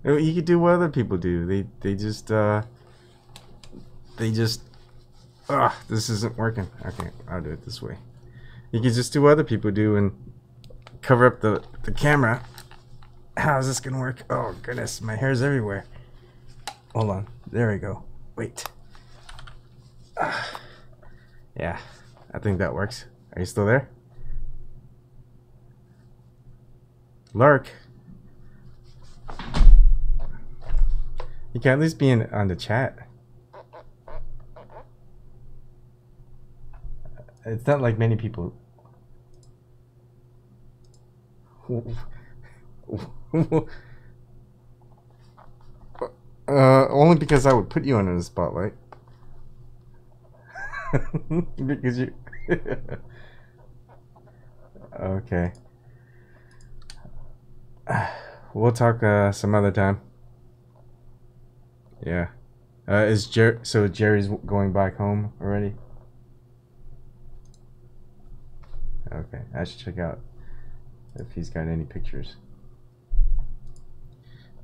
You could do what other people do. They just this isn't working. Okay, I'll do it this way. You could just do what other people do and cover up the camera. How's this gonna work? Oh goodness, my hair's everywhere. Hold on. There we go. Wait. Yeah, I think that works. Are you still there? Lark. You can at least be on the chat. It's not like many people. Only because I would put you under the spotlight. Because you. Okay. We'll talk some other time. Yeah. So Jerry's going back home already? Okay, I should check out if he's got any pictures.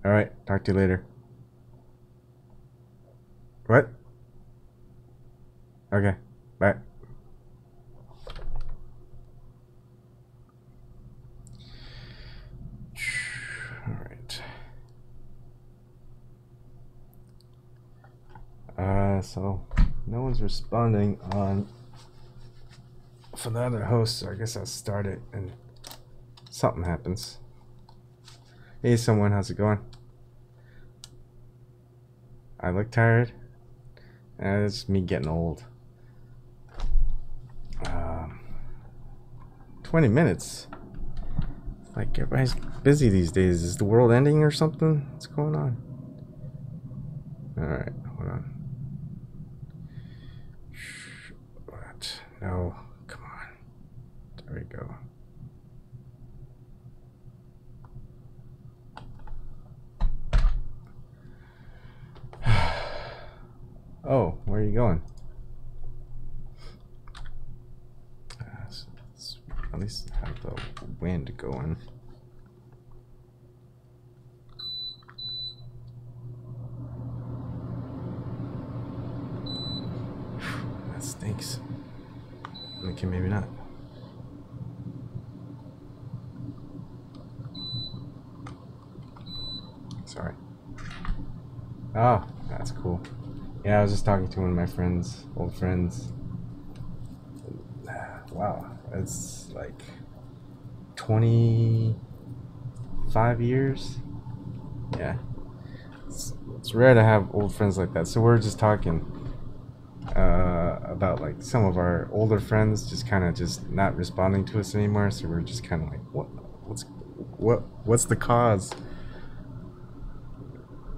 Alright, talk to you later. What? Okay, bye. Alright. So no one's responding on for the other host, so I guess I'll start it and something happens. Hey someone, how's it going? I look tired. It's me getting old. 20 minutes. Like everybody's busy these days. Is the world ending or something? What's going on? Alright, hold on. What? No, come on. There we go. Oh, where are you going? So at least have the wind going. That stinks. Okay, maybe not. Sorry. Oh, that's cool. Yeah, I was just talking to one of my friends, old friends. Wow, it's like 25 years. Yeah, it's rare to have old friends like that. So we're just talking about like some of our older friends just kind of just not responding to us anymore. So we're just kind of like, what's the cause?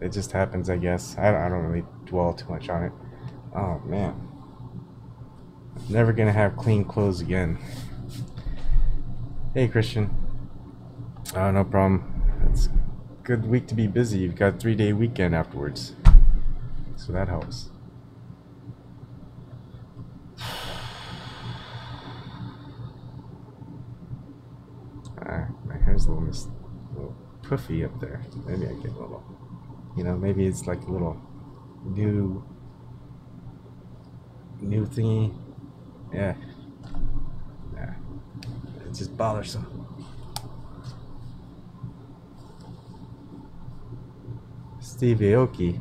It just happens, I guess. I don't really dwell too much on it. Oh man, never gonna have clean clothes again. Hey Christian. No problem. It's a good week to be busy. You've got a 3-day weekend afterwards, so that helps. My hair's a little puffy up there. Maybe I get a little, maybe it's like a little new thingy. Yeah, it's just bothersome. Steve Aoki.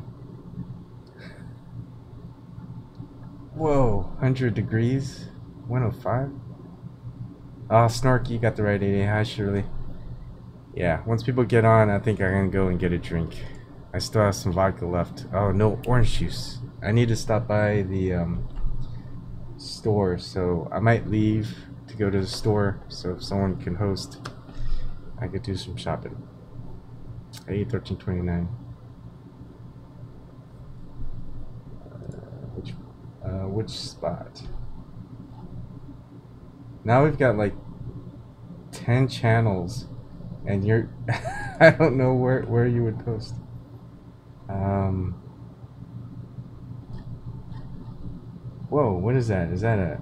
Whoa, 100 degrees, 105. Oh, Snarky, you got the right idea. Hi, Shirley. Yeah, once people get on, I think I'm gonna go and get a drink. I still have some vodka left. Oh, no orange juice. I need to stop by the store, so I might leave to go to the store. So if someone can host, I could do some shopping. 1329. Which spot? Now we've got like 10 channels, and you're I don't know where you would post. Whoa, what is that? Is that a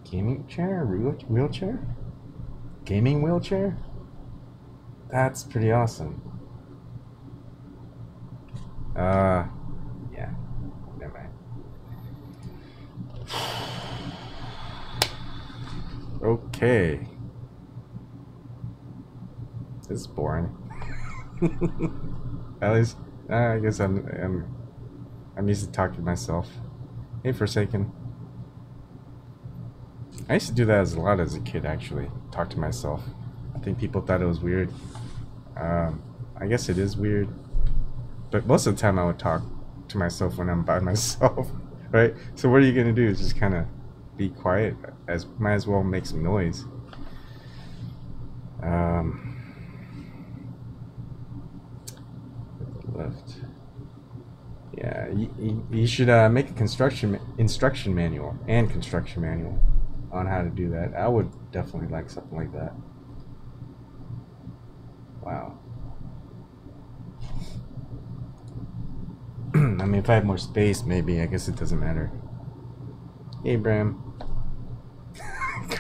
gaming chair? Wheelchair? Gaming wheelchair? That's pretty awesome. Yeah. Never mind. Okay. This is boring. At least, I guess I'm used to talking to myself. Hey, Forsaken. I used to do that a lot as a kid, actually. Talk to myself. I think people thought it was weird. I guess it is weird. But most of the time I would talk to myself when I'm by myself, right? So what are you going to do? Is just kind of be quiet. Might as well make some noise. Left. Yeah, you should make a instruction manual on how to do that. I would definitely like something like that. Wow. I mean, if I had more space, maybe. I guess it doesn't matter. Hey, Bram.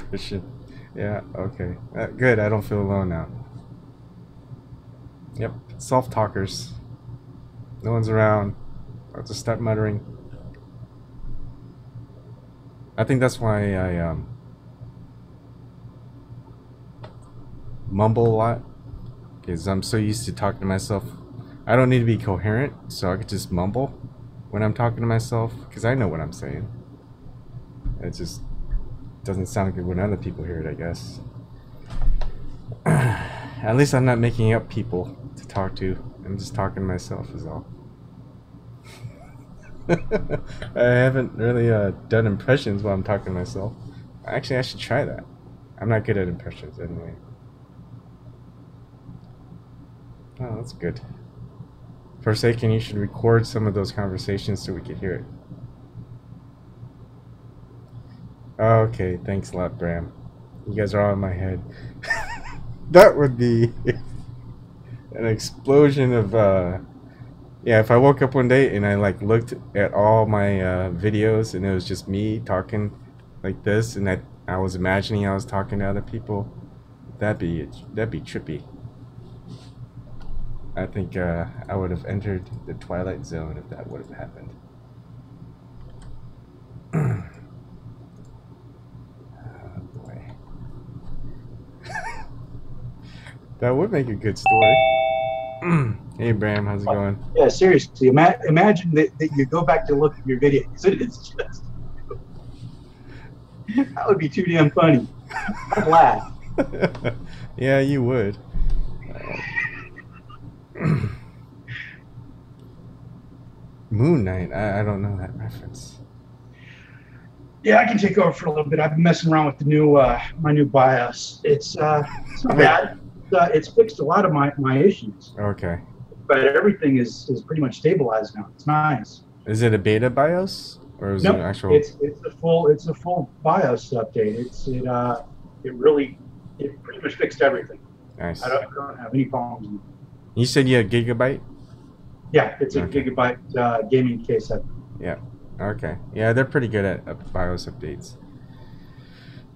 Christian. Yeah, okay. Good, I don't feel alone now. Yep, self-talkers. No one's around. I'll just start muttering. I think that's why I mumble a lot. Because I'm so used to talking to myself. I don't need to be coherent, so I could just mumble when I'm talking to myself. Because I know what I'm saying. It just doesn't sound good when other people hear it, I guess. At least I'm not making up people to talk to. I'm just talking to myself is all. I haven't really done impressions while I'm talking to myself. Actually, I should try that. I'm not good at impressions anyway. Oh, that's good. Forsaken, you should record some of those conversations so we could hear it. Okay, thanks a lot, Bram. You guys are all in my head. That would be an explosion of yeah, if I woke up one day and I like looked at all my videos and it was just me talking like this, and I was imagining I was talking to other people, that'd be trippy. I think I would have entered the Twilight Zone if that would have happened. Oh boy. That would make a good story. Hey, Bram, how's it going? Yeah, seriously. Imagine that you go back to look at your videos. It is just that would be too damn funny. I'd laugh. Yeah, you would. Moon Knight. I don't know that reference. Yeah, I can take over for a little bit. I've been messing around with the new my new BIOS. It's not bad. It's fixed a lot of my issues. Okay. But everything is pretty much stabilized now. It's nice. Is it a beta BIOS or is it an actual? It's a full BIOS update. It pretty much fixed everything. Nice. I don't have any problems. You said you had Gigabyte? Yeah, it's a Gigabyte gaming case. Yeah. Okay. Yeah, they're pretty good at BIOS updates.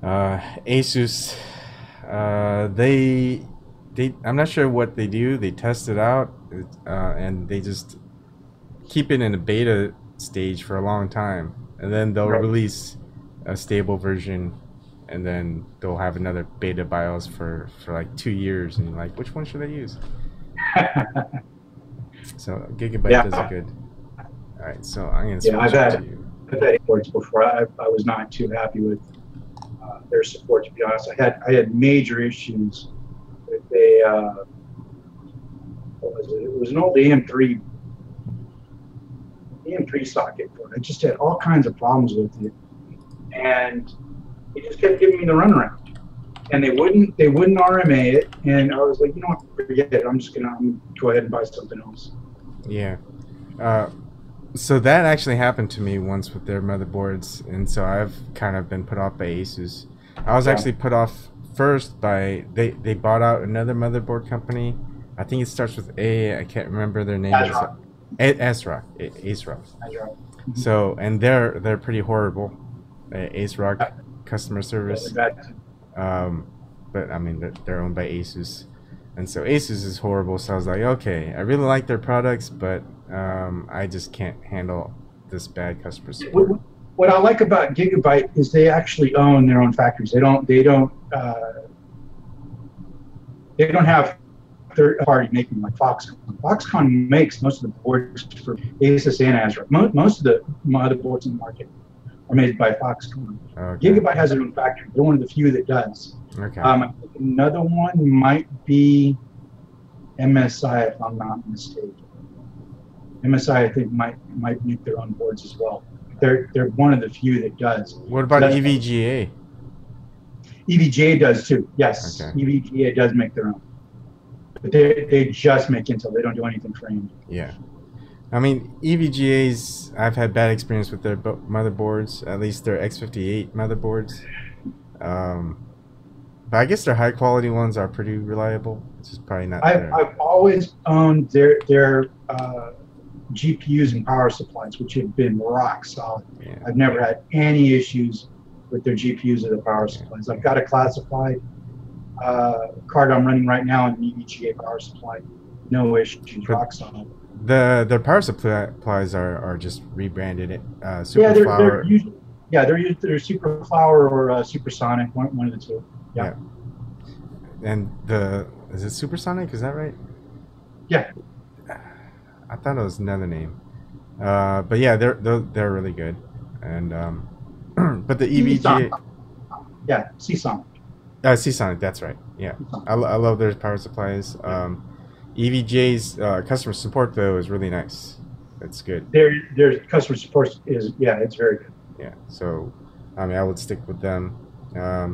Asus, I'm not sure what they do. They test it out, and they just keep it in a beta stage for a long time, and then they'll release a stable version, and then they'll have another beta BIOS for like 2 years, and you're like, which one should I use? So Gigabyte does it good. All right, so I'm gonna switch to you. I've had ports before. I was not too happy with their support, to be honest. I had major issues with what was it? It was an old AM3 socket port. I just had all kinds of problems with it, and it just kept giving me the runaround. And they wouldn't RMA it, and I was like, you know what, forget it. I'm gonna go ahead and buy something else. Yeah. So that actually happened to me once with their motherboards, and so I've kind of been put off by Asus. I was actually put off first by they bought out another motherboard company. I think it starts with A. I can't remember their name. ASRock. So, and they're pretty horrible. ASRock customer service. But I mean they're owned by Asus, and so Asus is horrible. So I was like, okay, I really like their products, but I just can't handle this bad customer What, support. what I like about Gigabyte is they actually own their own factories. They don't have third party making like Foxconn. Foxconn makes most of the boards for Asus and Azure. Most of the motherboards in the market are made by Foxconn. Okay. Gigabyte has their own factory. They're one of the few that does. Okay. I think another one might be MSI, if I'm not mistaken. MSI, I think, might make their own boards as well. They're one of the few that does. What about EVGA? EVGA does too. Yes, Okay. EVGA does make their own. But they just make Intel. They don't do anything for AMD. Yeah. I mean, EVGA's, I've had bad experience with their motherboards, at least their X58 motherboards. But I guess their high quality ones are pretty reliable. It's just probably not I've always owned their GPUs and power supplies, which have been rock solid. Yeah. I've never had any issues with their GPUs or the power supplies. I've got a classified card I'm running right now in an EVGA power supply. No issues, rock solid. Their power supplies are just rebranded. They're usually they're Superflower or Supersonic, one of the two. Yeah. And is it Supersonic? Is that right? Yeah. I thought it was another name. But yeah, they're really good. And but the EVGA. Yeah, Seasonic. Seasonic, that's right. Yeah, I love their power supplies. EVGA's customer support though is really nice. It's good. Their customer support is it's very good. Yeah, so I mean I would stick with them.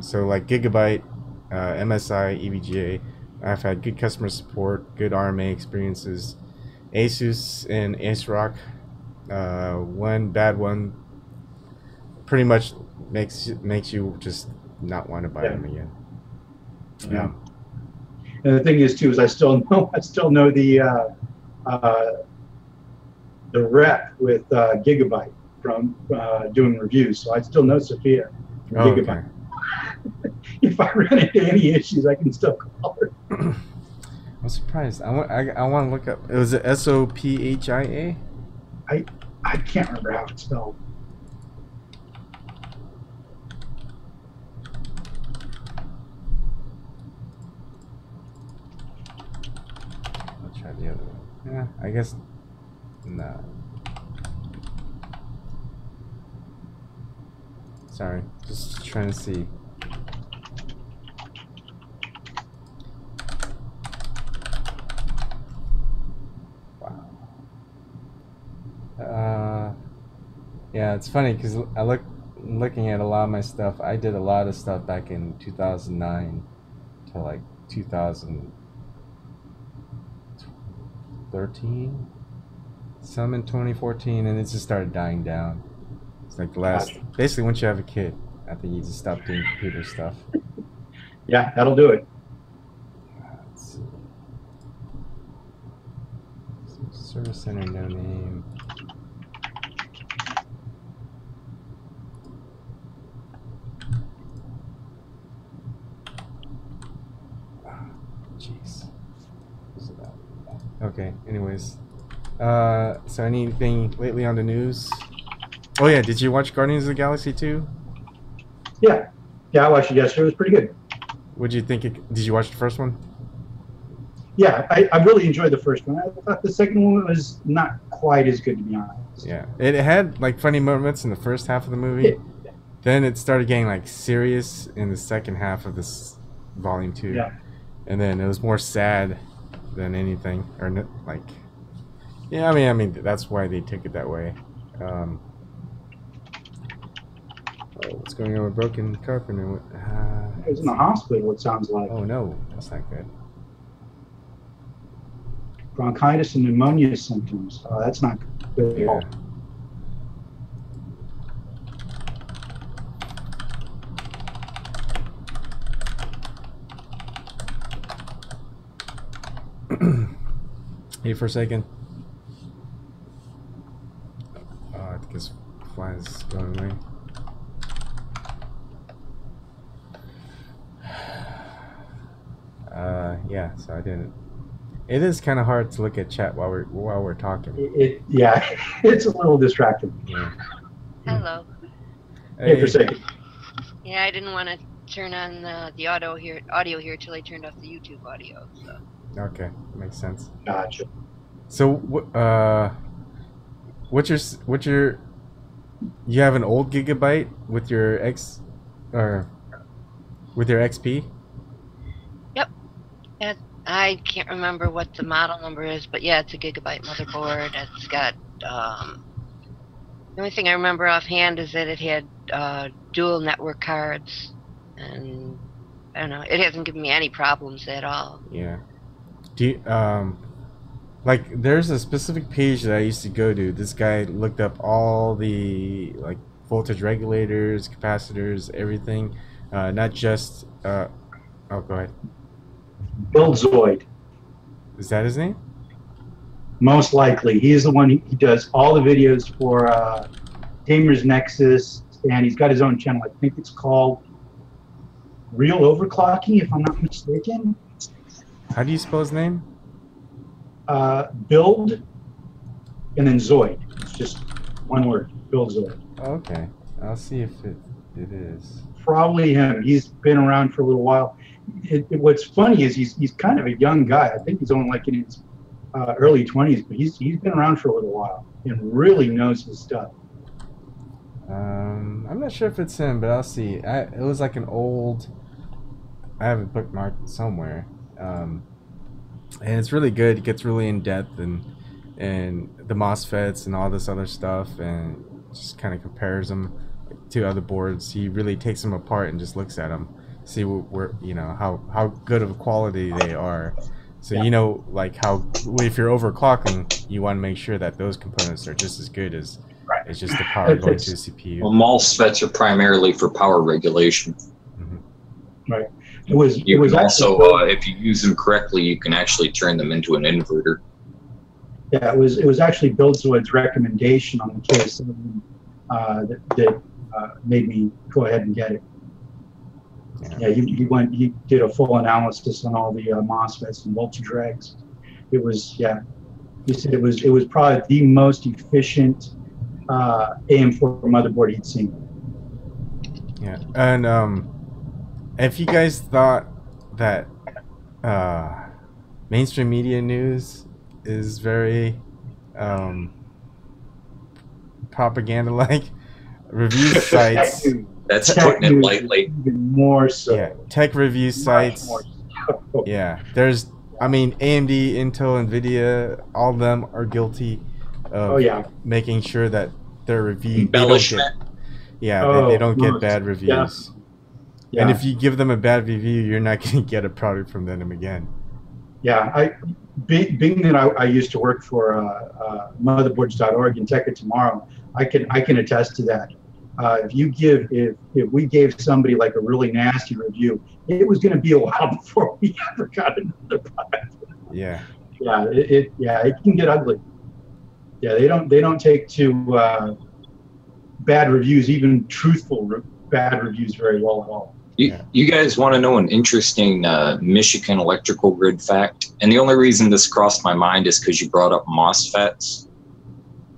So like Gigabyte, MSI, EVGA, I've had good customer support, good RMA experiences. Asus and ASRock, one bad one pretty much makes you just not want to buy them again. Yeah. And the thing is too is I still know the rep with Gigabyte from doing reviews, so I still know Sophia from Gigabyte. Okay. If I run into any issues, I can still call her. I'm surprised. I want to look up. It was SOPHIA. I can't remember how it's spelled. I'll try the other one. Yeah, I guess. No. Sorry, just trying to see. Yeah, it's funny because looking at a lot of my stuff. I did a lot of stuff back in 2009 to like 2013, some in 2014, and it just started dying down. It's like basically once you have a kid, I think you just stop doing computer stuff. Yeah, that'll do it. Let's see. Service center, no name. Jeez. Okay, anyways. So anything lately on the news? Oh yeah, did you watch Guardians of the Galaxy 2? Yeah, I watched it yesterday. It was pretty good. What'd you think? Did you watch the first one? Yeah, I really enjoyed the first one. I thought the second one was not quite as good, to be honest. Yeah, it had like funny moments in the first half of the movie. Yeah. Then it started getting like serious in the second half of this volume 2. Yeah. And then it was more sad than anything, or like, yeah. I mean that's why they took it that way. Oh, what's going on with Broken Carpenter? He was in the hospital, it sounds like. Oh no, that's not good. Bronchitis and pneumonia symptoms. Oh, that's not good at all. Hey, for a second. Oh, I think his fly is going away. Yeah, so I didn't. It is kind of hard to look at chat while we're talking. Yeah, it's a little distracting. Yeah. Hello. Hey, for a second. Yeah, I didn't want to turn on the audio here till I turned off the YouTube audio. So. Okay, makes sense. Gotcha. So, what's your? You have an old gigabyte with your with your XP? Yep. I can't remember what the model number is, but yeah, it's a gigabyte motherboard. It's got the only thing I remember offhand is that it had dual network cards, and I don't know. It hasn't given me any problems at all. Yeah. Do you, like there's a specific page that I used to go to. This guy looked up all the like voltage regulators, capacitors, everything, not just. Oh, go ahead. Buildzoid. Is that his name? Most likely, he's the one. He does all the videos for Gamers Nexus, and he's got his own channel. I think it's called Real Overclocking, if I'm not mistaken. How do you spell his name? Build, and then Zoid. It's just one word. Buildzoid. Okay, I'll see if it is. Probably him. He's been around for a little while. What's funny is he's kind of a young guy. I think he's only like in his early 20s, but he's been around for a little while and really knows his stuff. I'm not sure if it's him, but I'll see. It was like an old. I have it bookmarked somewhere, and it's really good. It gets really in depth and the MOSFETs and all this other stuff, and just kind of compares them to other boards. He really takes them apart and just looks at them, see where how good of a quality they are. So yeah. Like how if you're overclocking, you want to make sure that those components are just as good as it's just the power going to the CPU. Well, MOSFETs are primarily for power regulation. Mm-hmm. Right. It was also, if you use them correctly, you can actually turn them into an inverter. Yeah, it was actually Buildzoid's recommendation on the case that made me go ahead and get it. Yeah, he did a full analysis on all the MOSFETs and voltage regs. It was he said it was probably the most efficient AM4 motherboard he'd seen. Yeah, and if you guys thought that mainstream media news is very propaganda-like, review sites. That's putting it lightly. Even more so. Yeah, tech review sites. So. Yeah, I mean, AMD, Intel, Nvidia, all of them are guilty of making sure that their review they don't get bad reviews. Yeah. And if you give them a bad review, you're not going to get a product from them again. Yeah, being that I used to work for motherboards.org and Tech It Tomorrow, I can attest to that. If we gave somebody like a really nasty review, it was going to be a while before we ever got another product. Yeah. Yeah, it can get ugly. Yeah, they don't take to bad reviews, even truthful bad reviews, very well at all. You guys want to know an interesting Michigan electrical grid fact? And the only reason this crossed my mind is because you brought up MOSFETs.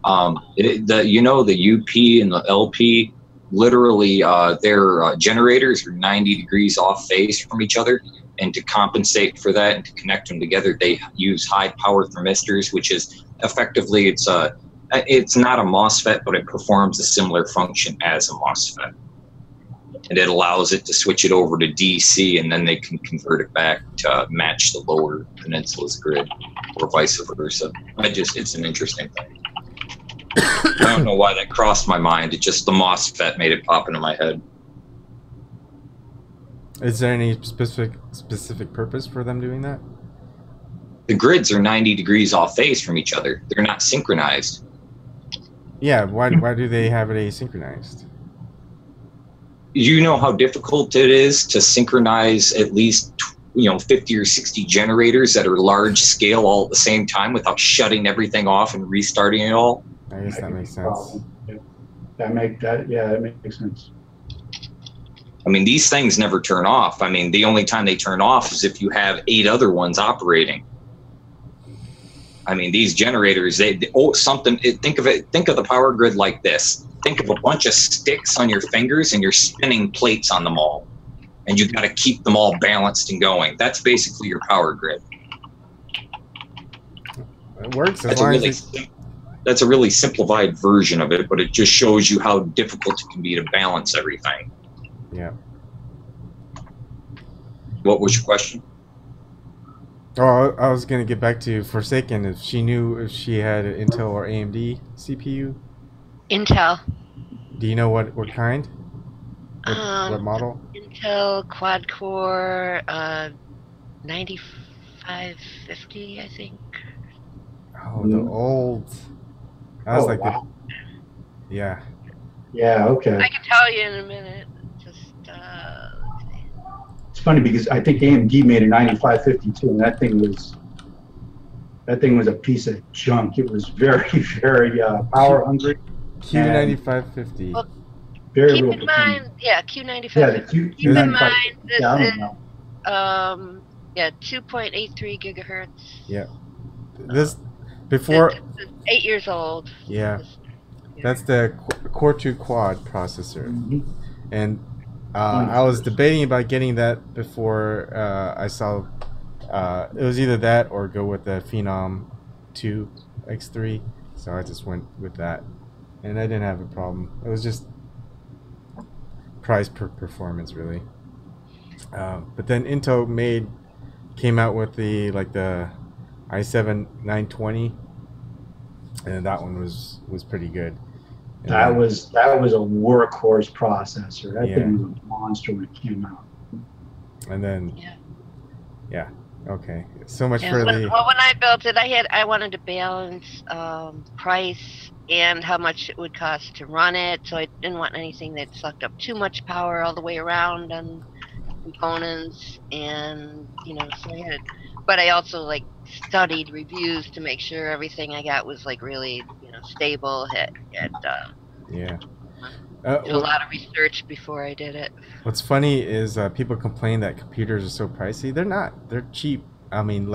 The UP and the LP, literally their generators are 90 degrees off phase from each other. And to compensate for that and to connect them together, they use high power thermistors, which is effectively, it's not a MOSFET, but it performs a similar function as a MOSFET. And it allows it to switch it over to DC, and then they can convert it back to match the lower peninsula's grid, or vice versa. It's an interesting thing. I don't know why that crossed my mind. It just, the MOSFET made it pop into my head. Is there any specific purpose for them doing that? The grids are 90 degrees off phase from each other. They're not synchronized. Yeah, why do they have it asynchronized? You know how difficult it is to synchronize at least 50 or 60 generators that are large scale all at the same time without shutting everything off and restarting it all? I guess that makes sense. That makes sense. I mean, these things never turn off. I mean, the only time they turn off is if you have 8 other ones operating. I mean, these generators, think of the power grid like this. Think of a bunch of sticks on your fingers and you're spinning plates on them all. And you've got to keep them all balanced and going. That's basically your power grid. It works as long as that's a really simplified version of it, but it just shows you how difficult it can be to balance everything. Yeah. What was your question? Oh, I was gonna get back to Forsaken. If she knew if she had an Intel or AMD CPU. Intel. Do you know what kind? What model? Intel quad core 9550, I think. Oh, the old. That was yeah. Yeah, okay. I can tell you in a minute. Just let's see. It's funny because I think AMD made a 9552, and that thing was a piece of junk. It was very, very power hungry. Q9550. Well, Very keep real in mind, Q9550. Yeah, the Keep in Q95. mind this Yeah, I is don't know. 2.83 gigahertz. Yeah. This before. It's 8 years old. Yeah. That's the Core 2 Quad processor, and I was debating about getting that before I saw it was either that or go with the Phenom 2 X3. So I just went with that, and I didn't have a problem. It was just price per performance, really. But then Intel came out with the i7 920, and that one was pretty good. And that was a workhorse processor. That thing was a monster when it came out. And then okay, so much for when I built it, I wanted to balance price and how much it would cost to run it, so I didn't want anything that sucked up too much power all the way around on components, and but I also studied reviews to make sure everything I got was really stable. Did a lot of research before I did it. What's funny is people complain that computers are so pricey. They're not. They're cheap. I mean,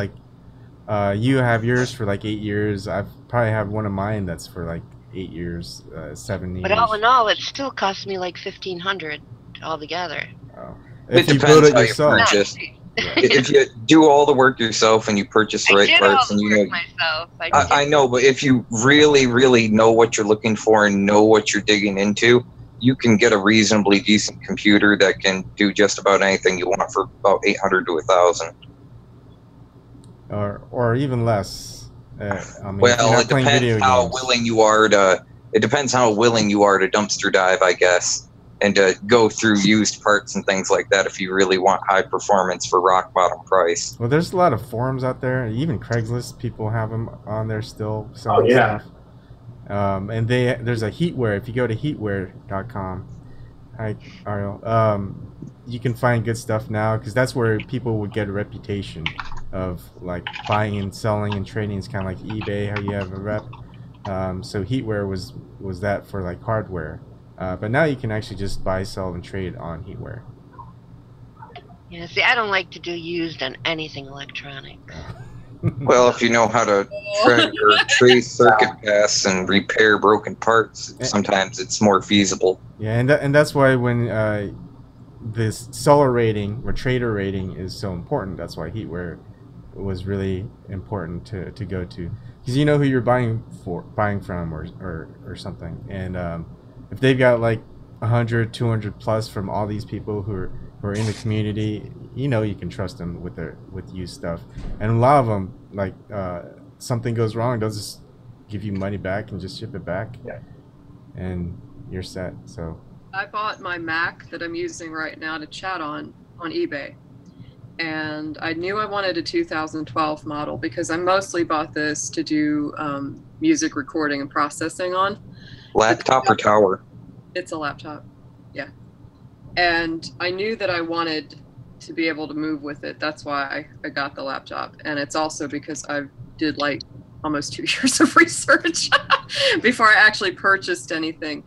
you have yours for 8 years. I probably have one of mine that's for 8 years, 7 years. But all in all, it still cost me $1,500 altogether. Oh. It depends how you purchase. If you do all the work yourself and you purchase the right parts, and myself. I know, but if you really, really know what you're looking for and know what you're digging into, you can get a reasonably decent computer that can do just about anything you want for about $800 to $1,000. Or even less. I mean, well, it depends how willing you are to. It depends how willing you are to dumpster dive, I guess, and to go through used parts and things like that if you really want high performance for rock bottom price. Well, there's a lot of forums out there. Even Craigslist, people have them on there still selling stuff. And there's a heatware. If you go to heatware.com, hi Ariel, you can find good stuff now, because that's where people would get a reputation of buying and selling and trading. Is kind of like eBay, how you have a rep. So heatware was that for hardware. But now you can actually just buy, sell, and trade on heatware. Yeah, see, I don't like to do used on anything electronic. Well, if you know how to trace circuit paths and repair broken parts, sometimes it's more feasible. Yeah, and that's why when this seller rating or trader rating is so important. That's why heatware was really important to go to, because you know who you're buying from or something. And if they've got 100, 200 plus from all these people who are in the community, you can trust them with used stuff. And a lot of them, something goes wrong, they'll just give you money back and just ship it back, and you're set. So I bought my Mac that I'm using right now to chat on eBay, and I knew I wanted a 2012 model because I mostly bought this to do music recording and processing on. Laptop or tower? It's a laptop, yeah. And I knew that I wanted to be able to move with it. That's why I got the laptop. And it's also because I did almost 2 years of research before I actually purchased anything.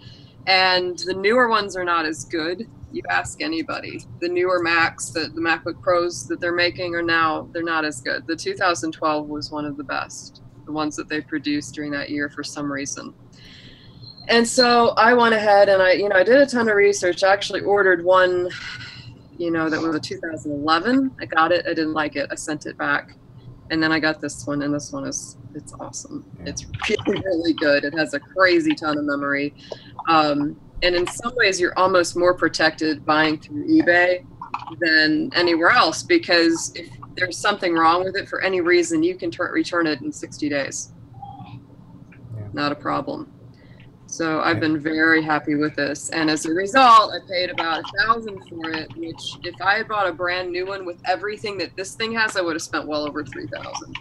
And the newer ones are not as good. You ask anybody. The newer Macs, the MacBook Pros that they're making they're not as good. The 2012 was one of the best. the ones that they produced during that year for some reason. And so I went ahead and I did a ton of research. I actually ordered one, that was a 2011. I got it. I didn't like it. I sent it back. And then I got this one, and this one it's awesome. It's really, really good. It has a crazy ton of memory. And in some ways, you're almost more protected buying through eBay than anywhere else, because if there's something wrong with it for any reason, you can return it in 60 days. Yeah. Not a problem. So I've been very happy with this, and as a result, I paid about $1,000 for it. Which, if I had bought a brand new one with everything that this thing has, I would have spent well over $3,000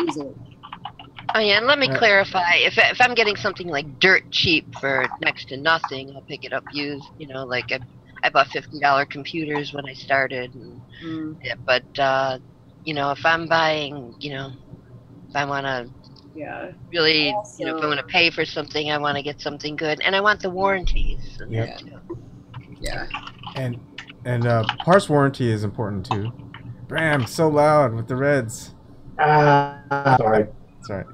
easily. Oh yeah, and let me clarify. If I'm getting something like dirt cheap for next to nothing, I'll pick it up used. Like I bought $50 computers when I started, and, yeah, but if I'm buying, if I want to. Yeah. Really, also, if I want to pay for something, I want to get something good, and I want the warranties. And Yep. Yeah. And parts warranty is important too. Bram, so loud with the reds. Sorry. Sorry.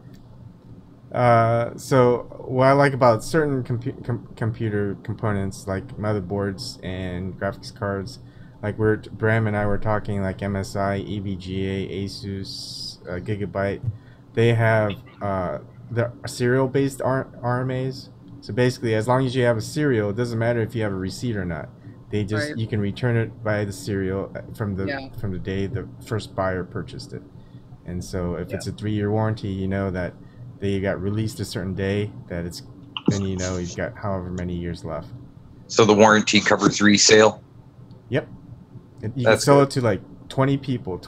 So what I like about certain computer components like motherboards and graphics cards, like Bram and I were talking, like MSI, EVGA, Asus, Gigabyte. They have the serial-based RMAs. So basically, as long as you have a serial, it doesn't matter if you have a receipt or not. They just you can return it by the serial from the day the first buyer purchased it. And so if it's a 3-year warranty, you know that they got released a certain day, then you've got however many years left. So the warranty covers resale? Yep. You can sell it to like 20 people.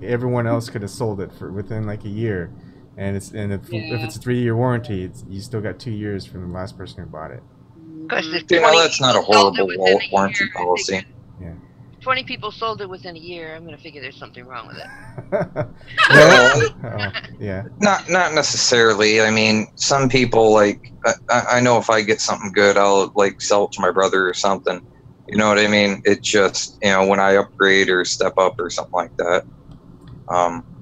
Everyone else could have sold it for within like a year, and if it's a 3-year warranty, you still got 2 years from the last person who bought it. Of course, if that's not a horrible warranty policy. Yeah. 20 people sold it within a year. I'm gonna figure there's something wrong with it. Yeah. Not necessarily. I mean, some people, like I know if I get something good, I'll like sell it to my brother or something. You know what I mean? It just, when I upgrade or step up or something like that.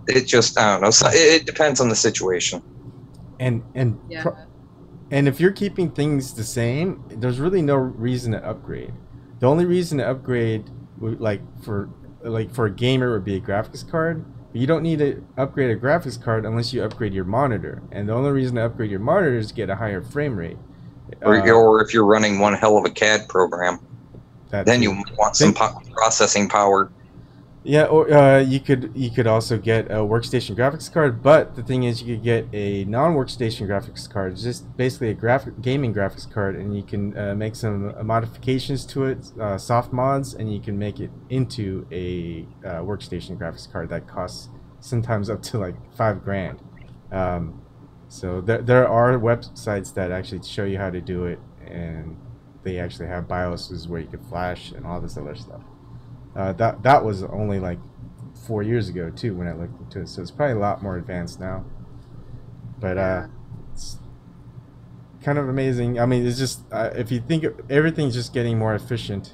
It just, I don't know. So it depends on the situation. And if you're keeping things the same, there's really no reason to upgrade. The only reason to upgrade, for a gamer, would be a graphics card. But you don't need to upgrade a graphics card unless you upgrade your monitor. And the only reason to upgrade your monitor is to get a higher frame rate. Or if you're running one hell of a CAD program. Then you want some processing power. Yeah, or you could also get a workstation graphics card, but the thing is, you could get a non-workstation graphics card, just basically a gaming graphics card, and you can make some modifications to it, soft mods, and you can make it into a workstation graphics card that costs sometimes up to like $5,000. So there are websites that actually show you how to do it, and they actually have BIOSes where you can flash and all this other stuff. That was only like 4 years ago too when I looked into it, so it's probably a lot more advanced now. But it's kind of amazing. I mean, it's just if you think everything's just getting more efficient,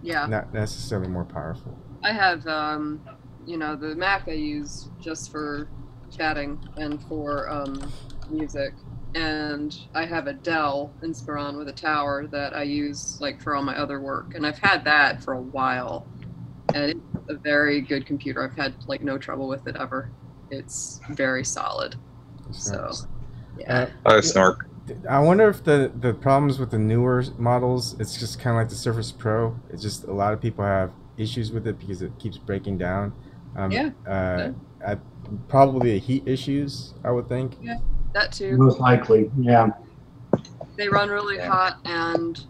not necessarily more powerful. I have the Mac I use just for chatting and for music. And I have a Dell Inspiron with a tower that I use like for all my other work, and I've had that for a while, and it's a very good computer. I've had like no trouble with it ever. It's very solid. So yeah. Snark. I wonder if the problems with the newer models, it's just kind of like the Surface Pro. It's just a lot of people have issues with it because it keeps breaking down. Probably heat issues, I would think. Yeah. That too. Most likely, yeah. They run really hot, and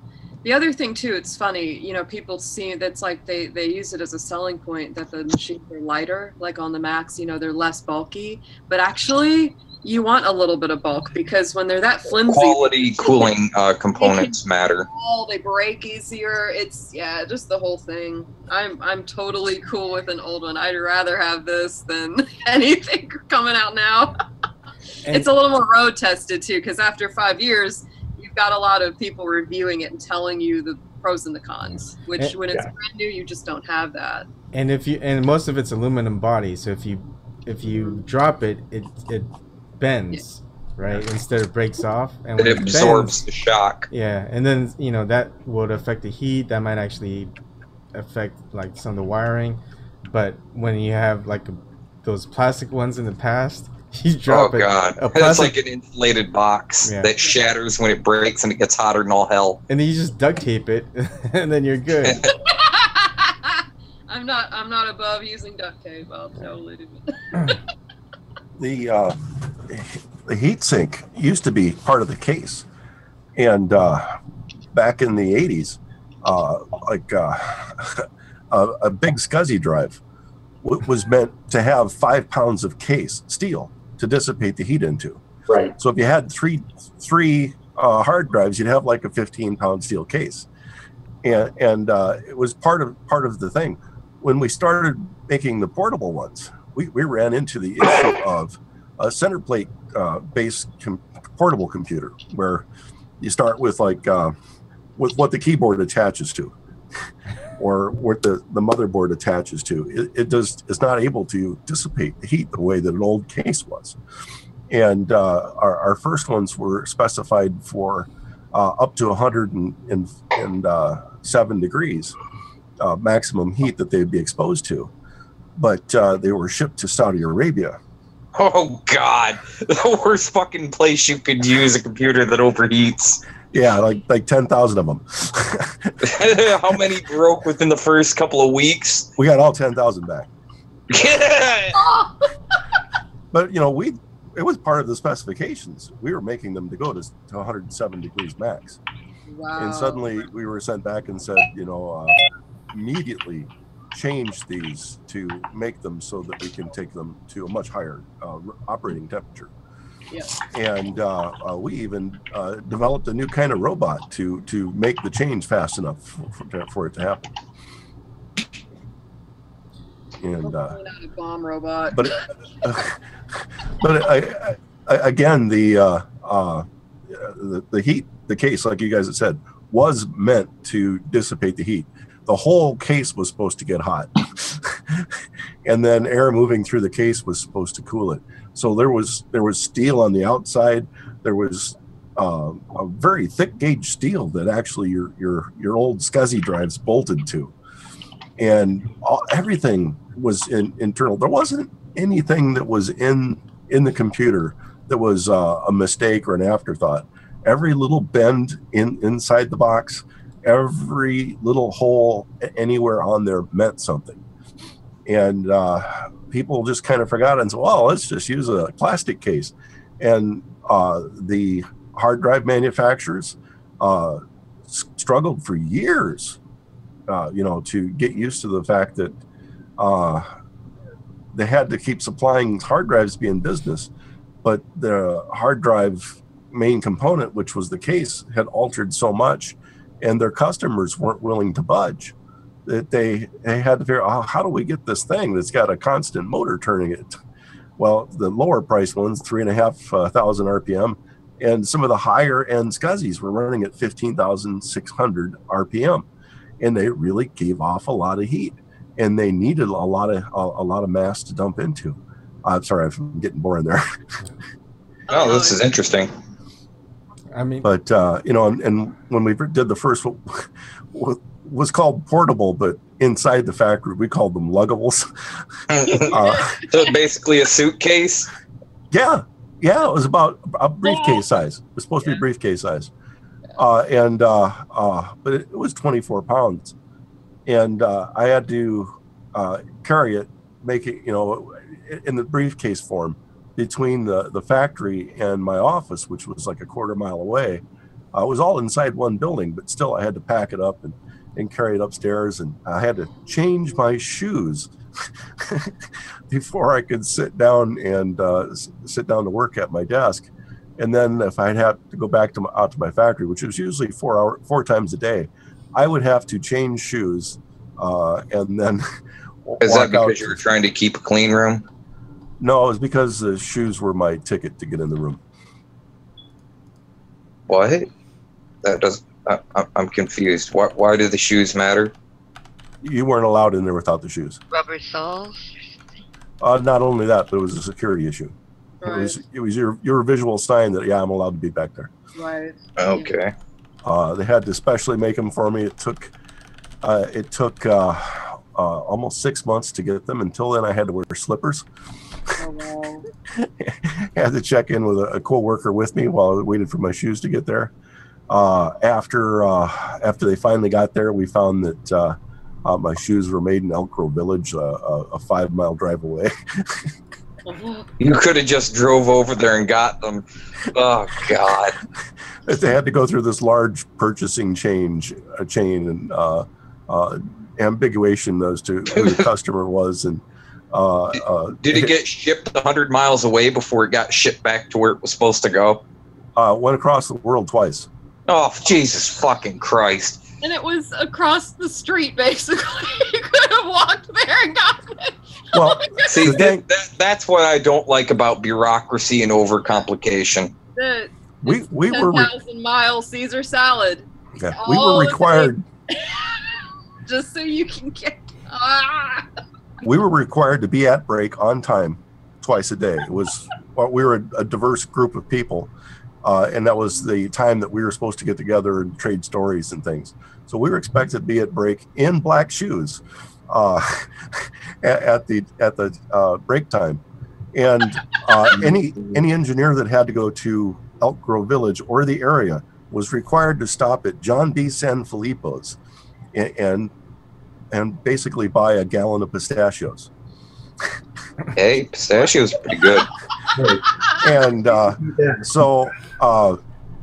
the other thing too, it's funny, people see that's like they use it as a selling point that the machines are lighter, like on the Macs, they're less bulky, but actually you want a little bit of bulk because when they're that flimsy, quality cooling components matter. They break easier. It's just the whole thing. I'm totally cool with an old one. I'd rather have this than anything coming out now. It's a little more road tested too, because after 5 years, you've got a lot of people reviewing it and telling you the pros and the cons. Which, when it's brand new, you just don't have that. And most of it's aluminum body, so if you drop it, bends, right, instead of breaks off, and It when absorbs bends, the shock. yeah, and then that would affect the heat. That might actually affect like some of the wiring, but when you have like those plastic ones in the past, you drop Oh god, a it's plastic, like an insulated box Yeah. that shatters when it breaks and it gets hotter than all hell. and then you just duct tape it, and then you're good. I'm not above using duct tape. I'll totally do it. The heat sink used to be part of the case, and back in the 80s, a big SCSI drive was meant to have 5 pounds of case steel to dissipate the heat into. Right. So if you had three hard drives, you'd have like a 15-pound steel case, and it was part of the thing. When we started making the portable ones, we ran into the issue of a center plate based portable computer, where you start with with what the keyboard attaches to, or what the motherboard attaches to. It's not able to dissipate the heat the way that an old case was. And our first ones were specified for up to 107 degrees maximum heat that they'd be exposed to, but they were shipped to Saudi Arabia. Oh god, the worst fucking place you could use a computer that overheats. Yeah, like 10,000 of them. How many broke within the first couple of weeks? We got all 10,000 back. But it was part of the specifications. We were making them to go to 107 degrees max. Wow. And suddenly we were sent back and said, immediately change these to make them so that we can take them to a much higher operating temperature. Yeah. And we even developed a new kind of robot to make the change fast enough for it to happen. And not a bomb robot. but again, the heat, the case, like you guys had said, was meant to dissipate the heat. The whole case was supposed to get hot, and then air moving through the case was supposed to cool it. So there was steel on the outside. There was a very thick gauge steel that actually your old SCSI drives bolted to, and everything was internal. There wasn't anything that was in the computer that was a mistake or an afterthought. Every little bend inside the box, every little hole anywhere on there meant something. And people just kind of forgot and said, well, let's just use a plastic case. And the hard drive manufacturers struggled for years, to get used to the fact that they had to keep supplying hard drives to be in business. But the hard drive main component, which was the case, had altered so much, and their customers weren't willing to budge, that they had to figure out, how do we get this thing that's got a constant motor turning it? Well, the lower price ones, 3,500 RPM, and some of the higher end SCSIs were running at 15,600 RPM, and they really gave off a lot of heat, and they needed a lot of mass to dump into. I'm sorry, I'm getting boring there. Oh, this is interesting. I mean, but and when we did the first one, was called portable, but inside the factory we called them luggables. So basically a suitcase. Yeah, it was about a briefcase size. It was supposed to be briefcase size, but it was 24 pounds, and I had to carry it, make it, in the briefcase form, between the factory and my office, which was like a quarter mile away. It was all inside one building, but still I had to pack it up and carry it upstairs, and I had to change my shoes before I could sit down to work at my desk. And then if I'd have to go back out to my factory, which was usually 4 times a day, I would have to change shoes and then Is that because you were trying to keep a clean room? No, it was because the shoes were my ticket to get in the room. What? That does. I'm confused. Why do the shoes matter? You weren't allowed in there without the shoes. Rubber soles? Not only that, but it was a security issue. Right. It was your visual sign that, yeah, I'm allowed to be back there. Right. Okay. They had to specially make them for me. It took almost 6 months to get them. Until then, I had to wear slippers. Oh, wow. I had to check in with a co-worker with me while I waited for my shoes to get there. After they finally got there, we found that my shoes were made in Elk Grove Village, a 5-mile drive away. You could have just drove over there and got them. Oh God! They had to go through this large purchasing chain and ambiguation as to who the customer was. And did it get shipped 100 miles away before it got shipped back to where it was supposed to go? Went across the world twice. Oh, Jesus fucking Christ! And it was across the street, basically. You could have walked there and gotten it. Well, see, that's what I don't like about bureaucracy and overcomplication. We were 10,000-mile Caesar salad. Yeah, we were required. Just so you can get. We were required to be at break on time, twice a day. We were a diverse group of people, and that was the time that we were supposed to get together and trade stories and things. So we were expected to be at break in black shoes at the break time, and any engineer that had to go to Elk Grove Village or the area was required to stop at John B. Sanfilippo's and basically buy a gallon of pistachios. Hey, pistachios are pretty good. And so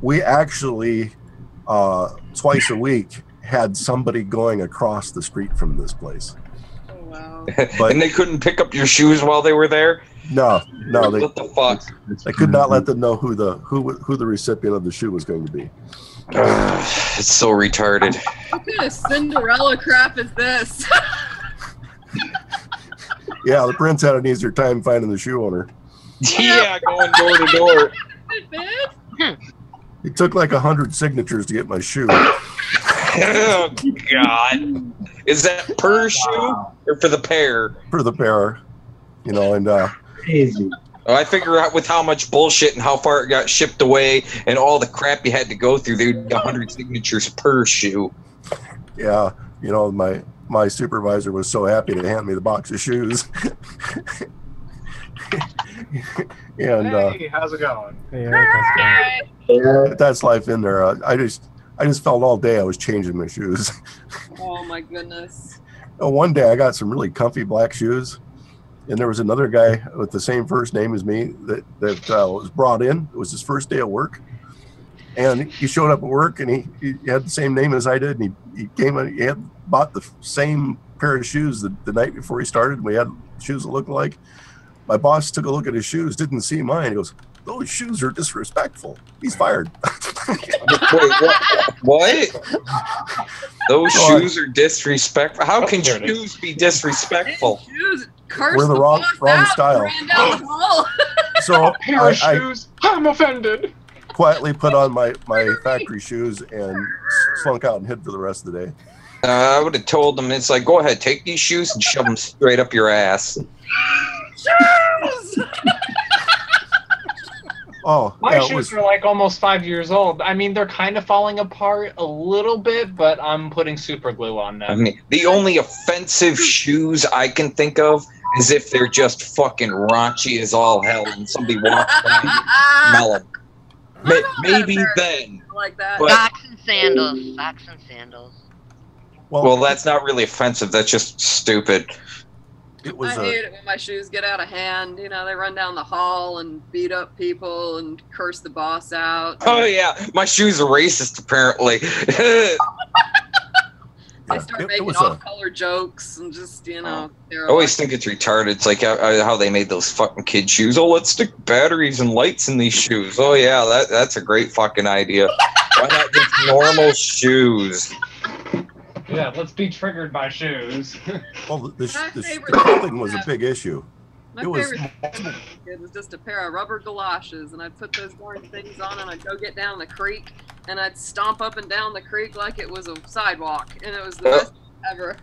we actually twice a week had somebody going across the street from this place. Oh, wow. But, and they couldn't pick up your shoes while they were there? No, what the fuck? They could not let them know who the recipient of the shoe was going to be. It's so retarded. What kind of Cinderella crap is this? Yeah, the prince had an easier time finding the shoe owner. Yeah, going door to door. It took like 100 signatures to get my shoe. Oh God! Is that per shoe or for the pair? For the pair, and Crazy. Oh, I figure out with how much bullshit and how far it got shipped away and all the crap you had to go through, there'd be 100 signatures per shoe. Yeah, my supervisor was so happy to hand me the box of shoes. And hey, how's it going? Hey, Eric, how's it going? that's life in there. I just felt all day I was changing my shoes. Oh my goodness. One day I got some really comfy black shoes, and there was another guy with the same first name as me that was brought in. It was his first day of work, and he showed up at work, and he had the same name as I did, and he came and he had bought the same pair of shoes the night before he started. And we had shoes that looked alike. My boss took a look at his shoes, didn't see mine. He goes, "Those shoes are disrespectful." He's fired. Wait, what? Those shoes are disrespectful. How can shoes be disrespectful? Shoes, We're the wrong style. So A pair of shoes. I'm offended. quietly put on my factory shoes and slunk out and hid for the rest of the day. I would have told them, it's like, go ahead, take these shoes and shove them straight up your ass. Shoes! Oh, My yeah, shoes are like almost 5 years old. I mean, they're kind of falling apart a little bit, but I'm putting super glue on them. I mean, the only offensive shoes I can think of is if they're just fucking raunchy as all hell and somebody walks by and smell them. Maybe then. Like that. But, Socks and sandals. Socks and sandals. well, that's not really offensive. That's just stupid. It was I hate it when my shoes get out of hand. They run down the hall and beat up people and curse the boss out. Oh, yeah. My shoes are racist, apparently. They start making off-color jokes and just, they're I always think it's retarded. It's like how they made those fucking kid shoes. Oh, let's stick batteries and lights in these shoes. Oh, yeah, that's a great fucking idea. Why not just normal shoes? Yeah, let's be triggered by shoes. well, the clothing was a big issue. My favorite thing was just a pair of rubber galoshes, and I'd put those darn things on, and I'd go get down the creek, and I'd stomp up and down the creek like it was a sidewalk, and it was the best ever.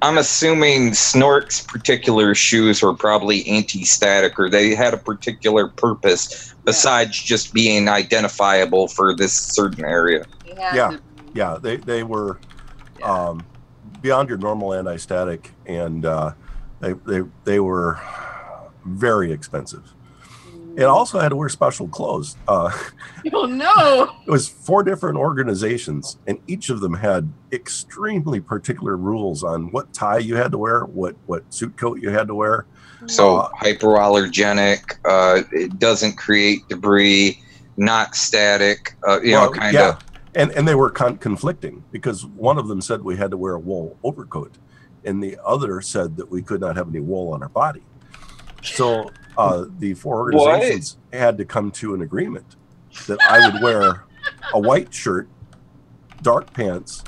I'm assuming Snork's particular shoes were probably anti-static, or they had a particular purpose besides just being identifiable for this certain area. Yeah, they were beyond your normal anti-static, and they were very expensive. It also had to wear special clothes. Oh no! It was 4 different organizations, and each of them had extremely particular rules on what tie you had to wear, what suit coat you had to wear. So hypoallergenic, it doesn't create debris, not static, kind of. And they were conflicting, because one of them said we had to wear a wool overcoat, and the other said that we could not have any wool on our body. So the 4 organizations had to come to an agreement that I would wear a white shirt, dark pants.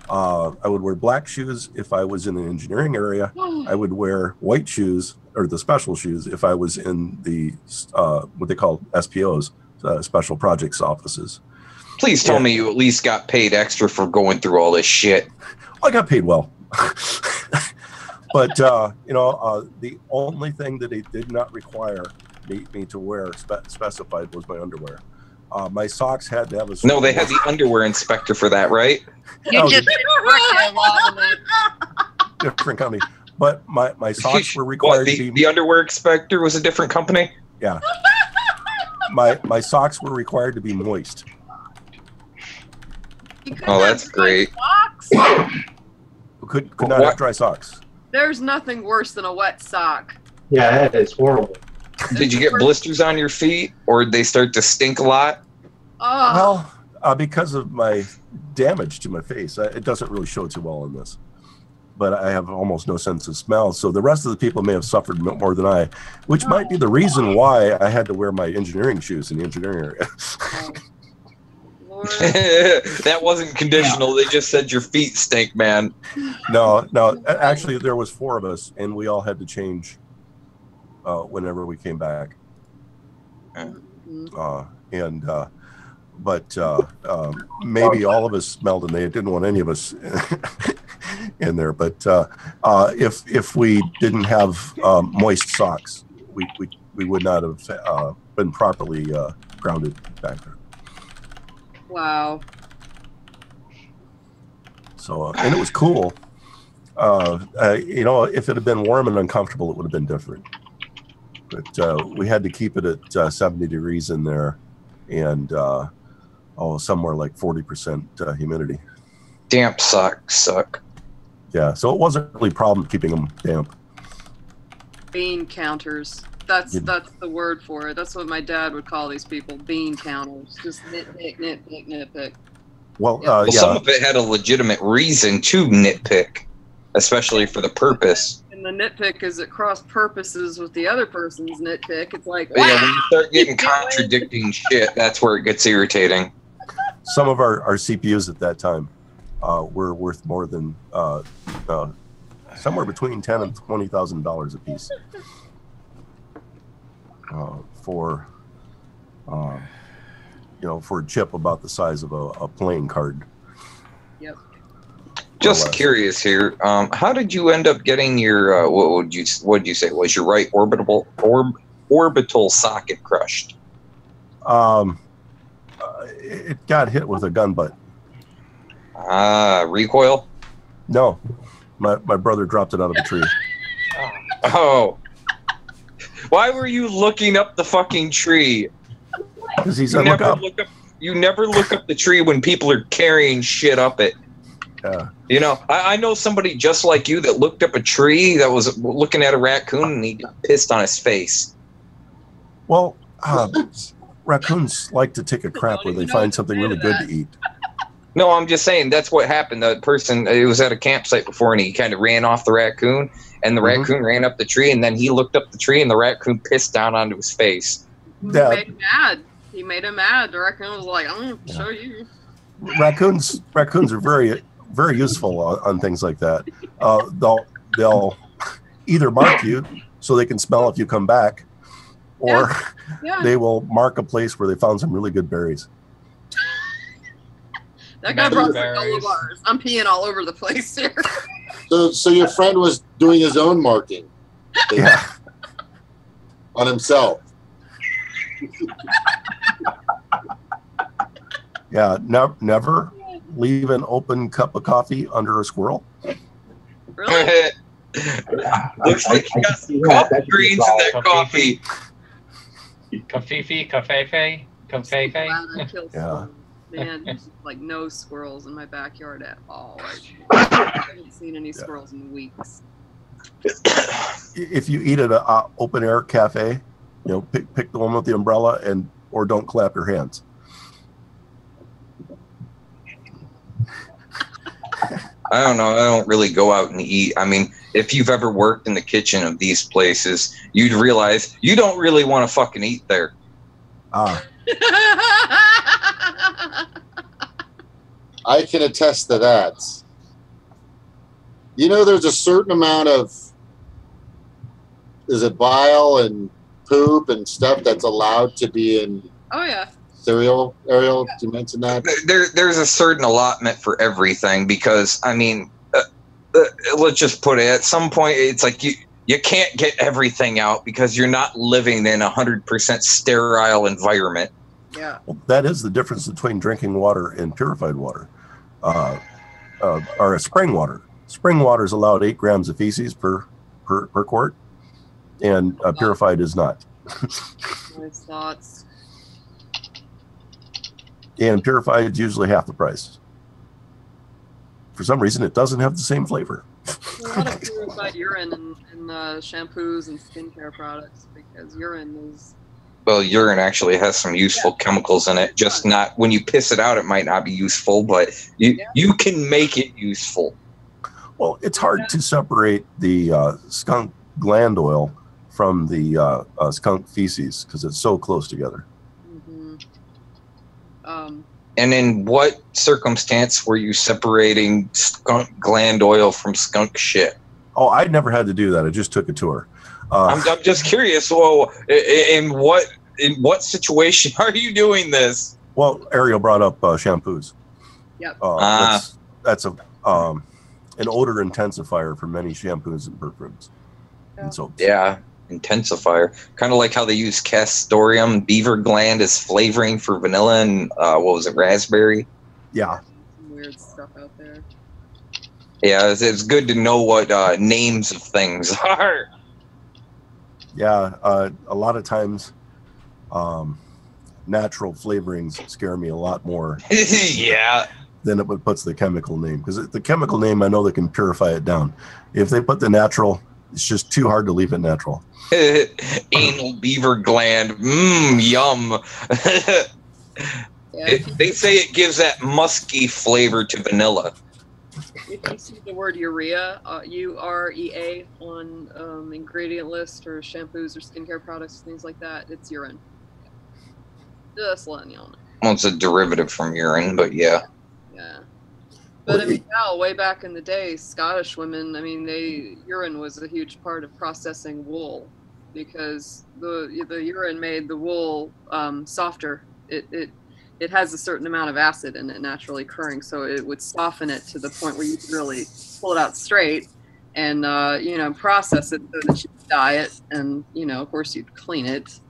I would wear black shoes if I was in an engineering area. I would wear white shoes, or the special shoes, if I was in the what they call SPOs, special projects offices. Please tell me you at least got paid extra for going through all this shit. I got paid well. But, the only thing that it did not require me to wear specified was my underwear. My socks had to have a... No, they had the underwear inspector for that, right? You just different company. But my socks were required to be... The underwear inspector was a different company? Yeah. My socks were required to be moist. Oh, that's great. Could not have dry socks. There's nothing worse than a wet sock. Yeah, it's horrible. Did you get blisters on your feet, or did they start to stink a lot? Oh. Well, because of my damage to my face, it doesn't really show too well in this. But I have almost no sense of smell, so the rest of the people may have suffered more than I, which might be the reason why I had to wear my engineering shoes in the engineering area. That wasn't conditional. They just said your feet stink, man. No. Actually, there was 4 of us, and we all had to change whenever we came back. But maybe all of us smelled, and they didn't want any of us in there. But if we didn't have moist socks, we would not have been properly grounded back there. Wow. So, and it was cool. If it had been warm and uncomfortable, it would have been different. But we had to keep it at 70 degrees in there, and somewhere like 40% humidity. Damp socks suck. Yeah, so it wasn't really a problem keeping them damp. Bean counters. That's the word for it. That's what my dad would call these people, bean counters. Just nitpick. Well, some of it had a legitimate reason to nitpick, especially for the purpose. And the nitpick is at cross purposes with the other person's nitpick. It's like, wow! Yeah, when you start getting contradicting shit, that's where it gets irritating. Some of our CPUs at that time were worth more than somewhere between $10,000 and $20,000 a piece. For a chip about the size of a playing card. Yep. Just curious here. How did you end up getting your what would you say was your right orbital socket crushed? It got hit with a gun butt. Recoil? No, my brother dropped it out of a tree. Oh. Why were you looking up the fucking tree? Because he's on lookup. You never look up the tree when people are carrying shit up it. Yeah. I know somebody just like you that looked up a tree that was looking at a raccoon, and he got pissed on his face. Well, raccoons like to take a crap where they find something really good to eat. No, I'm just saying that's what happened. The person, it was at a campsite before, and he kind of ran off the raccoon, and the raccoon ran up the tree, and then he looked up the tree, and the raccoon pissed down onto his face. He made him mad. The raccoon was like, I'm going to show you. Raccoons are very, very useful on things like that. They'll either mark you so they can smell if you come back, or they will mark a place where they found some really good berries. That guy brought all of ours. I'm peeing all over the place here. So your friend was doing his own marking. Yeah. On himself. Yeah. Never leave an open cup of coffee under a squirrel. Really? Looks like you got some coffee greens in that coffee. Cafefe. Glad I killed Yeah. squirrels. Man, there's like no squirrels in my backyard at all. I haven't seen any squirrels in weeks. If you eat at an open air cafe, pick the one with the umbrella or don't clap your hands. I don't know. I don't really go out and eat. I mean, if you've ever worked in the kitchen of these places, you'd realize you don't really want to fucking eat there. I can attest to that. There's a certain amount of, is it bile and poop and stuff that's allowed to be in cereal? Ariel, did you mention that? There's a certain allotment for everything because, I mean, let's just put it, at some point, it's like you can't get everything out because you're not living in 100% sterile environment. Yeah. Well, that is the difference between drinking water and purified water, or spring water. Spring water is allowed 8 grams of feces per quart, and purified is not. Nice thoughts. And purified is usually half the price. For some reason, it doesn't have the same flavor. A lot of purified urine in shampoos and skincare products because urine is. Well, urine actually has some useful chemicals in it. Just not when you piss it out, it might not be useful, but you can make it useful. Well, it's hard to separate the skunk gland oil from the skunk feces because it's so close together. Mm-hmm. And in what circumstance were you separating skunk gland oil from skunk shit? Oh, I'd never had to do that. I just took a tour. I'm just curious. Well, in what situation are you doing this? Well, Ariel brought up shampoos. Yep. That's an odor intensifier for many shampoos and perfumes. Yeah. And so intensifier, kind of like how they use castoreum beaver gland as flavoring for vanilla and what was it, raspberry? Yeah. Some weird stuff out there. Yeah, it's good to know what names of things are. Yeah, a lot of times natural flavorings scare me a lot more. Yeah. Than it puts the chemical name, because the chemical name, I know they can purify it down. If they put the natural, it's just too hard to leave it natural. Anal beaver gland, yum. They say it gives that musky flavor to vanilla. If you see the word urea, UREA, on ingredient list or shampoos or skincare products, things like that, it's urine. Just letting you know. Well, it's a derivative from urine, but yeah. Yeah. But I mean, now, way back in the day, Scottish women, I mean, urine was a huge part of processing wool because the urine made the wool softer. It has a certain amount of acid in it naturally occurring, so it would soften it to the point where you could really pull it out straight and process it so that you could dye it, and of course you'd clean it.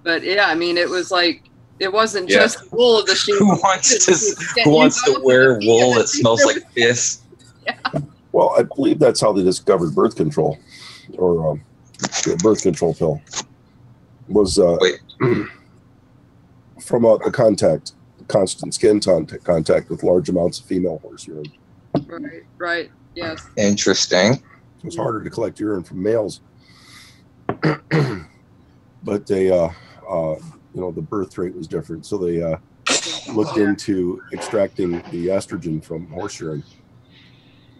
But yeah, I mean, it was like, it wasn't just wool of the sheep. Who wants to wear wool that smells like piss? Yeah. Well, I believe that's how they discovered birth control, or the birth control pill was from a constant skin contact with large amounts of female horse urine. Right, yes. Interesting. It's harder to collect urine from males, but they, the birth rate was different, so they looked into extracting the estrogen from horse urine,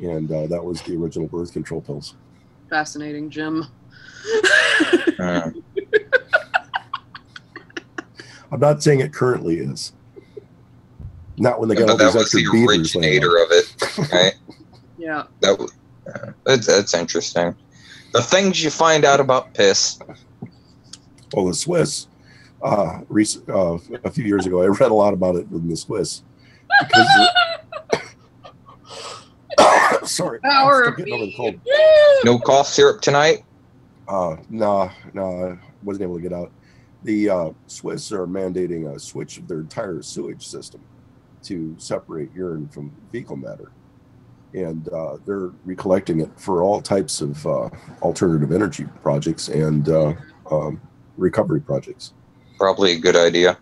and that was the original birth control pills. Fascinating, Jim. I'm not saying it currently is. Not when they got all these extra beavers. That was the originator of it, right? Yeah. That's interesting. The things you find out about piss. Well, the Swiss, a few years ago, I read a lot about it in the Swiss. Because Sorry. Power I'm of still getting over the cold. No cough syrup tonight? No, I wasn't able to get out. The Swiss are mandating a switch of their entire sewage system to separate urine from fecal matter. And they're recollecting it for all types of alternative energy projects and recovery projects. Probably a good idea.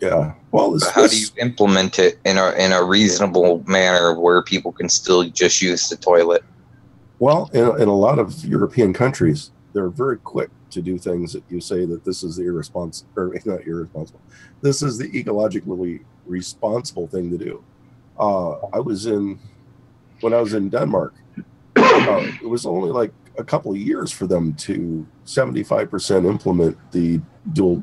Yeah. Well, but how do you implement it in a reasonable manner where people can still just use the toilet? Well, in a lot of European countries, they're very quick to do things that you say that this is the irresponsible, or not irresponsible. This is the ecologically responsible thing to do. When I was in Denmark, it was only like a couple of years for them to 75% implement the dual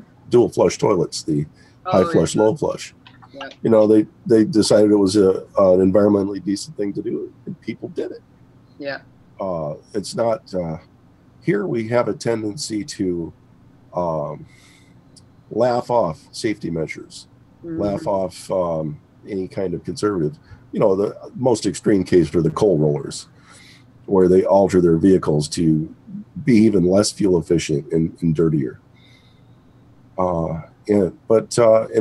flush toilets, the high flush, low flush. Yeah. You know, they decided it was an environmentally decent thing to do, and people did it. Yeah. It's not here. We have a tendency to laugh off safety measures, laugh off any kind of conservative. You know, the most extreme case are the coal rollers, where they alter their vehicles to be even less fuel efficient and dirtier. But in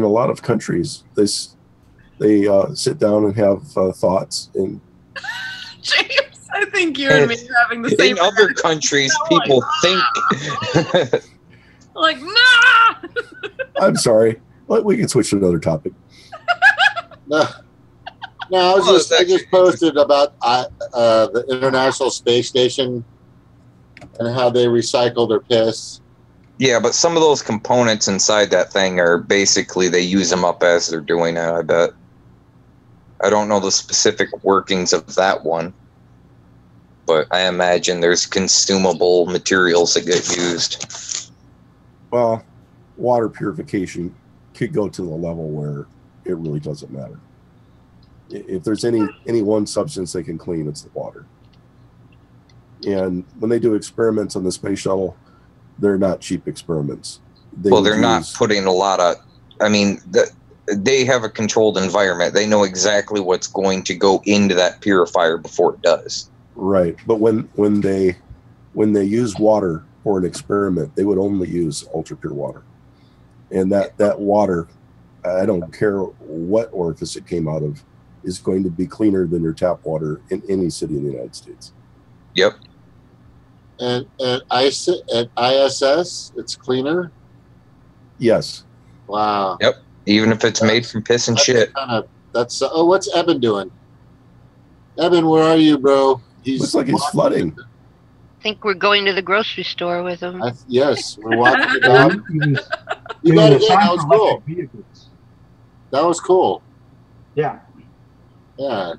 a lot of countries, they sit down and have thoughts. And James, I think you and me are having the same. In other countries, people think. Like, nah! I'm sorry. We can switch to another topic. No, I just posted about the International Space Station and how they recycle their piss. Yeah, but some of those components inside that thing are basically, they use them up as they're doing it, I bet. I don't know the specific workings of that one, but I imagine there's consumable materials that get used. Well, water purification could go to the level where it really doesn't matter. If there's any one substance they can clean, it's the water. And when they do experiments on the space shuttle, they're not cheap experiments. They're not putting a lot of, I mean, they have a controlled environment. They know exactly what's going to go into that purifier before it does. Right. But when they use water for an experiment, they would only use ultra pure water. And that water, I don't care what orifice it came out of, is going to be cleaner than your tap water in any city in the United States. Yep. And ISS, it's cleaner? Yes. Wow. Yep. Even if it's made from piss and shit. What's Ebon doing? Ebon, where are you, bro? Looks like he's flooding. I think we're going to the grocery store with him. Yes, we're walking the dog. You got it in. That was cool. That was cool. Yeah. Yeah.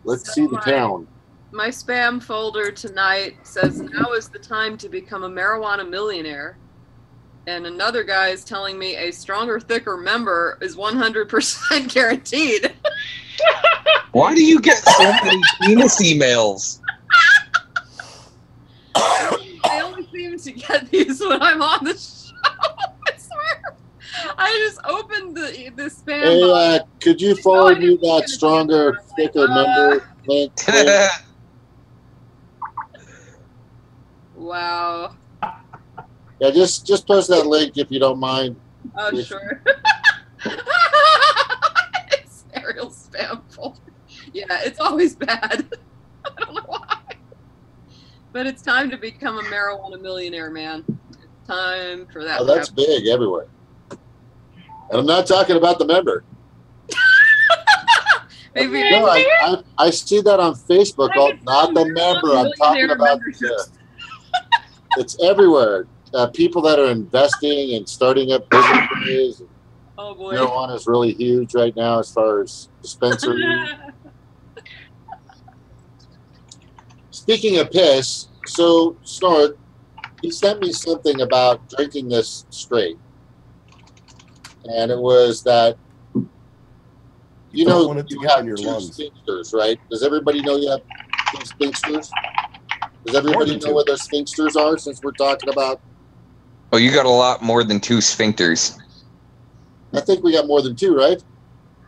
Let's see the town. My spam folder tonight says, now is the time to become a marijuana millionaire. And another guy is telling me a stronger, thicker member is 100% guaranteed. Why do you get so many penis emails? I only seem to get these when I'm on the show. I swear. I just opened the spam. Hey, could you forward me that stronger, thicker member link? Wow. Yeah, just post that link if you don't mind. Oh, sure. It's Ariel's spam folder. Yeah, it's always bad. I don't know why. But it's time to become a marijuana millionaire, man. It's time for that. Oh, that's big everywhere. And I'm not talking about the member. Maybe no, I see that on Facebook. Not the member. I'm talking about it's everywhere. People that are investing and starting up businesses. Oh boy. Marijuana is really huge right now as far as dispensaries. Speaking of piss, so Snort, he sent me something about drinking this straight. And it was that, you know, you have two sphincters, right? Does everybody know you have two sphincters? Does everybody know what those sphincters are, since we're talking about? Oh, you got a lot more than two sphincters. I think we got more than two, right?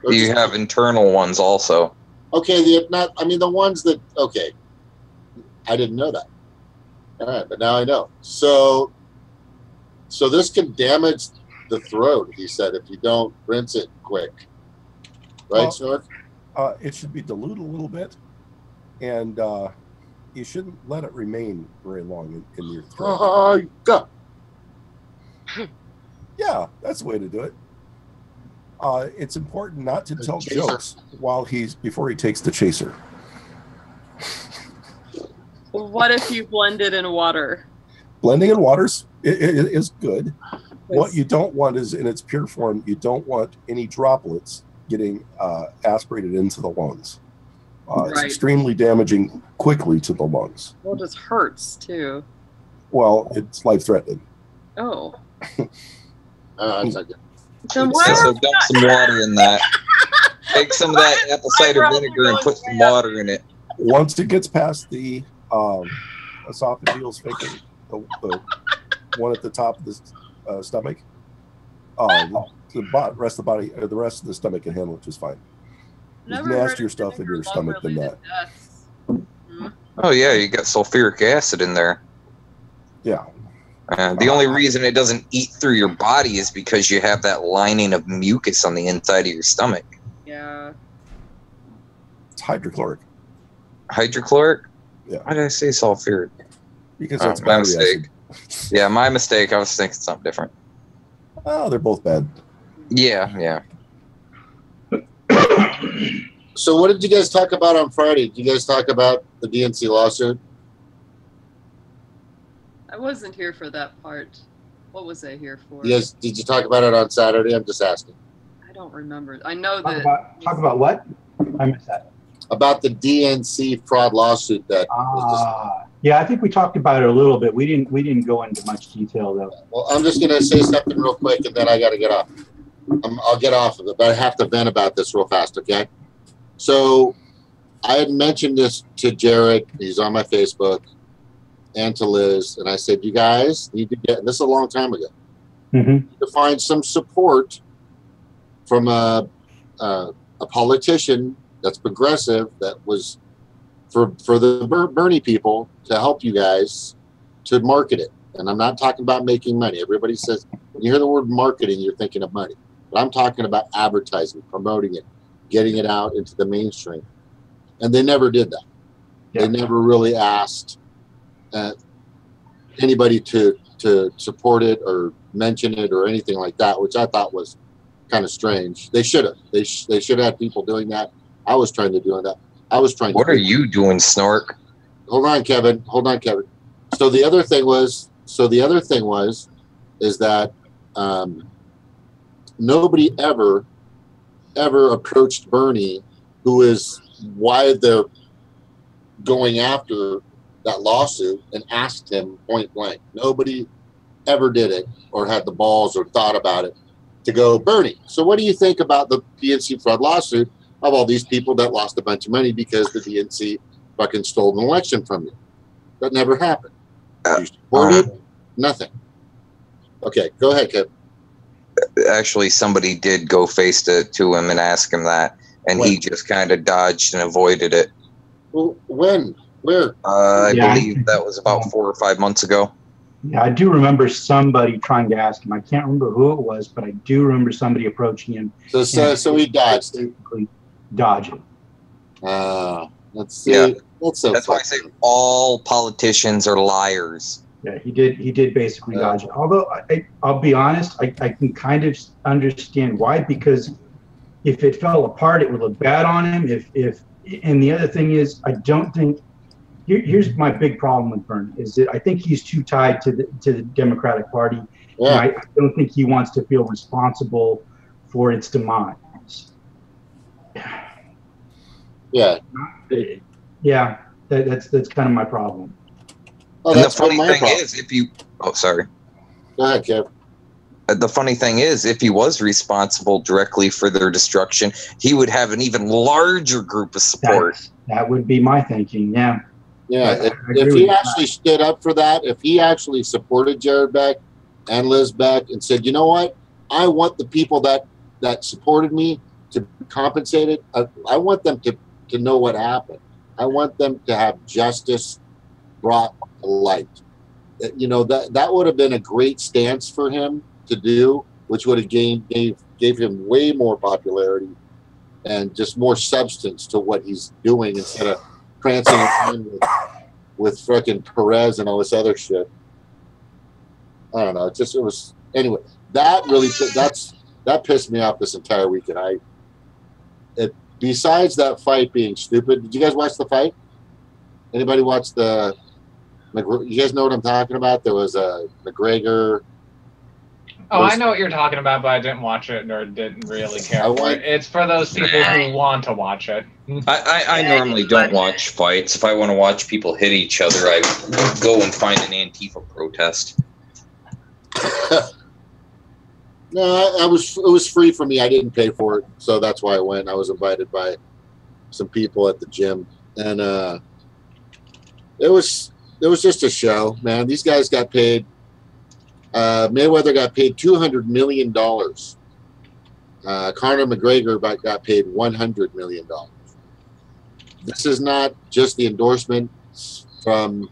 You have internal ones also. Okay, the ones that, okay, I didn't know that. All right, but now I know. So this can damage the throat, he said, if you don't rinse it quick. Right, Snork? It should be diluted a little bit, and you shouldn't let it remain very long in your throat. Go. Yeah, that's the way to do it. It's important not to tell chaser. jokes before he takes the chaser. What if you blend it in water? Blending in waters is good. What you don't want is, in its pure form, you don't want any droplets getting aspirated into the lungs. It's Right. extremely damaging quickly to the lungs. Well, it just hurts too. Well, it's life-threatening. Oh. That's not good. Then why So are dump some water in that. Take some of that apple cider vinegar and put some water in it. Once it gets past the esophageal sphincter, the one at the top of the stomach, the rest of the body, or the rest of the stomach can handle it just fine. There's nastier stuff in your stomach than that. Oh yeah, you got sulfuric acid in there. Yeah. The only reason it doesn't eat through your body is because you have that lining of mucus on the inside of your stomach. Yeah. It's hydrochloric. Hydrochloric? Yeah. Why did I say sulfuric? Because that's my mistake. Yeah, my mistake. I was thinking something different. Oh, they're both bad. Yeah. So what did you guys talk about on Friday? Did you guys talk about the DNC lawsuit? I wasn't here for that part. What was I here for? Yes. Did you talk about it on Saturday? I'm just asking. I don't remember. I know Talk that. talk about what? I missed that. About the DNC fraud lawsuit that was Yeah, I think we talked about it a little bit. We didn't go into much detail though. well, I'm just going to say something real quick and then I got to get off. I'll get off of it, but I have to vent about this real fast, okay? So I had mentioned this to Jared. He's on my Facebook, and to Liz, and I said, you guys need to get, and this is a long time ago, to find some support from a politician that's progressive, that was for the Bernie people, to help you guys to market it. And I'm not talking about making money. Everybody says, when you hear the word marketing, you're thinking of money. But I'm talking about advertising, promoting it, getting it out into the mainstream. And they never did that. Yeah. They never really asked anybody to support it or mention it or anything like that, which I thought was kind of strange. They should have. They should have had people doing that. I was trying to do that. I was trying. What are you doing, Snork? Hold on, Kevin. So the other thing was that nobody ever approached Bernie, who is why they're going after that lawsuit, and asked him point blank. Nobody ever did it or had the balls or thought about it to go, Bernie, so what do you think about the DNC fraud lawsuit of all these people that lost a bunch of money because the DNC fucking stole an election from you? That never happened. You supported nothing. Okay, go ahead, Kevin. Actually, somebody did go face to him and ask him that, and he just kind of dodged and avoided it. Well, when? Where? I believe that was about 4 or 5 months ago. Yeah, I do remember somebody trying to ask him. I can't remember who it was, but I do remember somebody approaching him. So he dodged. Basically dodge it. Let's see. Yeah. That's why I say all politicians are liars. Yeah, he did basically dodge it. Although I'll be honest, I can kind of understand why, because if it fell apart, it would look bad on him. And the other thing is, I don't think. Here's my big problem with Bernie, is that I think he's too tied to the Democratic Party. Yeah. And I don't think he wants to feel responsible for its demise. Yeah. Yeah, that's kind of my problem. Oh, and that's the funny thing problem. is, if you... Oh, sorry. Go ahead, Kev. The funny thing is, if he was responsible directly for their destruction, he would have an even larger group of support. That would be my thinking, yeah. Yeah, if he actually stood up for that, if he actually supported Jared Beck and Liz Beck and said, you know what, I want the people that supported me to be compensated. I want them to to know what happened. I want them to have justice brought to light. You know, that would have been a great stance for him to do, which would have gave him way more popularity and just more substance to what he's doing instead of prancing around with frickin' Perez and all this other shit. I don't know. It was anyway. That pissed me off this entire weekend. Besides that fight being stupid, did you guys watch the fight? Anybody watch the? You guys know what I'm talking about? There was a McGregor. Oh, I know what you're talking about, but I didn't watch it or didn't really care for it. It's for those people who want to watch it. I normally don't watch fights. If I want to watch people hit each other, I go and find an Antifa protest. No, it was free for me. I didn't pay for it, so that's why I went. I was invited by some people at the gym, and it was just a show, man. These guys got paid. Mayweather got paid $200 million. Conor McGregor got paid $100 million. This is not just the endorsements from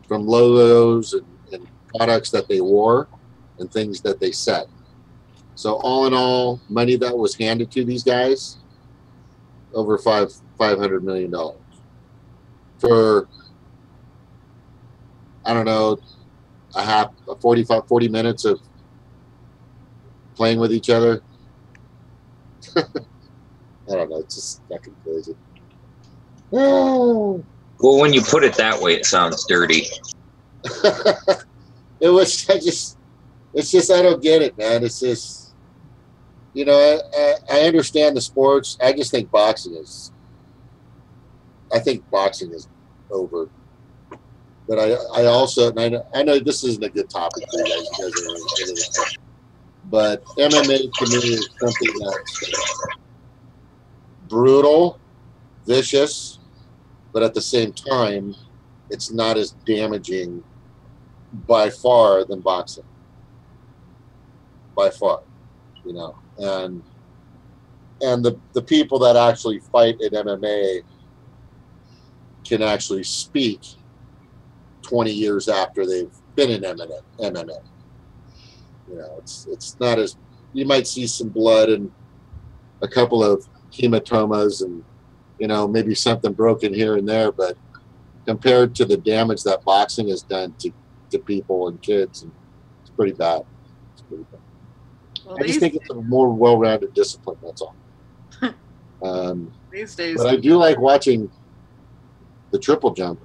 logos and products that they wore and things that they said. So all in all, money that was handed to these guys, over $500 million for, I don't know, 40 minutes of playing with each other. I don't know. It's just fucking crazy. Well, when you put it that way, it sounds dirty. It's just, I don't get it, man. It's just, you know, I understand the sports. I just think boxing is over. But I also, and I know this isn't a good topic for you guys, but MMA to me is something that's brutal, vicious, but at the same time, it's not as damaging by far than boxing. By far, you know, and the people that actually fight in MMA can actually speak 20 years after they've been in MMA. You know, it's not as, you might see some blood and a couple of hematomas and, you know, maybe something broken here and there, but compared to the damage that boxing has done to people and kids, and it's pretty bad. It's pretty bad. Well, I just think it's a more well-rounded discipline, that's all. These days. But I do like watching the triple jump.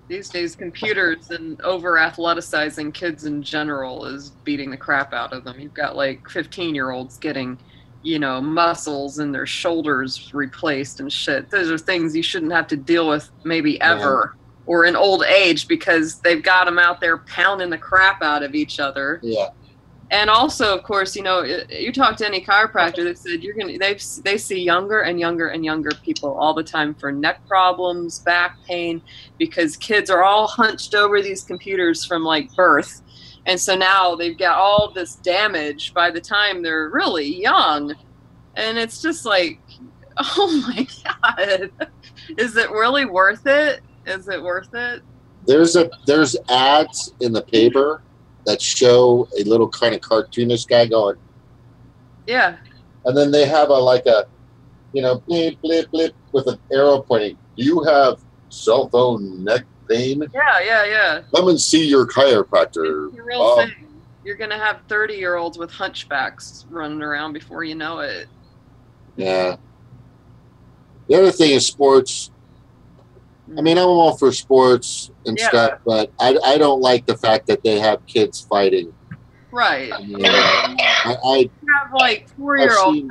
These days, computers and over-athleticizing kids in general is beating the crap out of them. You've got like 15-year-olds getting, you know, muscles in their shoulders replaced and shit. Those are things you shouldn't have to deal with maybe ever, or in old age, because they've got them out there pounding the crap out of each other. Yeah. And also, of course, you know, you talk to any chiropractor, they said they see younger and younger and younger people all the time for neck problems, back pain, because kids are all hunched over these computers from like birth. And so now they've got all this damage by the time they're really young. And it's just like, oh my God, is it really worth it? Is it worth it? There's ads in the paper that show a little kind of cartoonish guy going. Yeah. And then they have a you know, blip, blip, blip with an arrow pointing. Do you have cell phone neck pain? Yeah. Come and see your chiropractor. It's a real thing. You're going to have 30-year-olds with hunchbacks running around before you know it. Yeah. The other thing is sports. I mean, I'm all for sports and stuff, but I don't like the fact that they have kids fighting. Right. You know, I have like 4-year-olds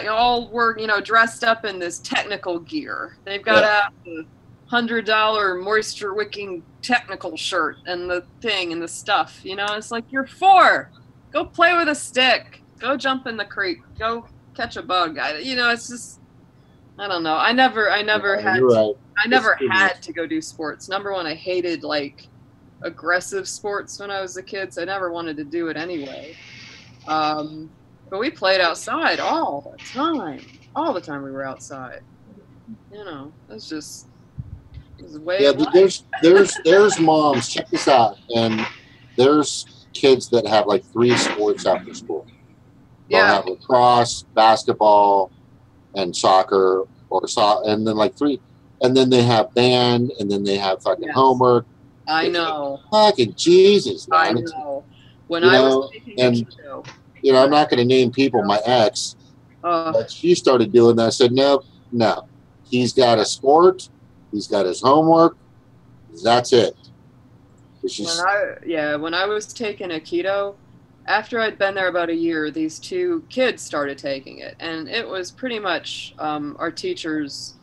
all work, you know, dressed up in this technical gear. They've got to have the $100 moisture wicking technical shirt and the thing and the stuff. You know, it's like, you're 4. Go play with a stick. Go jump in the creek. Go catch a bug. You know, it's just, I don't know. I never had to go do sports. Number one, I hated like aggressive sports when I was a kid, so I never wanted to do it anyway. But we played outside all the time. All the time we were outside. You know, it was way Yeah, of but life. there's moms. Check this out, and there's kids that have like 3 sports after school. They'll Yeah. have lacrosse, basketball, and soccer, and then like 3, and then they have band, and then they have fucking homework. I know. Fucking Jesus, man. I know. When you I know, was taking and a show. you know, I'm not going to name people. My ex, but she started doing that. I said, no. He's got a sport. He's got his homework. That's it. When I was taking Aikido, after I'd been there about a year, these 2 kids started taking it, and it was pretty much our teacher's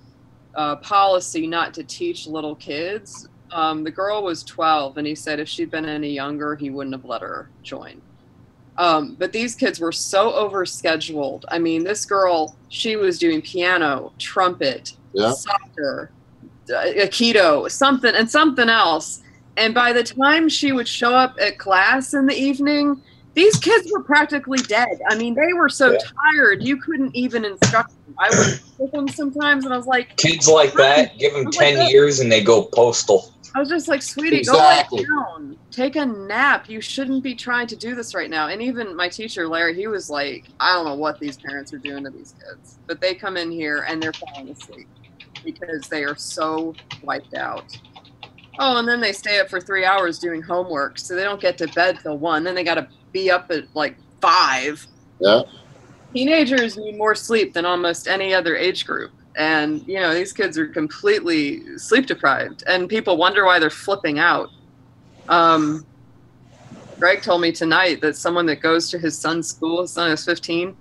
policy not to teach little kids. The girl was 12, and he said if she'd been any younger, he wouldn't have let her join. But these kids were so overscheduled. I mean, this girl, she was doing piano, trumpet, soccer, Aikido, something else. And by the time she would show up at class in the evening, these kids were practically dead. I mean, they were so tired, you couldn't even instruct them. I would with them sometimes, and I was like, kids like that, give them 10 years and they go postal. I was just like, sweetie, Exactly. go lay down. Take a nap. You shouldn't be trying to do this right now. And even my teacher, Larry, he was like, I don't know what these parents are doing to these kids. But they come in here and they're falling asleep because they are so wiped out. Oh, and then they stay up for 3 hours doing homework, so they don't get to bed till 1. Then they got to be up at like 5. Yeah. Teenagers need more sleep than almost any other age group. And, you know, these kids are completely sleep deprived, and people wonder why they're flipping out. Greg told me tonight that someone that goes to his son's school, his son is 15,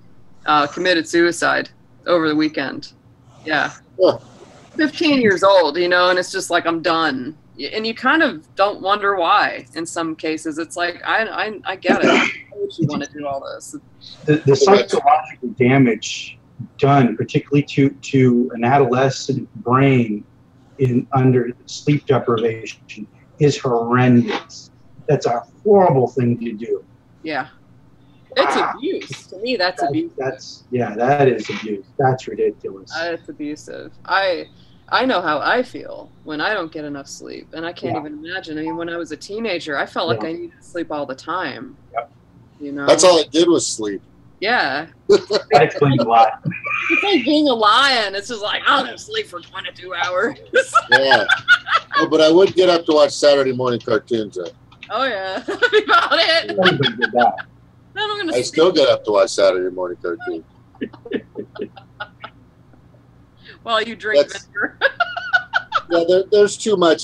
committed suicide over the weekend. Yeah. 15 years old, you know, and it's just like, I'm done. And you kind of don't wonder why in some cases. It's like, I get it. Why would you want to do all this? The psychological damage done, particularly to an adolescent brain under sleep deprivation, is horrendous. That's a horrible thing to do. Yeah. It's abuse. To me, that's abuse. That is abuse. That's ridiculous. It's abusive. I know how I feel when I don't get enough sleep, and I can't even imagine. I mean, when I was a teenager, I felt like I needed to sleep all the time. Yep. You know? That's all I did was sleep. Yeah. That explains a lot. It's like being a lion. It's just like, I'm going to sleep for 22 hours. Yeah. Oh, but I would get up to watch Saturday morning cartoons. Oh, yeah. That's about it. I still get up to watch Saturday morning cartoons. While you drink vinegar. Yeah, there's too much.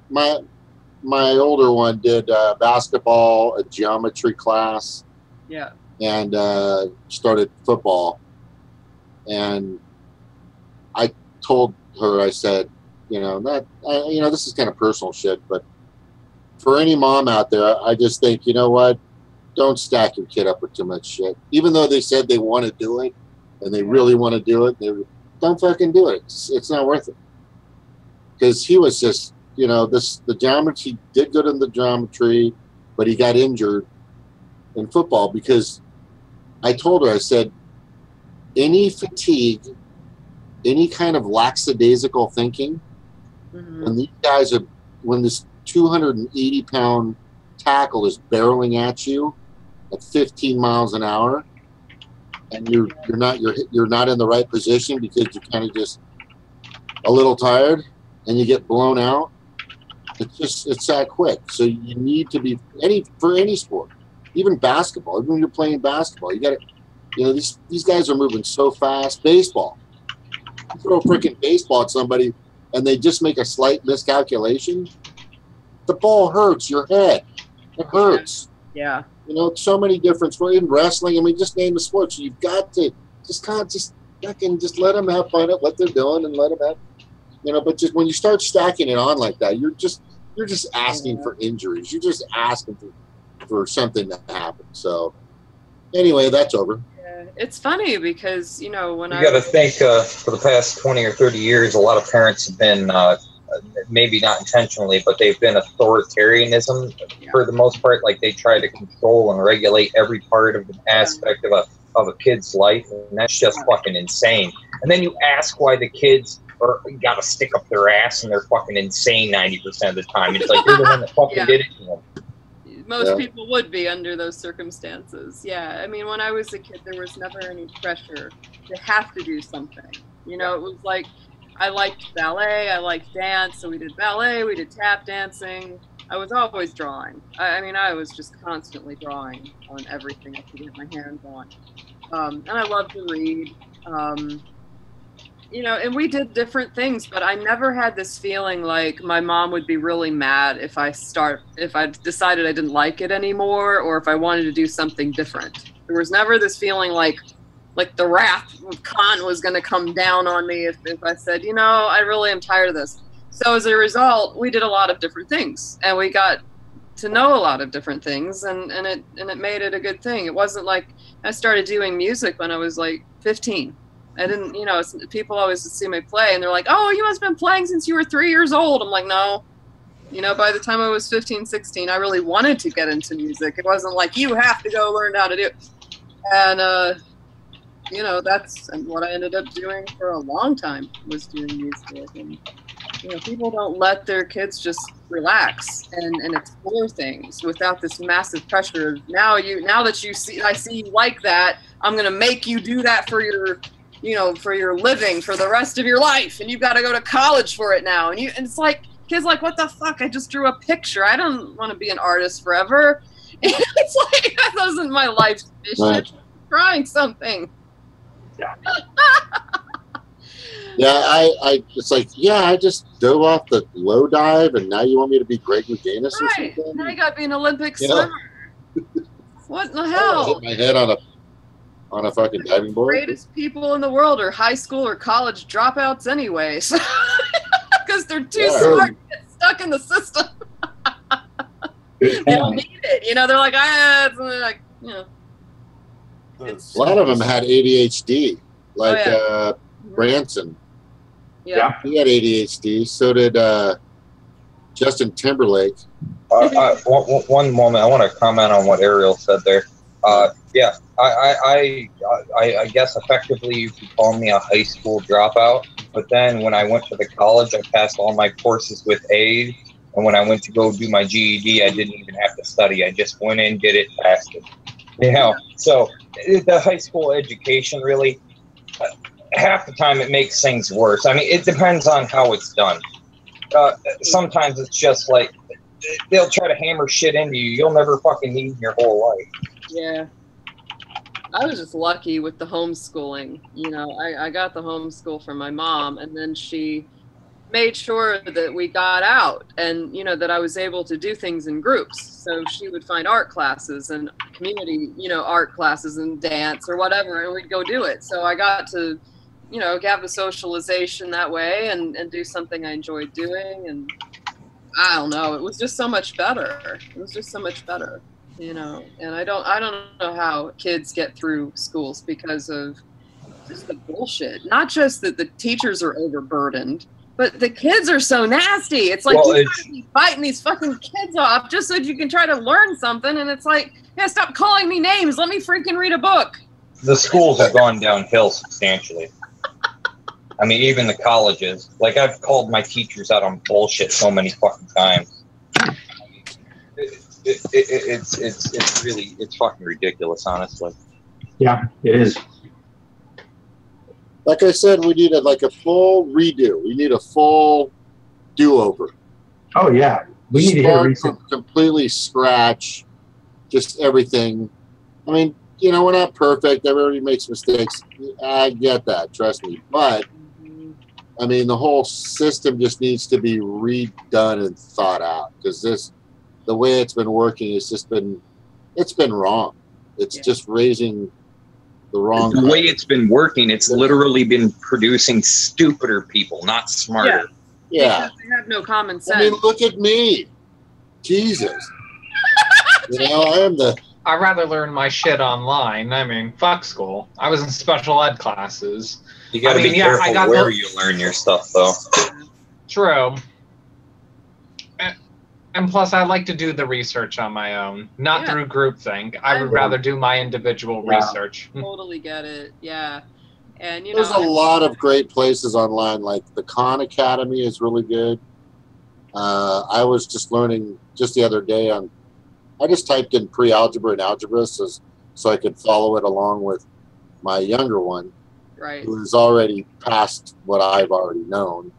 My older one did basketball, a geometry class. Yeah. And started football. And I told her, I said, this is kind of personal shit, but for any mom out there, I just think, you know what? Don't stack your kid up with too much shit. Even though they said they want to do it and they really want to do it, don't fucking do it. It's not worth it. Because he was just, the geometry, he did good in the geometry, but he got injured in football because I told her, I said, any fatigue, any kind of lackadaisical thinking, when these guys when this 280-pound tackle is barreling at you at 15 miles an hour, and you're not in the right position because you're kind of just a little tired, and you get blown out. It's that quick. So you need to be for any sport, even basketball. Even when you're playing basketball, you got to, these guys are moving so fast. Baseball, you throw a freaking baseball at somebody, and they just make a slight miscalculation. The ball hurts your head. It hurts. Yeah. So many different sports. In wrestling, I mean, just name the sport. So you've got to just let them have fun at what they're doing and let them have, but just when you start stacking it on like that, you're just asking for injuries. You're just asking for something to happen. So anyway, that's over. Yeah. It's funny because, when you got to think for the past 20 or 30 years, a lot of parents have been maybe not intentionally, but they've been authoritarianism for the most part. Like they try to control and regulate every part of an aspect of a kid's life, and that's just fucking insane. And then you ask why the kids got to stick up their ass and they're fucking insane 90% of the time. It's like you're the one that fucking did it to them. Most people would be under those circumstances. Yeah, I mean, when I was a kid, there was never any pressure to have to do something. You know, it was like, I liked ballet, I liked dance, so we did ballet, we did tap dancing. I was always drawing. I mean, I was just constantly drawing on everything I could get my hands on. And I loved to read. You know, and we did different things, but I never had this feeling like my mom would be really mad if I decided I didn't like it anymore, or if I wanted to do something different. There was never this feeling like the wrath of Khan was going to come down on me if I said, you know, I really am tired of this. So as a result, we did a lot of different things, and we got to know a lot of different things, and it made it a good thing. It wasn't like I started doing music when I was like 15. I didn't, you know, people always see me play and they're like, oh, you must have been playing since you were 3 years old. I'm like, no. You know, by the time I was 15, 16, I really wanted to get into music. It wasn't like, you have to go learn how to do it. And, you know, that's what I ended up doing for a long time, was doing music. And, you know, people don't let their kids just relax and explore things without this massive pressure of now that I see you like that, I'm going to make you do that for your, you know, for your living for the rest of your life, and you've got to go to college for it now. And it's like, kids like, what the fuck? I just drew a picture. I don't want to be an artist forever. And it's like, that wasn't my life's mission. Right. Trying something. Yeah. Yeah, I it's like, yeah, I just dove off the low dive, and now you want me to be Greg Louganis or Right. something? Now you got to be an Olympic Yeah. swimmer. What in the I hell? hit my head on a fucking diving board. Greatest people in the world are high school or college dropouts anyways. Because they're too smart to get stuck in the system. They don't need it. You know, they're like, you know. A lot of them had ADHD, like Branson. Yeah. He had ADHD. So did Justin Timberlake. One moment, I want to comment on what Ariel said there. Yeah, I guess effectively you could call me a high school dropout. But then when I went to the college, I passed all my courses with A's. And when I went to go do my GED, I didn't even have to study. I just went in, did it, passed it. You know, so the high school education really, half the time it makes things worse. I mean, it depends on how it's done. Sometimes it's just like, they'll try to hammer shit into you you'll never fucking need in your whole life. Yeah. I was just lucky with the homeschooling. You know, I got the homeschool from my mom, and then she made sure that we got out and, you know, that I was able to do things in groups. So she would find art classes and community, you know, art classes and dance or whatever, and we'd go do it. So I got to, you know, have the socialization that way and do something I enjoyed doing. And I don't know, it was just so much better. It was just so much better, you know. And I don't know how kids get through schools because of just the bullshit. Not just that the teachers are overburdened, but the kids are so nasty. It's like, you gotta be fighting these fucking kids off just so that you can try to learn something. And it's like, yeah, stop calling me names. Let me freaking read a book. The schools have gone downhill substantially. I mean, even the colleges. Like, I've called my teachers out on bullshit so many fucking times. I mean, it's really, it's fucking ridiculous, honestly. Yeah, it is. Like I said, we need a full redo. We need a full do-over. Oh yeah, we need to hit a reset. Completely scratch, just everything. I mean, you know, we're not perfect. Everybody makes mistakes. I get that. Trust me. But I mean, the whole system just needs to be redone and thought out, because the way it's been working, it's been wrong. It's just raising the wrong. The way it's been working, it's literally been producing stupider people, not smarter. Yeah. Because they have no common sense. I mean, look at me. Jesus. You know, I am the. I'd rather learn my shit online. I mean, fuck school. I was in special ed classes. You gotta be careful where you learn your stuff, though. True. And plus, I like to do the research on my own, not Yeah. through groupthink. I would rather do my individual research. Totally get it. Yeah. And, you There's know, a lot of great places online, like the Khan Academy is really good. I was just learning just the other day I just typed in pre-algebra and algebra so I could follow it along with my younger one, right, who's already past what I've already known.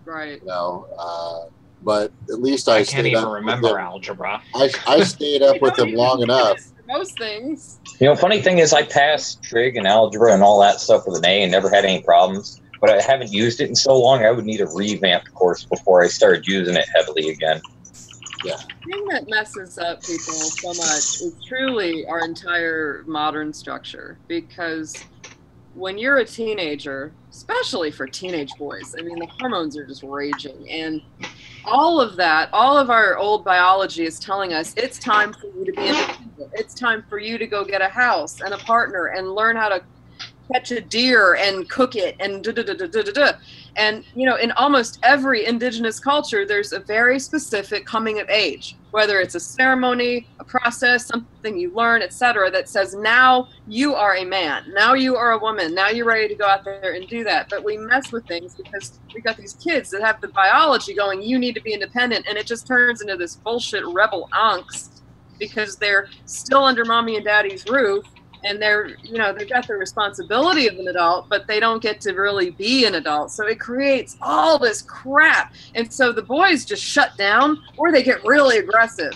right. You know, but at least I I can't stayed even up with remember him. algebra. I stayed up with him long enough. Most things. You know, funny thing is, I passed trig and algebra and all that stuff with an A and never had any problems. But I haven't used it in so long, I would need a revamped course before I started using it heavily again. Yeah. The thing that messes up people so much is truly our entire modern structure. Because when you're a teenager, especially for teenage boys, I mean, the hormones are just raging. And all of that, all of our old biology is telling us it's time for you to be independent. It's time for you to go get a house and a partner and learn how to catch a deer and cook it and da-da-da-da-da-da. And, you know, in almost every indigenous culture, there's a very specific coming of age, whether it's a ceremony, a process, something you learn, etc., that says, now you are a man, now you are a woman, now you're ready to go out there and do that. But we mess with things because we got these kids that have the biology going, you need to be independent, and it just turns into this bullshit rebel angst because they're still under mommy and daddy's roof. And they're, you know, they've got the responsibility of an adult, but they don't get to really be an adult. So it creates all this crap. And so the boys just shut down or they get really aggressive.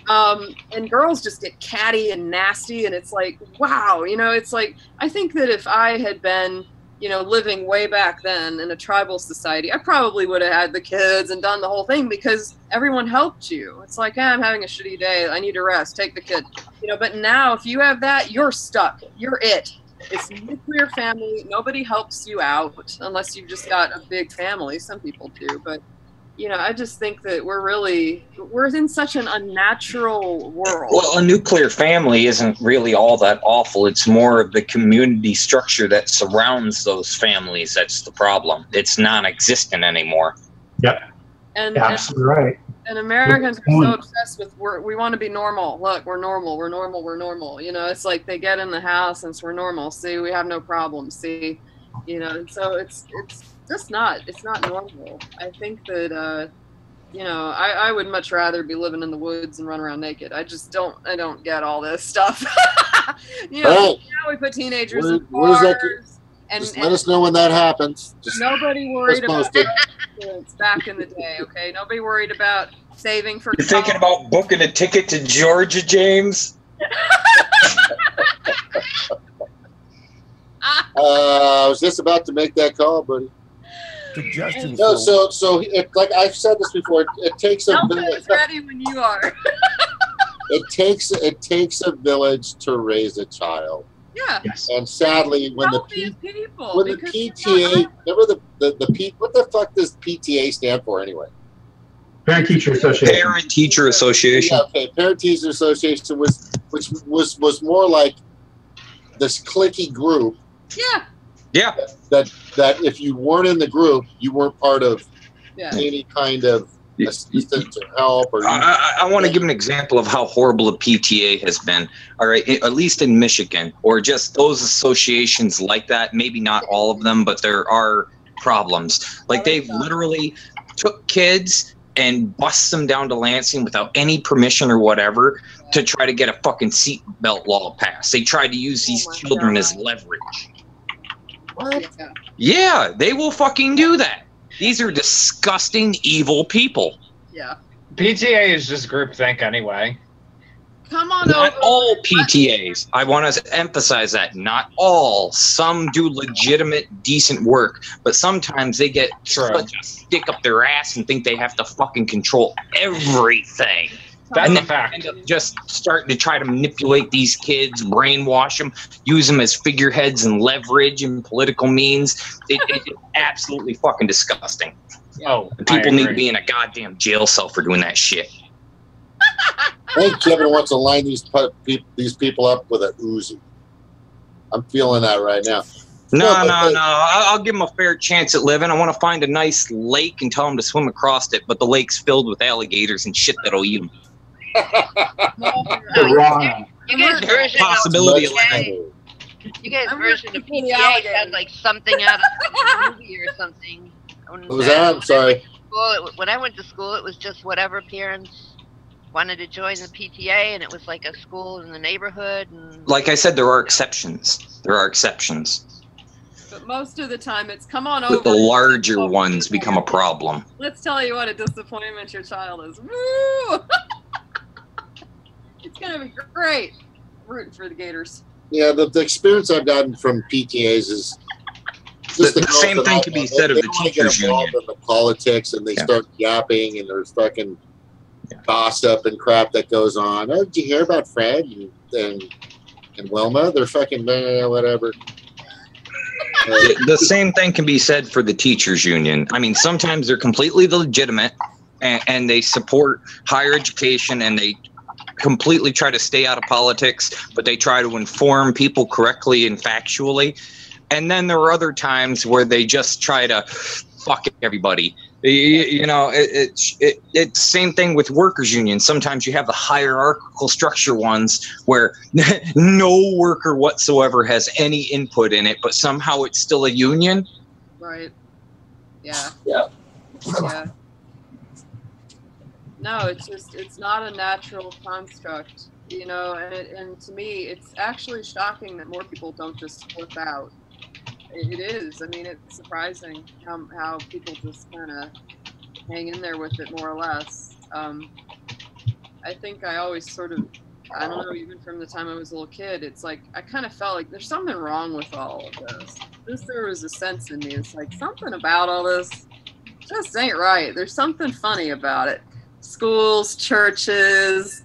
And girls just get catty and nasty. And it's like, wow, you know, it's like, I think that if I had been, you know, living way back then in a tribal society, I probably would have had the kids and done the whole thing because everyone helped you. It's like, I'm having a shitty day. I need to rest. Take the kid. You know, but now if you have that, you're stuck. You're it. It's nuclear family. Nobody helps you out unless you've just got a big family. Some people do. But, you know, I just think that we're in such an unnatural world. Well, a nuclear family isn't really all that awful. It's more of the community structure that surrounds those families that's the problem. It's non-existent anymore. Yep. And, Yeah, absolutely right. and Americans are so obsessed with we want to be normal. Look, we're normal. We're normal. We're normal. You know, it's like they get in the house and we're normal. See, we have no problems. See, you know, and so it's just not. It's not normal. I think that you know, I would much rather be living in the woods and run around naked. I don't get all this stuff. You know, Right. now we put teenagers in Where's that? bars. And Let us know when that happens. Just nobody worried post about it. insurance back in the day, okay? Nobody worried about saving for You're thinking about booking a ticket to Georgia, James? I was just about to make that call, buddy. Suggestions. No, so like I've said this before, it takes a Elton village. is ready when you are. It takes a village to raise a child. Yeah. Yes. And sadly, when the Healthy people, when the because you're PTA, not- remember the P, what the fuck does PTA stand for anyway? Parent Teacher Association. Parent Teacher Association. Yeah, okay, Parent Teacher Association was more like this cliquey group Yeah. Yeah. that if you weren't in the group, you weren't part of Yeah. any kind of assistance or help. Or I want to give an example of how horrible a PTA has been. All right, at least in Michigan, or just those associations like that. Maybe not all of them, but there are problems. Like they've literally took kids and bust them down to Lansing without any permission or whatever to try to get a fucking seatbelt law passed. They tried to use these children as leverage. What? Yeah. Yeah, they will fucking do that. These are disgusting, evil people. Yeah. PTA is just groupthink anyway. Come on Not over. all PTAs. I want to emphasize that. Not all. Some do legitimate, decent work, but sometimes they get such a stick up their ass and think they have to fucking control everything. That's And a fact. end up just starting to try to manipulate these kids, brainwash them, use them as figureheads and leverage and political means. It's absolutely fucking disgusting. Oh, And people I need to agree. be in a goddamn jail cell for doing that shit. I think Kevin wants to line these people up with a Uzi. I'm feeling that right now. No. but- I'll give them a fair chance at living. I want to find a nice lake and tell them to swim across it, but the lake's filled with alligators and shit that'll eat them. Piranha. You guys' version Possibility of of PTA, you guys' version of PTA sounds like something out of a movie or something. What was that? I'm sorry. When I went to school, it was just whatever parents wanted to join the PTA, and it was like a school in the neighborhood. And Like I said, there are exceptions. There are exceptions. But most of the time, it's come on over. But the larger ones become a problem. Let's tell you what a disappointment your child is. Woo! It's gonna be great. Rooting for the Gators. Yeah, the experience I've gotten from PTAs is just The same thing can be said of the wanna get teachers involved union. in the politics, and they start yapping, and there's fucking gossip and crap that goes on. Oh, did you hear about Fred and Wilma? They're fucking whatever. The same thing can be said for the teachers union. I mean, sometimes they're completely legitimate and they support higher education and they completely try to stay out of politics, but they try to inform people correctly and factually. And then there are other times where they just try to fuck everybody. You know, it's same thing with workers' unions. Sometimes you have the hierarchical structure ones where no worker whatsoever has any input in it, but somehow it's still a union. Right. Yeah. Yeah. Yeah. No, it's not a natural construct, you know, and to me, it's actually shocking that more people don't just flip out. It is. I mean, it's surprising how people just kind of hang in there with it, more or less. I think I always sort of, I don't know, even from the time I was a little kid, it's like I kind of felt like there's something wrong with all of this. There was a sense in me. It's like something about all this just ain't right. There's something funny about it. Schools, churches,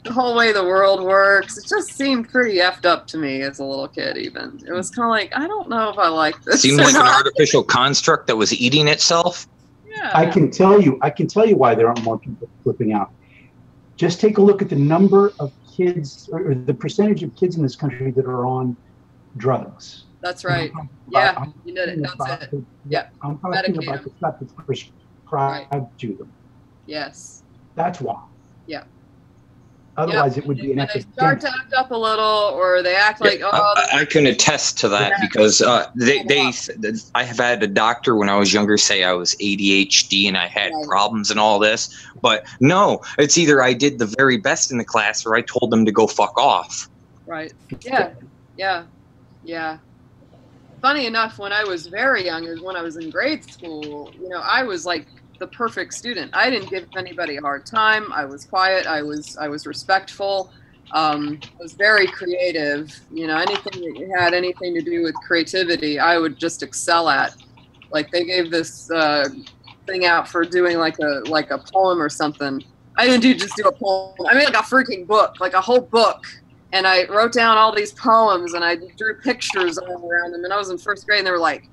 the whole way the world works, it just seemed pretty effed up to me as a little kid. Even it was kind of like, I don't know if I like this. Seemed like an artificial construct that was eating itself. Yeah. I can tell you why there aren't more people flipping out. Just take a look at the number of kids or the percentage of kids in this country that are on drugs. That's right. Yeah, you did it. That's it. Yeah. I'm talking about the stuff that's prescribed to them. Yes. That's why. Yeah. Otherwise, it would be an epidemic. They start to act up a little, or they act like, I can attest to that because I have had a doctor when I was younger say I was ADHD and I had problems and all this. But no, it's either I did the very best in the class or I told them to go fuck off. Right. Yeah. Yeah. Yeah. Funny enough, when I was very young, when I was in grade school, you know, I was like the perfect student. I didn't give anybody a hard time. I was quiet. I was respectful. I was very creative. You know, anything that had anything to do with creativity, I would just excel at. Like they gave this thing out for doing like a poem or something. I didn't just do a poem. I made like a freaking book, like a whole book. And I wrote down all these poems and I drew pictures all around them. And I was in first grade and they were like,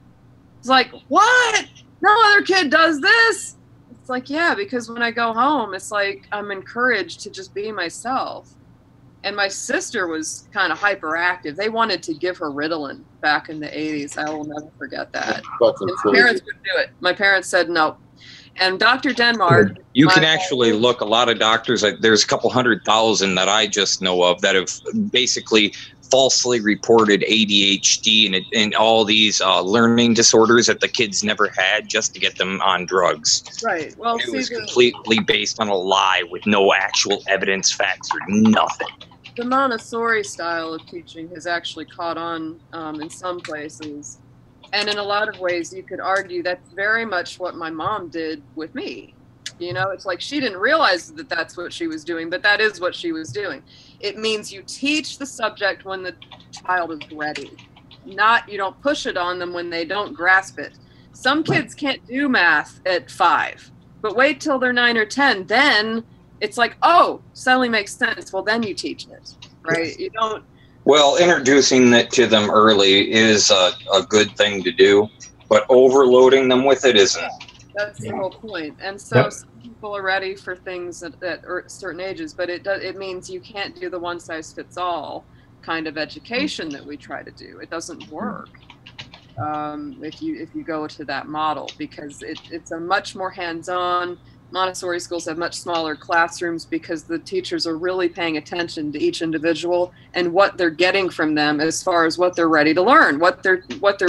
it's like, what? No other kid does this. It's like, yeah, because when I go home, it's like I'm encouraged to just be myself. And my sister was kind of hyperactive. They wanted to give her Ritalin back in the 80s. I will never forget that. My parents would do it. My parents said no. And Dr. Denmark. You can actually look, a lot of doctors, there's a couple 100,000 that I just know of that have basically falsely reported ADHD and all these learning disorders that the kids never had just to get them on drugs. Right. Well, it was completely based on a lie with no actual evidence, facts, or nothing. The Montessori style of teaching has actually caught on in some places. And in a lot of ways, you could argue that's very much what my mom did with me. You know, it's like she didn't realize that that's what she was doing, but that is what she was doing. It means you teach the subject when the child is ready. Not, you don't push it on them when they don't grasp it. Some kids can't do math at 5, but wait till they're 9 or 10. Then it's like, oh, suddenly makes sense. Well, then you teach it, right? You don't. Well, introducing it to them early is a good thing to do, but overloading them with it isn't. That's the whole point. And so some people are ready for things at certain ages, but it means you can't do the one-size-fits-all kind of education that we try to do. It doesn't work. if you go to that model, because it's a much more hands-on. Montessori schools have much smaller classrooms because the teachers are really paying attention to each individual and what they're getting from them as far as what they're ready to learn, what they're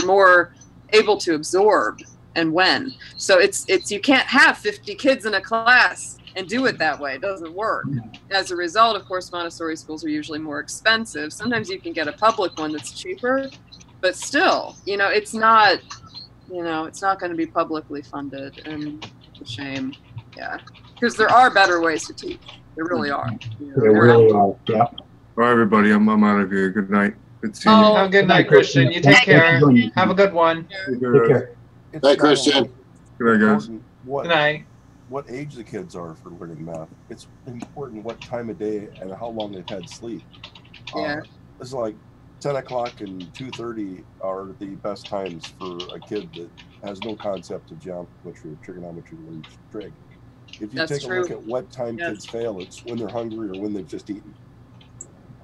more able to absorb, and when. So it's you can't have 50 kids in a class and do it that way. It doesn't work. As a result, of course, Montessori schools are usually more expensive. Sometimes you can get a public one that's cheaper, but still, it's not going to be publicly funded, and it's a shame. Yeah, because there are better ways to teach. There really are. There really are. Yeah. All right, everybody, I'm out of here. Good night. Good seeing you. Have a good night, Christian. You take care. Have a good one. Take care. Night, Christian. Good night, guys. Good night. What age the kids are for learning math. It's important what time of day and how long they've had sleep. Yeah. It's like 10 o'clock and 2:30 are the best times for a kid that has no concept of geometry or trigonometry or trig. If you take a look at what time kids fail, it's when they're hungry or when they've just eaten.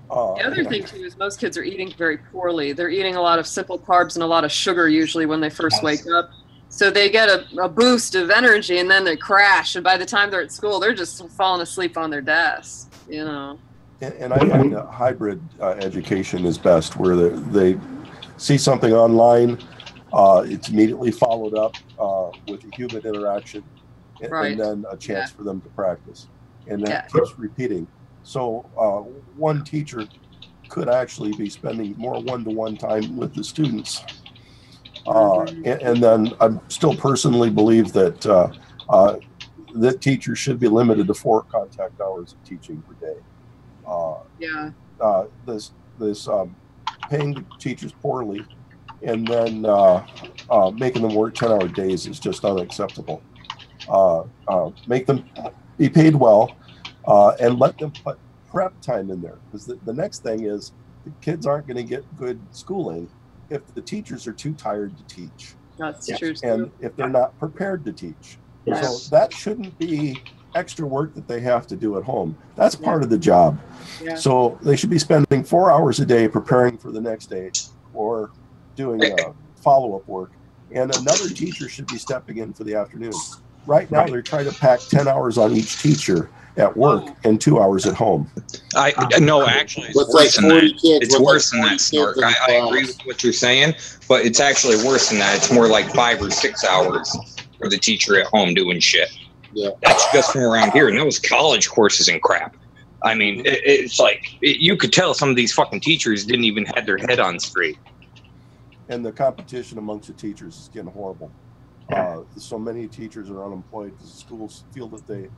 The other thing, too, is most kids are eating very poorly. They're eating a lot of simple carbs and a lot of sugar usually when they first wake up. So they get a boost of energy and then they crash. And by the time they're at school, they're just falling asleep on their desk, And I find that hybrid education is best, where they see something online, it's immediately followed up with a human interaction, and then a chance for them to practice. And that keeps repeating. So one teacher could actually be spending more one-to-one time with the students. And then I still personally believe that that teachers should be limited to 4 contact hours of teaching per day. This paying the teachers poorly and then making them work 10-hour days is just unacceptable. Make them be paid well, and let them put prep time in there, because the next thing is the kids aren't going to get good schooling if the teachers are too tired to teach. That's true. And if they're not prepared to teach. So that shouldn't be extra work that they have to do at home. That's part of the job. So they should be spending 4 hours a day preparing for the next day or doing follow-up work. And another teacher should be stepping in for the afternoon. Right now, they're trying to pack 10 hours on each teacher at work and 2 hours at home. No, actually, it's worse than that. It's worse than that, Snark. I agree with what you're saying, but it's actually worse than that. It's more like 5 or 6 hours for the teacher at home doing shit. Yeah. That's just from around here, and those college courses and crap. I mean, it's like you could tell some of these fucking teachers didn't even have their head on straight. And the competition amongst the teachers is getting horrible. So many teachers are unemployed because schools feel that they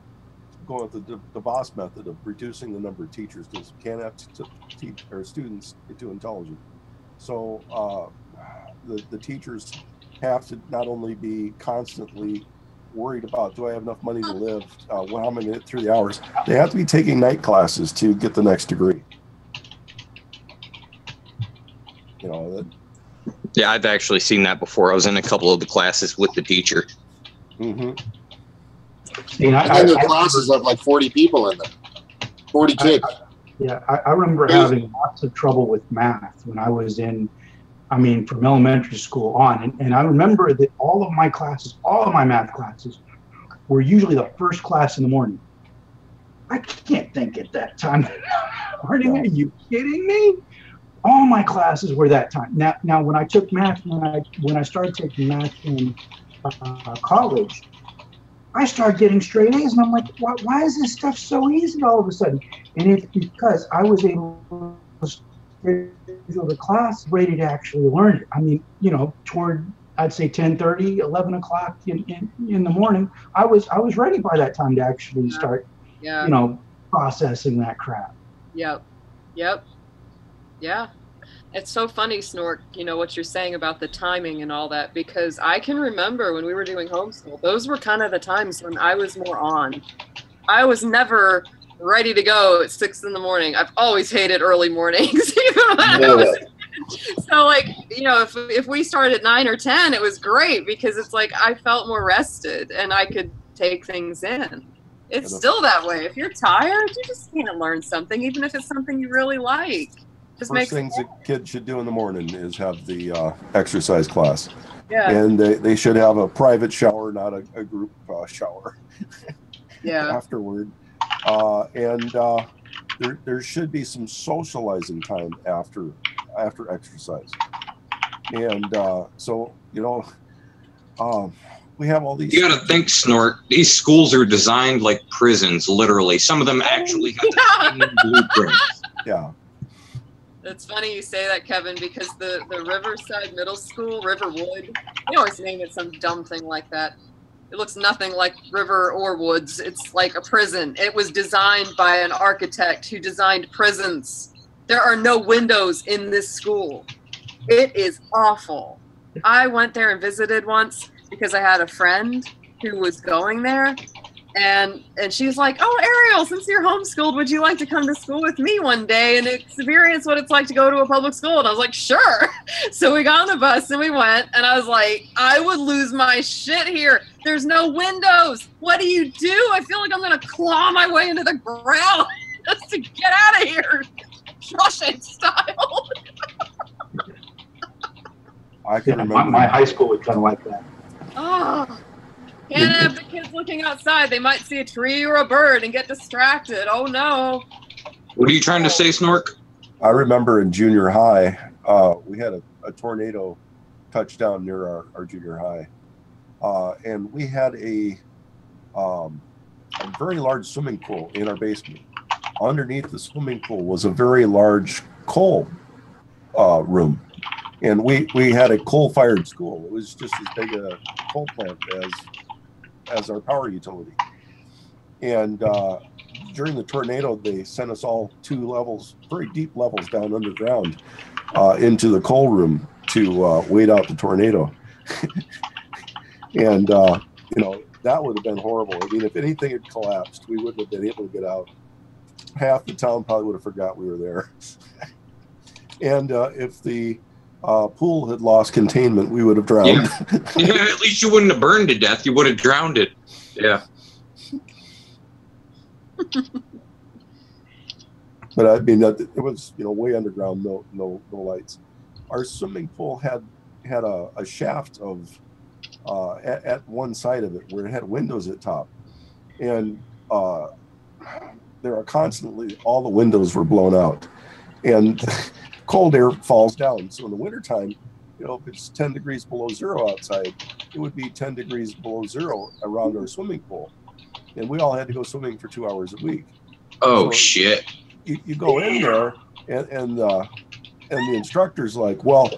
go with the DeVos method of reducing the number of teachers because you can't have teach or students get too intelligent. So the teachers have to not only be constantly worried about, do I have enough money to live? How am I going to get through the hours? They have to be taking night classes to get the next degree. Yeah, I've actually seen that before. I was in a couple of the classes with the teacher. Mm-hmm. And then there are classes of like 40 people in them, 40 kids. I remember having lots of trouble with math when I was from elementary school on. And I remember that all of my math classes were usually the first class in the morning. I can't think at that time. Are you kidding me? All my classes were that time. Now when I took math, when I started taking math in college, I started getting straight A's, and I'm like, why is this stuff so easy all of a sudden? And it's because I was able to schedule the class ready to actually learn it. I mean, toward, I'd say 10:30, 11 o'clock in the morning, I was ready by that time to actually start, processing that crap. Yep. Yeah. It's so funny, Snork, what you're saying about the timing and all that, because I can remember when we were doing homeschool, those were kind of the times when I was more on. I was never ready to go at 6 in the morning. I've always hated early mornings. So if we started at 9 or 10, it was great because it's like I felt more rested and I could take things in. It's still that way. If you're tired, you just can't learn something, even if it's something you really like. First things a kid should do in the morning is have the exercise class. Yeah. And they should have a private shower, not a group shower. Yeah. Afterward. There should be some socializing time after exercise. And so, we have all these. You got to think, Snort. These schools are designed like prisons, literally. Some of them actually have blueprints. Yeah. It's funny you say that, Kevin, because the Riverside Middle School, Riverwood, they always name it some dumb thing like that. It looks nothing like river or woods. It's like a prison. It was designed by an architect who designed prisons. There are no windows in this school. It is awful. I went there and visited once because I had a friend who was going there. And she's like, "Oh, Ariel, since you're homeschooled, would you like to come to school with me one day and experience what it's like to go to a public school?" And I was like, "Sure." So we got on the bus and we went, and I was like, "I would lose my shit here. There's no windows. What do you do? I feel like I'm going to claw my way into the ground just to get out of here. Shawshank style." I can remember. My high school was kind of like that. Oh. Can't have the kids looking outside. They might see a tree or a bird and get distracted. Oh, no. What are you trying to say, Snork? I remember in junior high, we had a tornado touchdown near our junior high. And we had a very large swimming pool in our basement. Underneath the swimming pool was a very large coal room. And we had a coal-fired school. It was just as big a coal plant as our power utility. And during the tornado, they sent us all 2 levels, very deep levels down underground into the coal room to wait out the tornado. And, that would have been horrible. I mean, if anything had collapsed, we wouldn't have been able to get out. Half the town probably would have forgot we were there. And if the pool had lost containment, we would have drowned. Yeah, at least you wouldn't have burned to death. You would have drowned it. Yeah. But I mean, it was way underground, no lights. Our swimming pool had a shaft of at one side of it where it had windows at top, and there are constantly all the windows were blown out, and cold air falls down. So in the wintertime, if it's 10 degrees below zero outside, it would be 10 degrees below zero around our swimming pool. And we all had to go swimming for 2 hours a week. Oh, so shit. You go in there and the instructor's like, "Well,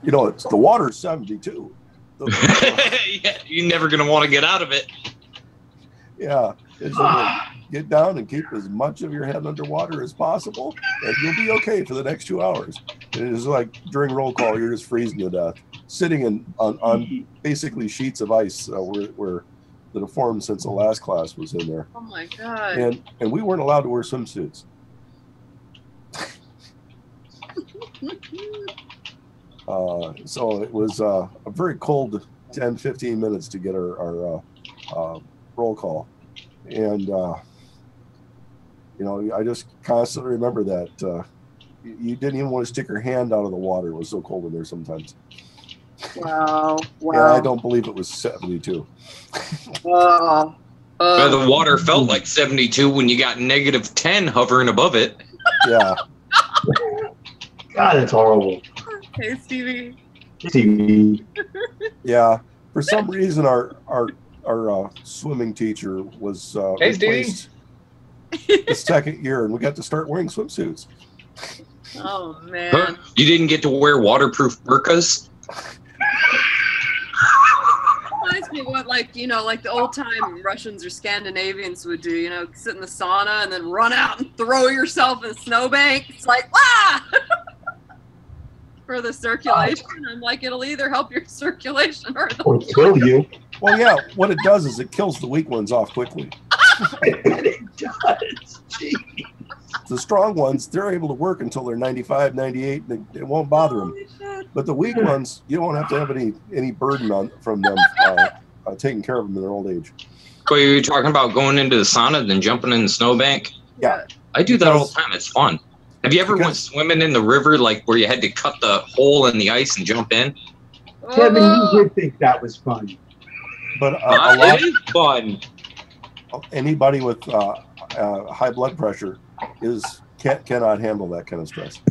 it's the water's 72. Yeah, you're never going to want to get out of it. Yeah. So get down and keep as much of your head underwater as possible, and you'll be okay for the next 2 hours. And it is like during roll call, you're just freezing to death, sitting on basically sheets of ice where that have formed since the last class was in there. Oh my God. And we weren't allowed to wear swimsuits. So it was a very cold 10, 15 minutes to get our roll call. And, I just constantly remember that you didn't even want to stick your hand out of the water. It was so cold in there sometimes. Wow. And I don't believe it was 72. The water felt like 72 when you got -10 hovering above it. Yeah. God, it's horrible. Hey, Stevie. Yeah. For some reason, our swimming teacher was replaced the second year, and we got to start wearing swimsuits. Oh man! Huh? You didn't get to wear waterproof burqas? Reminds me of what, like the old time Russians or Scandinavians would do. Sit in the sauna and then run out and throw yourself in a snowbank. It's like for the circulation. I'm like, it'll either help your circulation or kill you. Well, yeah. What it does is it kills the weak ones off quickly. It does. Jeez. The strong ones, they're able to work until they're 95, 98, and it won't bother them. But the weak ones, you don't have to have any burden from them taking care of them in their old age. So you're talking about going into the sauna, then jumping in the snowbank? Yeah. I do that all the time. It's fun. Have you ever went swimming in the river, like where you had to cut the hole in the ice and jump in? Kevin, you would think that was fun. But it is fun. Anybody with high blood pressure cannot handle that kind of stress.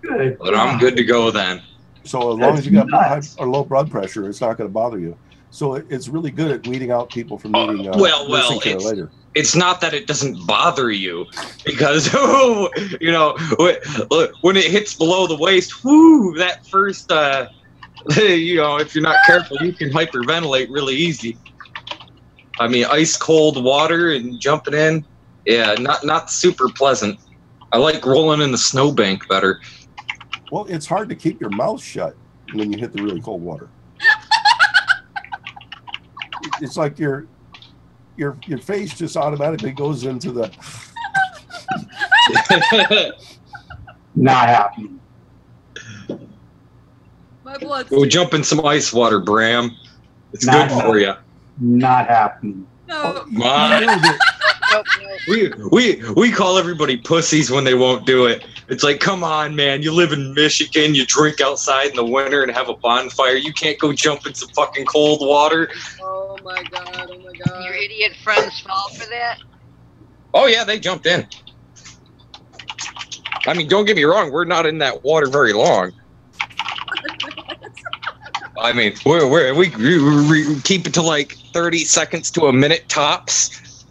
Good. But I'm good to go then. So as long as you got high or low blood pressure, it's not going to bother you. So it's really good at weeding out people from needing nursing care later. It's not that it doesn't bother you, because you know, when it hits below the waist, whoo, that first you know, if you're not careful, you can hyperventilate really easy. I mean, ice cold water and jumping in, yeah, not super pleasant. I like rolling in the snowbank better. Well, it's hard to keep your mouth shut when you hit the really cold water. It's like your face just automatically goes into the. Not happening. My blood's Go jump in some ice water, Bram. It's good for you. Not happening. No. Come on. We call everybody pussies when they won't do it. It's like, come on, man. You live in Michigan. You drink outside in the winter and have a bonfire. You can't go jump in some fucking cold water. Oh my god. Oh my god. Your idiot friends fall for that? Oh yeah, they jumped in. I mean, don't get me wrong. We're not in that water very long. I mean, we keep it to like 30 seconds to a minute tops.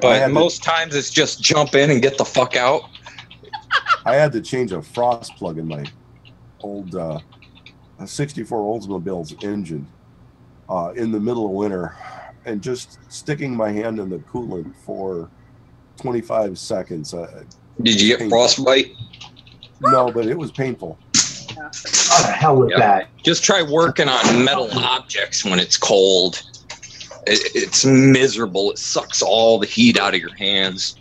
But most times it's just jump in and get the fuck out. I had to change a frost plug in my old 64 Oldsmobile's engine in the middle of winter, and just sticking my hand in the coolant for 25 seconds. Did you get frostbite? No, but it was painful. How the hell with that? Just try working on metal objects when it's cold. It's miserable. It sucks all the heat out of your hands.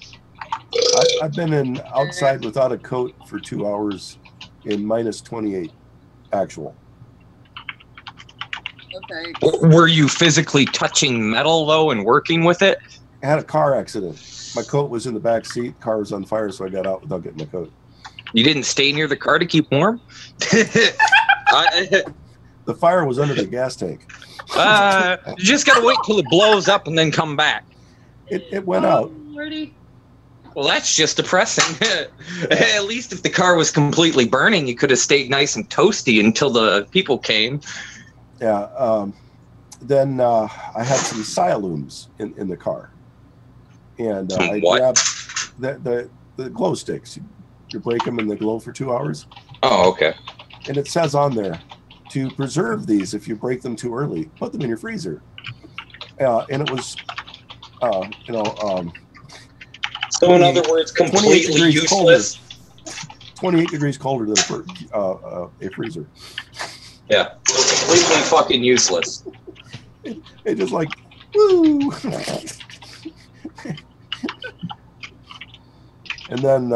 I've been outside without a coat for 2 hours in minus 28 actual. Okay. Were you physically touching metal though and working with it? I had a car accident. My coat was in the back seat. Car was on fire, so I got out without getting the coat. You didn't stay near the car to keep warm? The fire was under the gas tank. You just gotta wait till it blows up and then come back. It went out. Well, that's just depressing. At least if the car was completely burning, you could have stayed nice and toasty until the people came. Yeah. Then I had some sialooms in the car, and I grabbed the glow sticks. You break them and they glow for 2 hours. Oh, okay. And it says on there, to preserve these, if you break them too early, put them in your freezer. And it was, so in other words, completely useless. 28 degrees colder than a freezer. Yeah, completely fucking useless. It just like, woo. And then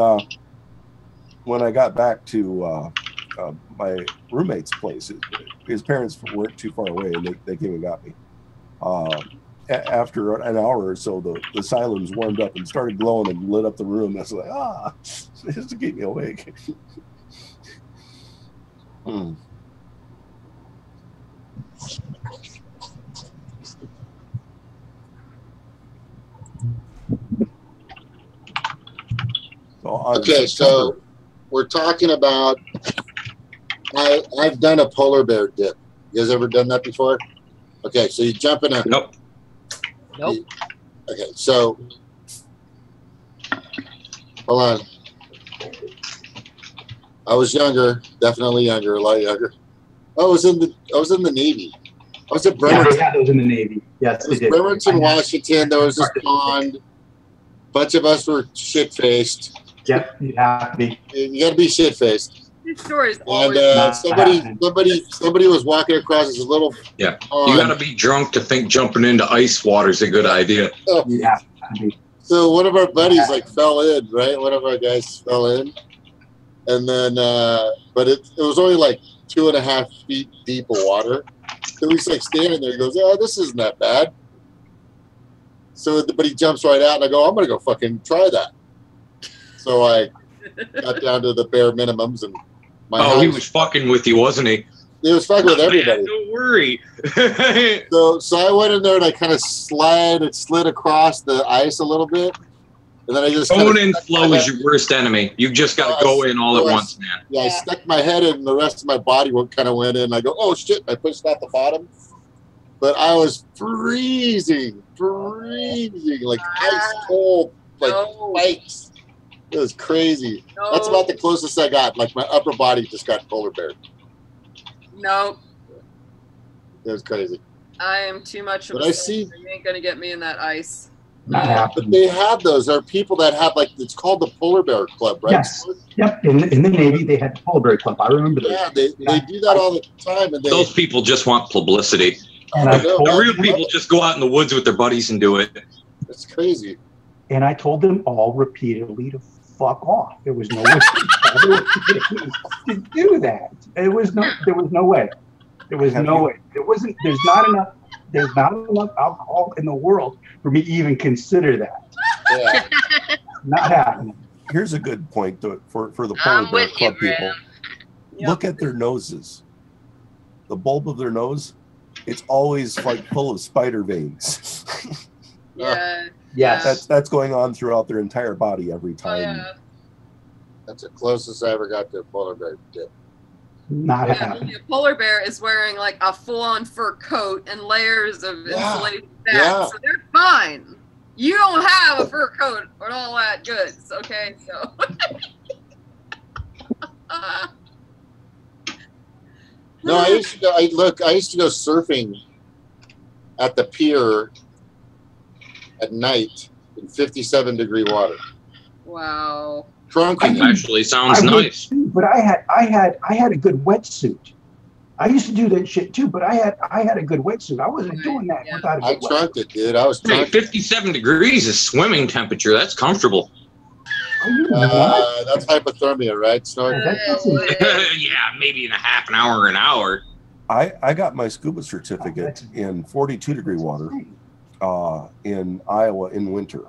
when I got back to my roommate's place, his parents weren't too far away, and they came and got me. After an hour or so, the silums warmed up and started glowing and lit up the room. I was like, just to keep me awake. Okay, so we're talking about, I've done a polar bear dip. You guys ever done that before? Okay, so you jump in a... Nope. Okay, so hold on. I was younger, definitely younger, a lot younger. I was in the Navy. I was at Bremerton. Yeah, they had those in the Navy. Yes, it was Bremerton, Washington. There was this pond. A bunch of us were shit-faced. Yep, you have to be. You got to be shit-faced. These stories and somebody was walking across this little pond. You got to be drunk to think jumping into ice water is a good idea. Yeah. So one of our buddies fell in, right? One of our guys fell in, and then but it was only 2.5 feet deep of water. So he's standing there. He goes, this isn't that bad. So, but he jumps right out, and I go, I'm gonna go fucking try that. So I got down to the bare minimums, and he was fucking with you, wasn't he? He was fucking with everybody. Don't worry. So I went in there and I kind of slid across the ice a little bit, and then I just going in slow is your worst enemy. You've just got to go in all at once, man. Yeah, I stuck my head in, and the rest of my body kind of went in. I go, oh shit! I pushed out the bottom, but I was freezing, like ice cold, like spikes. It was crazy. No. That's about the closest I got. Like my upper body just got polar bear. Nope. It was crazy. I am too much of But a I soldier. see- You ain't gonna get me in that ice. Not But happening. they have those. There are people that have it's called the Polar Bear Club, right? Yes. Yep. In the Navy, they had the Polar Bear Club. I remember that. Yeah, they do that all the time, and Those people just want publicity. And I know. told The real them, people just go out in the woods with their buddies and do it. it's crazy. and I told them all repeatedly to fuck off. There was no way to do that. There was no way. There was no way. There's not enough alcohol in the world for me to even consider that. Yeah. Not happening. Here's a good point for the I'm Polar Bear with you, Club people. Yep. Look at their noses. The bulb of their nose, it's always like full of spider veins. Yeah. Yes. That's going on throughout their entire body every Oh, time. yeah. That's the closest I ever got to a polar bear dip. Not Yeah, happening. only a polar bear is wearing like a full-on fur coat and layers of Yeah. insulated back, Yeah. so they're fine. You don't have a fur coat or all that goods, okay? So. No, I used to go surfing at the pier at night in 57-degree water. Wow. Drunk in it. Actually, sounds I would nice. too, but I had a good wetsuit. I used to do that shit too, but I had a good wetsuit. I wasn't doing that Yeah. without a I good wetsuit. trunked it, dude. I was Hey, drunk. 57 degrees is swimming temperature. That's comfortable. Are you nuts? That's hypothermia, right? Snort? Yeah, maybe in a half an hour, an hour. I got my scuba certificate in 42-degree water in Iowa in winter.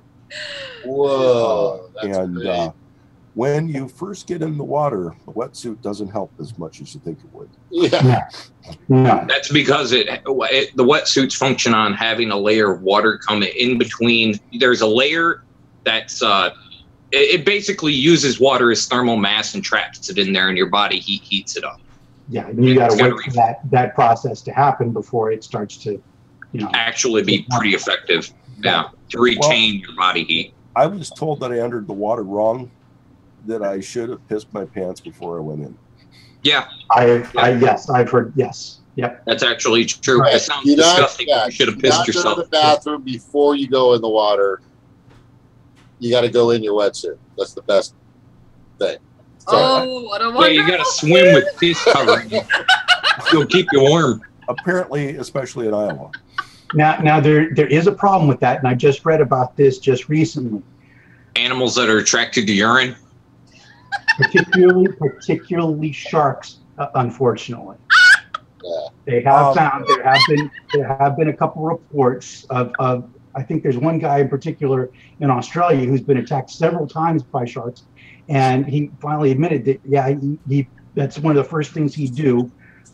Whoa. That's and great. when you first get in the water, the wetsuit doesn't help as much as you think it would. Yeah. No. That's because the wetsuits function on having a layer of water come in between. There's a layer that's it basically uses water as thermal mass and traps it in there, and your body heats it up. Yeah, and you got to wait for that process to happen before it starts to, Actually, be pretty effective. Yeah, to retain your body heat. I was told that I entered the water wrong, that I should have pissed my pants before I went in. Yeah, yes, I've heard, yes. Yep. that's actually true. Right. It sounds Do not- disgusting. yeah, You should have do not pissed yourself. Go to the bathroom before you go in the water. You got to go in your wetsuit. That's the best thing. Oh, what a wonderful Yeah, you got to swim with piss covering. It'll keep you warm. Apparently, especially in Iowa. Now there is a problem with that, and I just read about this just recently. Animals that are attracted to urine. Particularly sharks, unfortunately. Yeah. They have found there have been a couple reports of I think there's one guy in particular in Australia who's been attacked several times by sharks, and he finally admitted that he that's one of the first things he'd do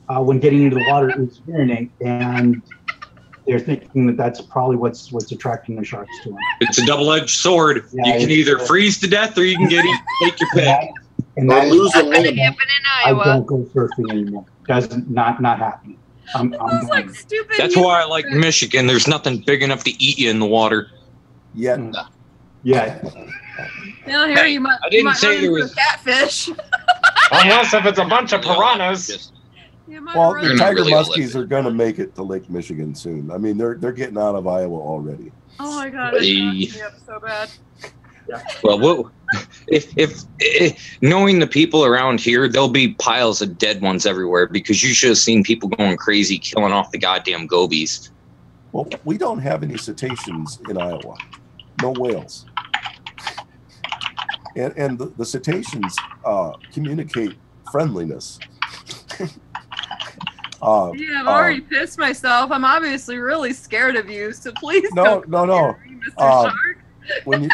when getting into the water is urinate, and they're thinking that that's probably what's attracting the sharks to him. It's a double-edged sword. Yeah, You can either freeze to death or you can take your pick. And Or that lose a That's gonna limb. happen in I Iowa. don't go surfing anymore. Doesn't not happening. I'm Sounds like done. stupid. That's why I like Michigan. There's nothing big enough to eat you in the water. Yet, Yeah. Down here, you might. I didn't you might say run there into was- a catfish. Unless if it's a bunch of piranhas. You might well, run the They're not tiger really muskies Olympic. are going to make it to Lake Michigan soon. I mean, they're getting out of Iowa already. Oh my god, it's me up so bad. Well, if knowing the people around here, there'll be piles of dead ones everywhere because you should have seen people going crazy killing off the goddamn gobies. Well, we don't have any cetaceans in Iowa. No whales. And the cetaceans communicate friendliness. Yeah, I've already pissed myself. I'm obviously really scared of you, so please No, don't no, come no. near me, Mr. Shark. When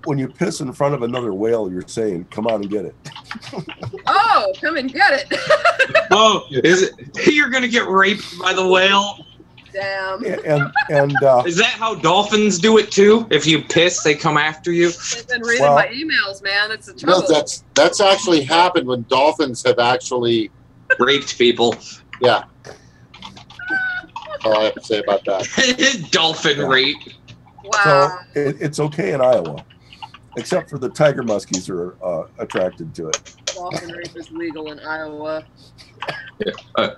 when you piss in front of another whale, you're saying, "Come on and get it." Oh, come and get it. Oh, is it? You're gonna get raped by the whale? Damn. And Is that how dolphins do it too? If you piss, they come after you. They've been reading my emails, man. That's the No, trouble. that's actually happened when dolphins have actually raped people. Yeah. That's all I have to say about that. Dolphin rape. Wow. So it's okay in Iowa, except for the tiger muskies are attracted to it. Dolphin rape is legal in Iowa.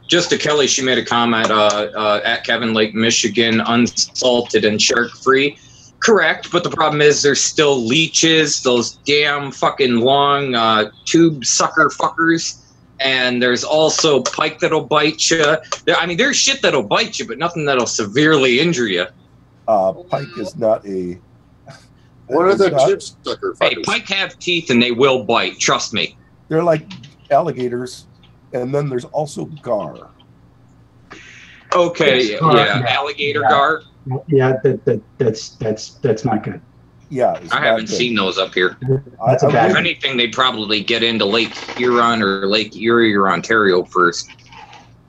Just to Kelly, she made a comment at Kevin Lake, Michigan, unsalted and shark-free. Correct, but the problem is there's still leeches, those damn fucking long tube sucker fuckers, and there's also pike that'll bite you. I mean, there's shit that'll bite you, but nothing that'll severely injure you. Pike is not a... What are the tube sucker fuckers? Hey, pike have teeth and they will bite, trust me. They're like alligators. And then there's also gar. Okay, yeah, alligator gar. Yeah, that's not good. Yeah, I haven't seen those up here. That's a bad If anything, they'd probably get into Lake Huron or Lake Erie or Ontario first.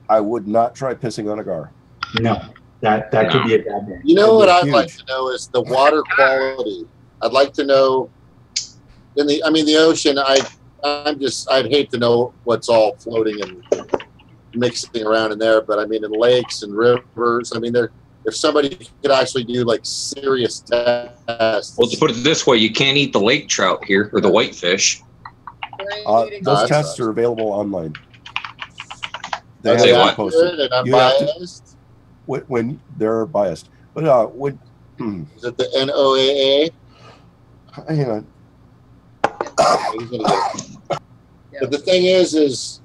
I would not try pissing on a gar. No, that could be a bad day. You know what I'd like to know is the water quality. I'd like to know the ocean. I'd hate to know what's all floating and mixing around in there, but I mean, in lakes and rivers, I mean, if somebody could actually do like serious tests. Well, to put it this way, you can't eat the lake trout here or the whitefish. Those tests are available online. They Are they have posted. and I'm You have to- biased? when they're biased, but when Is it the NOAA? hang on. He's gonna get it. But the thing is,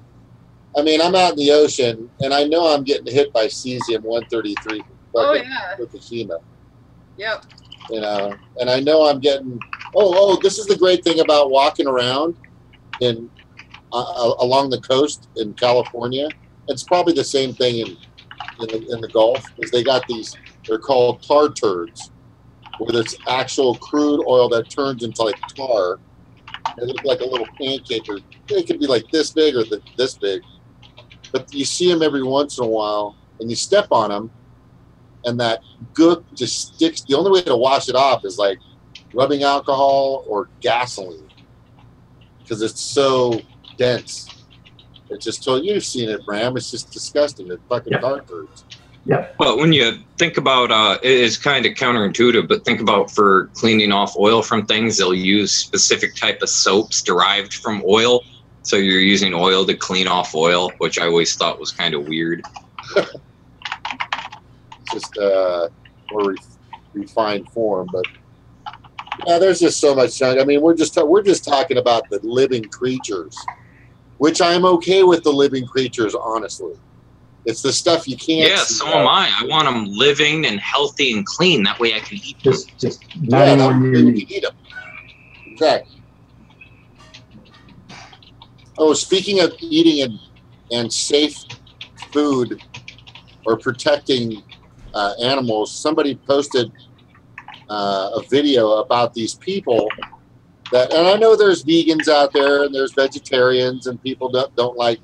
I mean, I'm out in the ocean, and I know I'm getting hit by cesium-133 Oh, fucking yeah. Fukushima. Yep. You know, and I know I'm getting. This is the great thing about walking around in along the coast in California. It's probably the same thing in the Gulf, is they got these. They're called tar turds, where it's actual crude oil that turns into like tar. They look like a little pancake, or they could be like this big or this big. But you see them every once in a while, and you step on them, and that gook just sticks. The only way to wash it off is like rubbing alcohol or gasoline, because it's so dense. It's just you've seen it, Bram. It's just disgusting. The fucking tar turds. Yeah. Well, when you think about it is kind of counterintuitive, but think about for cleaning off oil from things, they'll use specific type of soaps derived from oil. So you're using oil to clean off oil, which I always thought was kind of weird. Just more refined form, but yeah, there's just so much junk. I mean, we're just talking about the living creatures, which I'm okay with the living creatures, honestly. It's the stuff you can't. Yeah, so am I. I want them living and healthy and clean. That way I can eat them. Just not anywhere near you me. can eat them. Exactly. Oh, speaking of eating and safe food or protecting animals, somebody posted a video about these people that, and I know there's vegans out there and there's vegetarians and people that don't like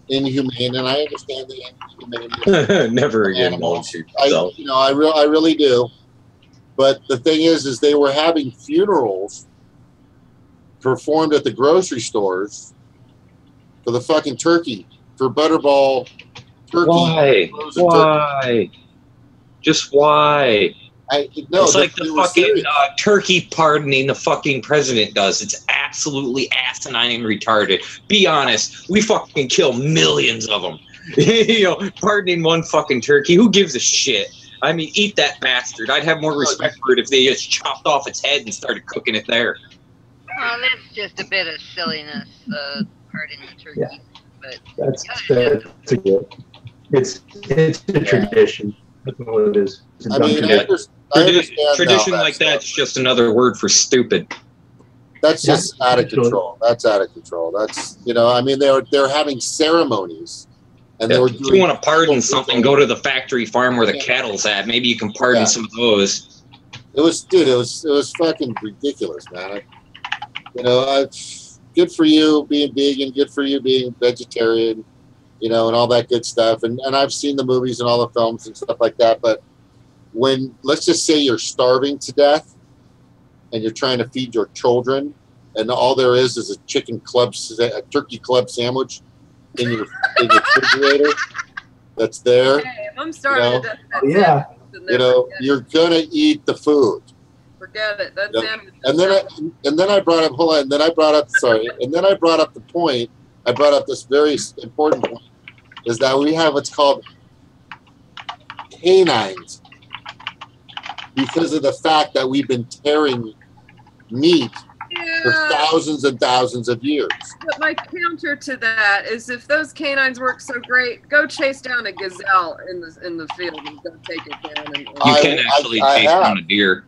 inhumane, and I understand the inhumane. Never again. Animals. I really do. But the thing is they were having funerals performed at the grocery stores for the fucking turkey, for Butterball turkey. Why? Why? Just why? It's like the fucking turkey pardoning the fucking president does. It's absolutely asinine and retarded. Be honest. We fucking kill millions of them. Pardoning one fucking turkey. Who gives a shit? I mean, eat that bastard. I'd have more respect for it if they just chopped off its head and started cooking it there. Well, that's just a bit of silliness, pardoning the turkey. Yeah. But That's a good. It's a tradition. That's what it is. It's a I dumb mean, tradition. I understand Tradition now, like that's just another word for stupid. That's just out of control. That's out of control. That's I mean, they're having ceremonies, and they were If you want to pardon something, go to the factory farm where the cattle's at. Maybe you can pardon some of those. It was, dude. It was fucking ridiculous, man. Good for you being vegan. Good for you being vegetarian. And all that good stuff. And I've seen the movies and all the films and stuff like that. But when, let's just say you're starving to death and you're trying to feed your children, and all there is a turkey club sandwich in your refrigerator that's there. Hey, if I'm starving to death, Yeah. You're gonna eat the food. Forget it. That's sandwich. And then I brought up the point. I brought up this very important point, is that we have what's called canines because of the fact that we've been tearing meat for thousands and thousands of years. But my counter to that is, if those canines work so great, go chase down a gazelle in the field and go take it down. You can actually chase down a deer.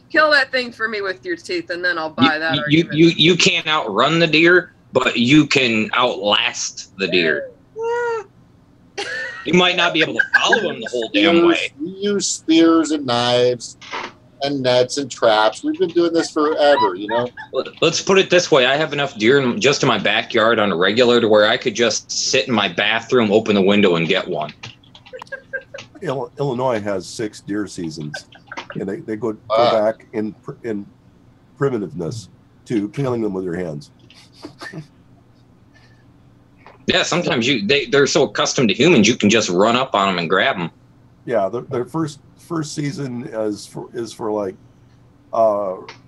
Kill that thing for me with your teeth, and then I'll buy that. You can't outrun the deer, but you can outlast the deer. You might not be able to follow him the whole damn way. We use spears and knives and nets and traps. We've been doing this forever, Let's put it this way. I have enough deer just in my backyard on a regular to where I could just sit in my bathroom, open the window, and get one. Illinois has 6 deer seasons, and they go back in primitiveness to killing them with your hands. Yeah, sometimes they're so accustomed to humans, you can just run up on them and grab them. Yeah, their first season is for like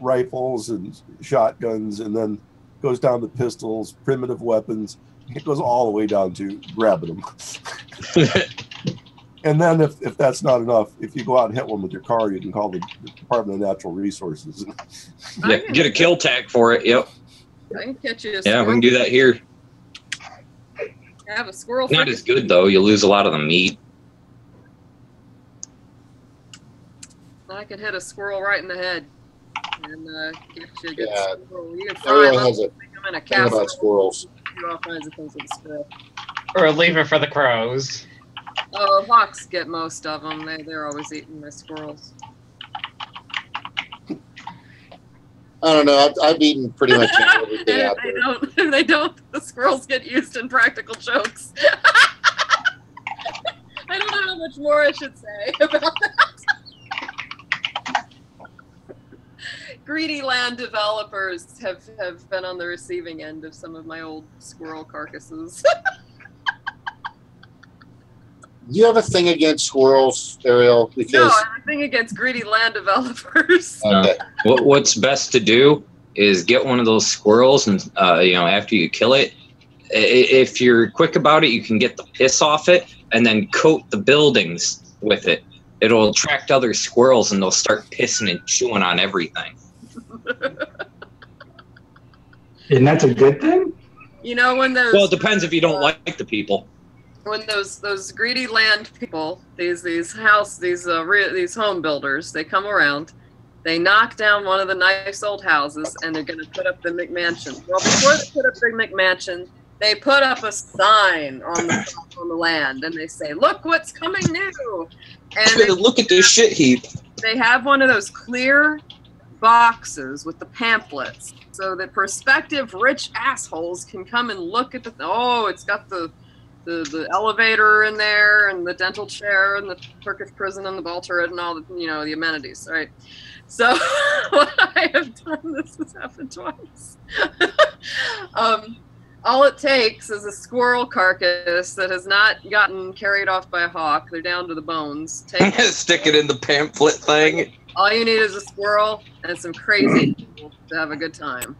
rifles and shotguns, and then goes down to pistols, primitive weapons. It goes all the way down to grabbing them. And then if that's not enough, if you go out and hit one with your car, you can call the Department of Natural Resources. Yeah, get a kill tag for it. Yep. I can catch you. Yeah, we can do that here. I have a squirrel. Not as good though. You lose a lot of the meat. I can hit a squirrel right in the head and get you a good squirrel. You can fry Everyone them, has a make them in a thing casserole. about squirrels. Do all kinds of things with a squirrel. Or leave it for the crows. Oh, hawks get most of them. They're always eating my squirrels. I don't know. I've eaten pretty much everything out there. If they don't, the squirrels get used in practical jokes. I don't know how much more I should say about that. Greedy land developers have been on the receiving end of some of my old squirrel carcasses. Do you have a thing against squirrels, Ariel? Because No, I have a thing against greedy land developers. Okay. What's best to do is get one of those squirrels, and after you kill it, if you're quick about it, you can get the piss off it and then coat the buildings with it. It'll attract other squirrels, and they'll start pissing and chewing on everything. And that's a good thing? When those Well, it depends if you don't like the people. when those greedy land people, these home builders, they come around, they knock down one of the nice old houses, and they're going to put up the McMansion. Well, before they put up the McMansion, they put up a sign on the land, and they say, "Look what's coming new!" And Look at this shit heap. they have one of those clear boxes with the pamphlets, so that prospective rich assholes can come and look at it's got the elevator in there, and the dental chair, and the Turkish prison, and the ball turret, and all the amenities, right? So what I have done, this has happened twice. All it takes is a squirrel carcass that has not gotten carried off by a hawk. They're down to the bones. Stick it in the pamphlet thing. All you need is a squirrel and some crazy people to have a good time.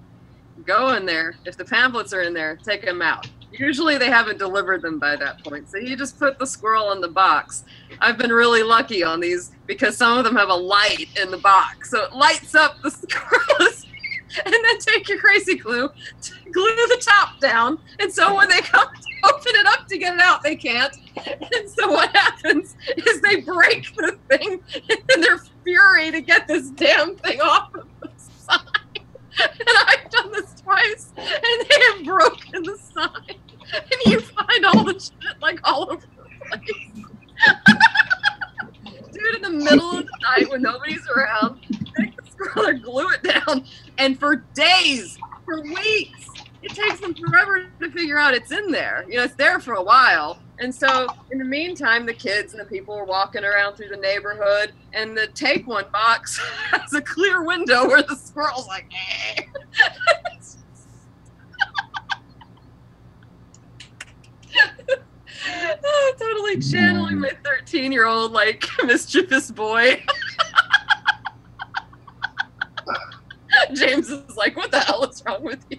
Go in there. If the pamphlets are in there, take them out. Usually they haven't delivered them by that point. So you just put the squirrel in the box. I've been really lucky on these because some of them have a light in the box. So it lights up the squirrel. And then take your crazy glue the top down. And so when they come to open it up to get it out, they can't. And so what happens is they break the thing in their fury to get this damn thing off of the sign. And I've done this twice, and they have broken the sign. And you find all the shit like all over the place. Dude, in the middle of the night when nobody's around, them forever to figure out it's in there. You know, it's there for a while. And so in the meantime, the kids and the people are walking around through the neighborhood, and the take one box has a clear window where the squirrel's like, eh. Oh, totally channeling my 13-year-old like mischievous boy. James is like, what the hell is wrong with you?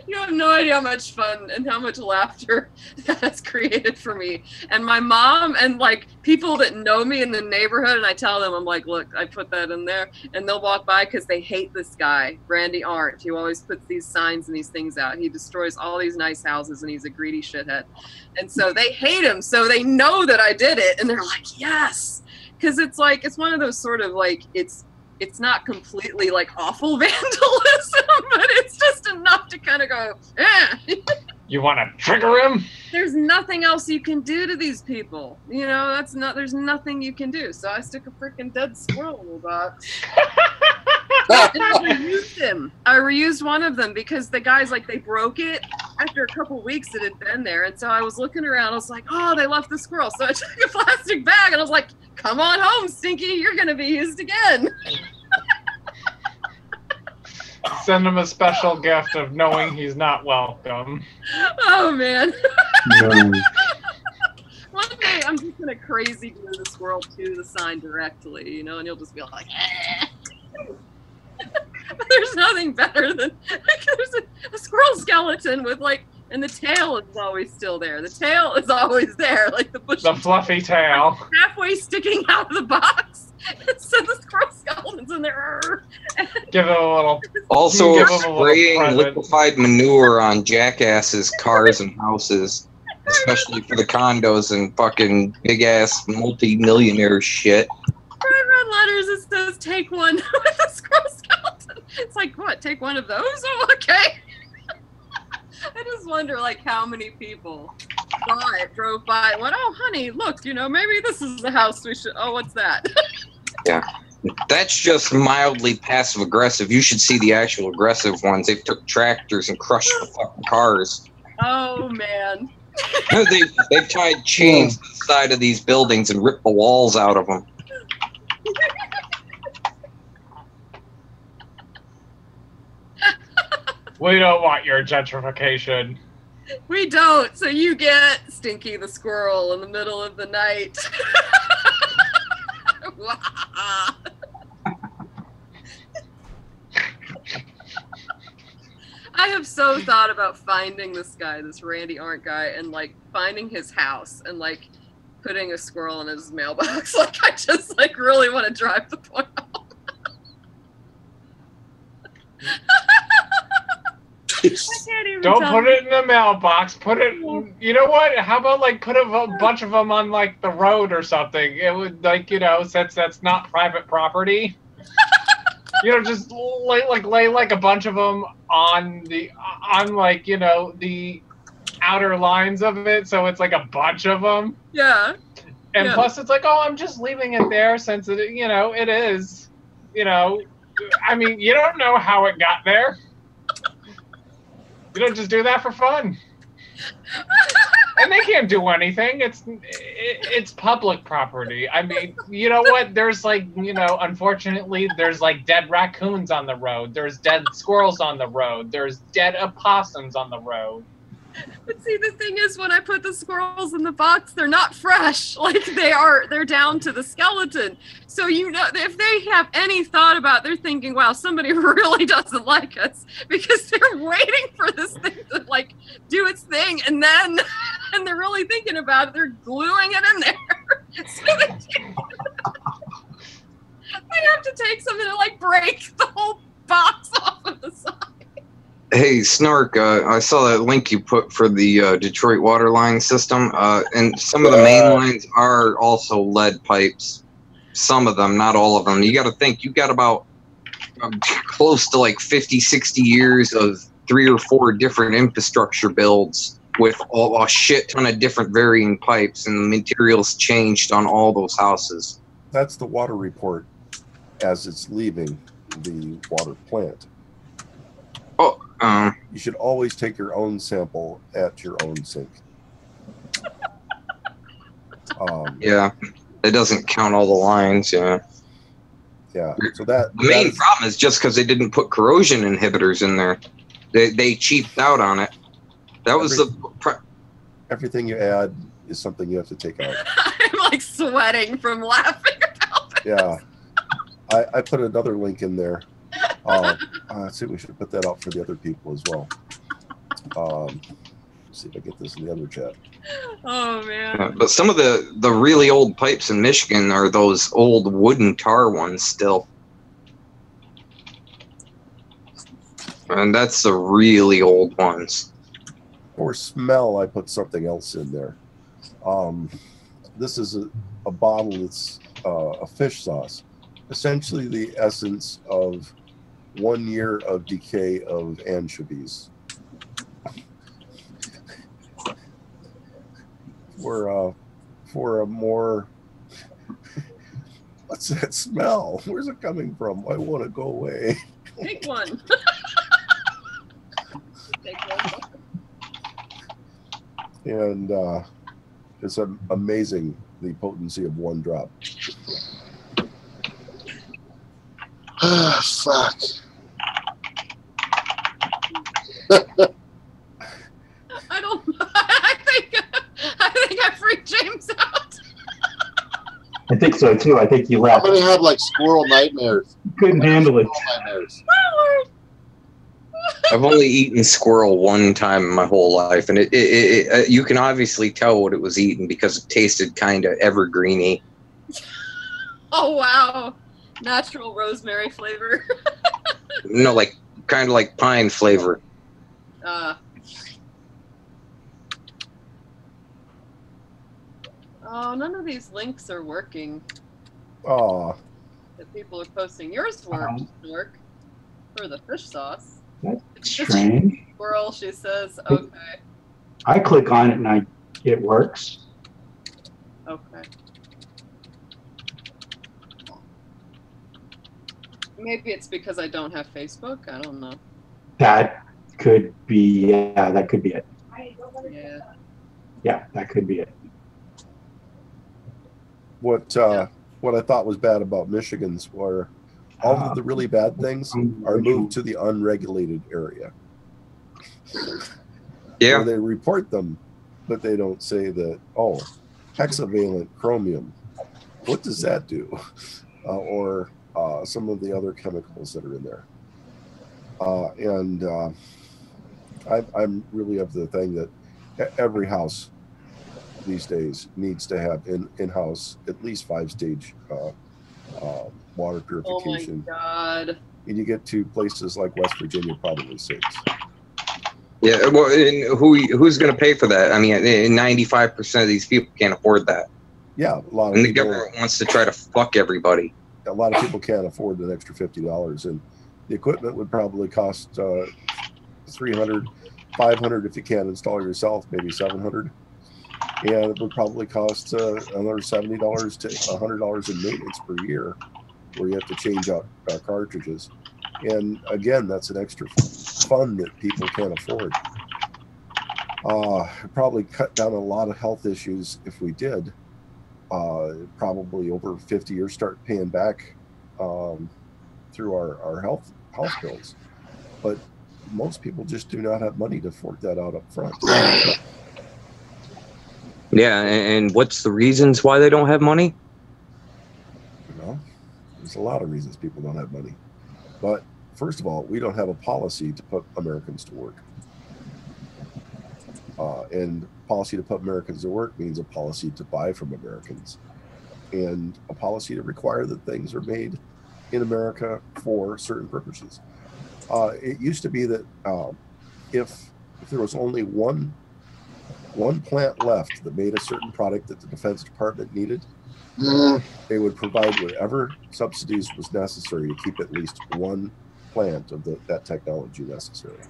You have no idea how much fun and how much laughter that has created for me. And my mom and like people that know me in the neighborhood, and I tell them, I'm like, look, I put that in there, and they'll walk by because they hate this guy, Randy Arndt. He always puts these signs and these things out. He destroys all these nice houses, and he's a greedy shithead. And so they hate him, so they know that I did it, and they're like, yes. Because it's like, it's one of those sort of like, it's not completely like awful vandalism, but it's just enough to kind of go, eh. You want to trigger him? There's nothing else you can do to these people. You know, there's nothing you can do. So I stick a freaking dead squirrel in the box. And I reused him. I reused one of them because the guys, like, they broke it after a couple weeks it had been there. And so I was looking around. I was like, oh, they left the squirrel. So I took a plastic bag and I was like, come on home, Stinky. You're going to be used again. Send him a special gift of knowing he's not welcome. Oh, man. No. One day I'm just going to crazy glue the squirrel to the sign directly, you know, and you'll just be like, eh. There's nothing better than, like, there's a squirrel skeleton with, like, and the tail is always still there. The tail is always there, like the bushy, the fluffy tail. halfway sticking out of the box. So the squirrel skeleton's in there. Give it a little. Also, give him a little spraying present. liquefied manure on jackasses' cars and houses, especially for the condos and fucking big ass multi-millionaire shit. Red letters, it says take one with a squirrel skeleton. It's like, what, take one of those? Oh, okay. I just wonder, like, how many people drove by and went, oh, honey, look, you know, maybe this is the house we should, oh, what's that? Yeah. That's just mildly passive-aggressive. You should see the actual aggressive ones. They took tractors and crushed the fucking cars. Oh, man. They've tied chains to the side of these buildings and ripped the walls out of them. We don't want your gentrification. We don't, so you get Stinky the squirrel in the middle of the night. I have so thought about finding this guy, this Randy Arndt guy, and like finding his house and like putting a squirrel in his mailbox. Like, I just like really want to drive the point home. Don't put it in the mailbox. Put it. You know what? How about like put a bunch of them on like the road or something? It would, like, you know, since that's not private property. You know, just lay like a bunch of them on like, you know, the outer lines of it, so it's like a bunch of them. Yeah. And plus, it's like, oh, I'm just leaving it there since it, you know, it is, you know, I mean, you don't know how it got there. You don't just do that for fun. And they can't do anything. It's public property. I mean, you know what? There's like, you know, unfortunately, there's like dead raccoons on the road. There's dead squirrels on the road. There's dead opossums on the road. But see, the thing is, when I put the squirrels in the box, they're not fresh. Like, they're down to the skeleton. So, you know, if they have any thought about, they're thinking, wow, somebody really doesn't like us, because they're waiting for this thing to like do its thing, and then, and they're really thinking about it, they're gluing it in there. So they have to take something to like break the whole box off of the side. Hey, Snark, I saw that link you put for the Detroit water line system, and some of the main lines are also lead pipes. Some of them, not all of them. You got to think, you've got about close to like 50, 60 years of 3 or 4 different infrastructure builds with a shit ton of different varying pipes, and the materials changed on all those houses. That's the water report as it's leaving the water plant. You should always take your own sample at your own sink. Yeah, it doesn't count all the lines. Yeah. Yeah. So the main problem is just because they didn't put corrosion inhibitors in there. They cheaped out on it. That was everything you add is something you have to take out. I'm like sweating from laughing about this. Yeah. I put another link in there. Let's see, we should put that out for the other people as well. Let's see if I get this in the other chat. Oh man. Yeah, but some of the really old pipes in Michigan are those old wooden tar ones still. And that's the really old ones. For smell, I put something else in there. This is a bottle that's a fish sauce. Essentially the essence of 1 year of decay of anchovies. For a more... What's that smell? Where's it coming from? I want to go away. Take one. Take one. And it's amazing the potency of one drop. Fuck. I don't. I think I freaked James out. I think so too. I think he left. I'm gonna have like squirrel nightmares. Couldn't handle it. I've only eaten squirrel one time in my whole life, and it you can obviously tell what it was eaten because it tasted kind of evergreeny. Oh wow, natural rosemary flavor. No, like kind of like pine flavor. Oh, none of these links are working. Oh. That people are posting. Yours worked, work for the fish sauce. That's It's just strange. squirrel, she says. Okay. I click on it and it works. Okay. Maybe it's because I don't have Facebook. I don't know. That could be, yeah, that could be it. Yeah. Yeah, that could be it. What I thought was bad about Michigan's were all of the really bad things are moved to the unregulated area. Yeah. Where they report them, but they don't say that, oh, hexavalent chromium. What does that do? Or some of the other chemicals that are in there. I'm really of the thing that every house these days needs to have in-house at least 5-stage water purification. Oh my God. And you get to places like West Virginia, probably 6. Yeah, well, and who's going to pay for that? I mean, 95% of these people can't afford that. Yeah, a lot of and the people, government wants to try to fuck everybody. A lot of people can't afford an extra $50, and the equipment would probably cost $300, $500 if you can't install it yourself, maybe $700. And it would probably cost another $70 to $100 in maintenance per year, where you have to change out cartridges. And again, that's an extra fund that people can't afford. Probably cut down a lot of health issues if we did. Probably over 50 years start paying back through our health bills. But most people just do not have money to fork that out up front. Yeah, and what's the reasons why they don't have money? You know, there's a lot of reasons people don't have money. But first of all, we don't have a policy to put Americans to work. And policy to put Americans to work means a policy to buy from Americans. And a policy to require that things are made in America for certain purposes. It used to be that if there was only one plant left that made a certain product that the Defense Department needed, they would provide whatever subsidies was necessary to keep at least one plant of that technology necessary.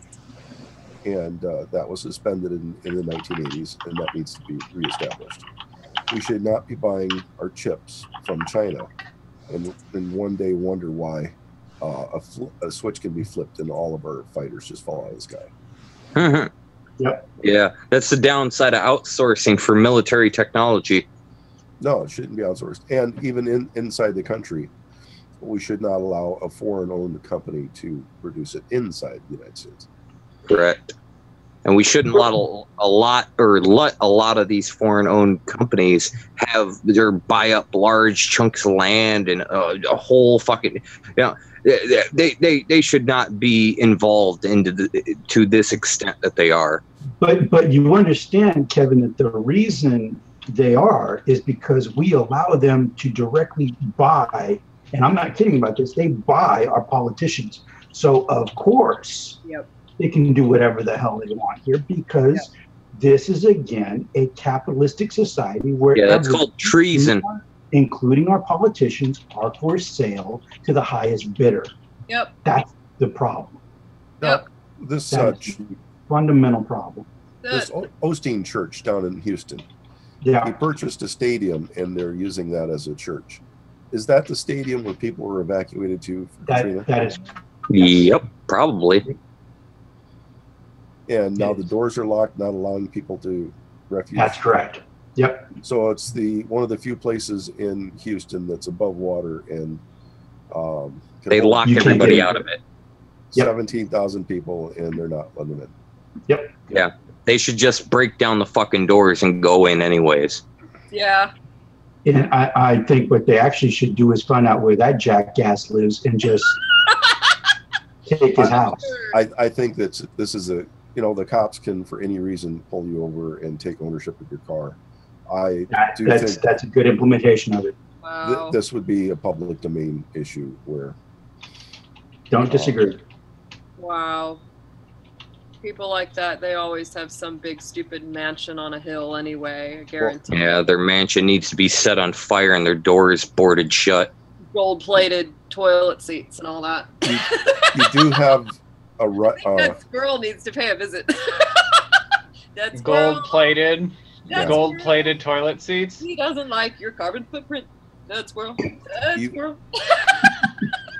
And that was suspended in the 1980s, and that needs to be reestablished. We should not be buying our chips from China and one day wonder why a switch can be flipped and all of our fighters just fall out of the sky. Yep. Yeah, that's the downside of outsourcing for military technology. No, it shouldn't be outsourced. And even inside the country, we should not allow a foreign-owned company to produce it inside the United States. Correct. And we shouldn't let a lot of these foreign-owned companies buy up large chunks of land and a whole fucking, they should not be involved to this extent that they are. But you understand, Kevin, that the reason they are is because we allow them to directly buy, and I'm not kidding about this, they buy our politicians. So of course, they can do whatever the hell they want here because this is, again, a capitalistic society where that's called treason. Including our politicians are for sale to the highest bidder. Yep. That's the problem. Now, this fundamental problem. This Osteen Church down in Houston. Yeah. He purchased a stadium and they're using that as a church. Is that the stadium where people were evacuated to from Katrina? That is. Yep, probably. And now the doors are locked, not allowing people to refuge. That's correct. Yep. So it's one of the few places in Houston that's above water, and they lock everybody out of it. 17,000 people, and they're not letting them in. Yep. Yeah, they should just break down the fucking doors and go in anyways. Yeah. And I think what they actually should do is find out where that jackass lives and just take his house. I think that this is the cops can, for any reason, pull you over and take ownership of your car. That's a good implementation of it. Wow. This would be a public domain issue where. Don't disagree. Wow. People like that, they always have some big stupid mansion on a hill anyway, I guarantee. Yeah, their mansion needs to be set on fire and their doors boarded shut. Gold-plated toilet seats and all that. You do have a that squirrel needs to pay a visit. That's gold-plated toilet seats. He doesn't like your carbon footprint. That squirrel. That squirrel.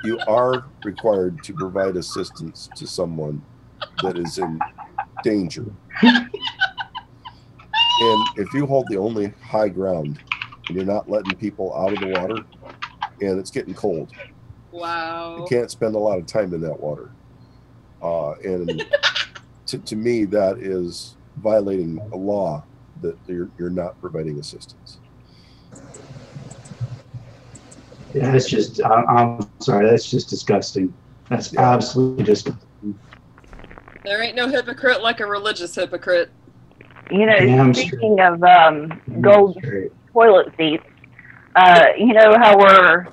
You are required to provide assistance to someone that is in danger. And if you hold the only high ground and you're not letting people out of the water and it's getting cold, you can't spend a lot of time in that water. And to me, that is violating a law that you're not providing assistance. Yeah, that's just, I'm sorry, that's just disgusting. That's absolutely disgusting. There ain't no hypocrite like a religious hypocrite. You know, speaking of gold toilet seats, you know how we're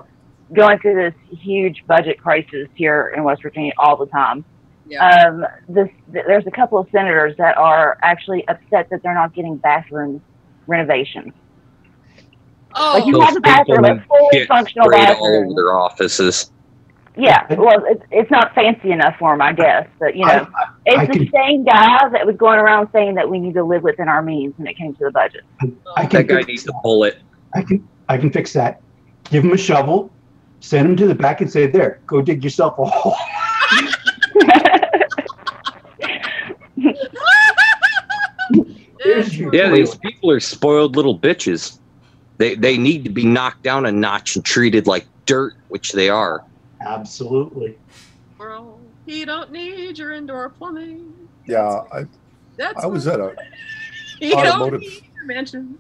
going through this huge budget crisis here in West Virginia all the time. Yeah. There's a couple of senators that are actually upset that they're not getting bathroom renovations. Oh, like you have a bathroom, a fully functional bathroom. All over their offices. Yeah, well, it's not fancy enough for them, I guess. But, you know, it's the same guy that was going around saying that we need to live within our means when it came to the budget. That guy needs to pull it. I can fix that. Give him a shovel, send him to the back and say, there, go dig yourself a hole. Yeah, these people are spoiled little bitches. They need to be knocked down a notch and treated like dirt, which they are. Absolutely. Bro, he don't need your indoor plumbing. Yeah, I was at a automotive mansion.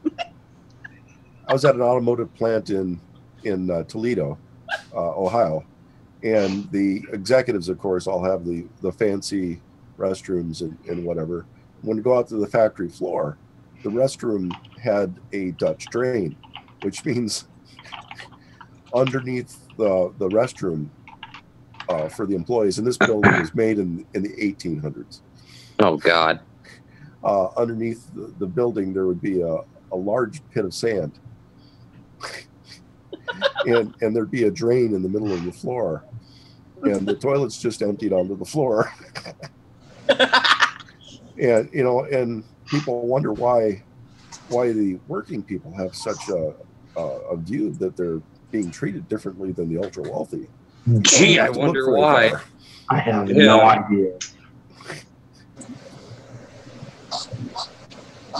I was at an automotive plant in Toledo, Ohio, and the executives, of course, all have the fancy restrooms and whatever. When you go out to the factory floor, the restroom had a Dutch drain, which means underneath the restroom for the employees, and this building was made in the 1800s. Oh God! Underneath the building, there would be a large pit of sand, and there'd be a drain in the middle of the floor, and the toilets just emptied onto the floor. And and people wonder why the working people have such a view that they're being treated differently than the ultra wealthy. Gee, I have to look wonder very why. far. I have no idea.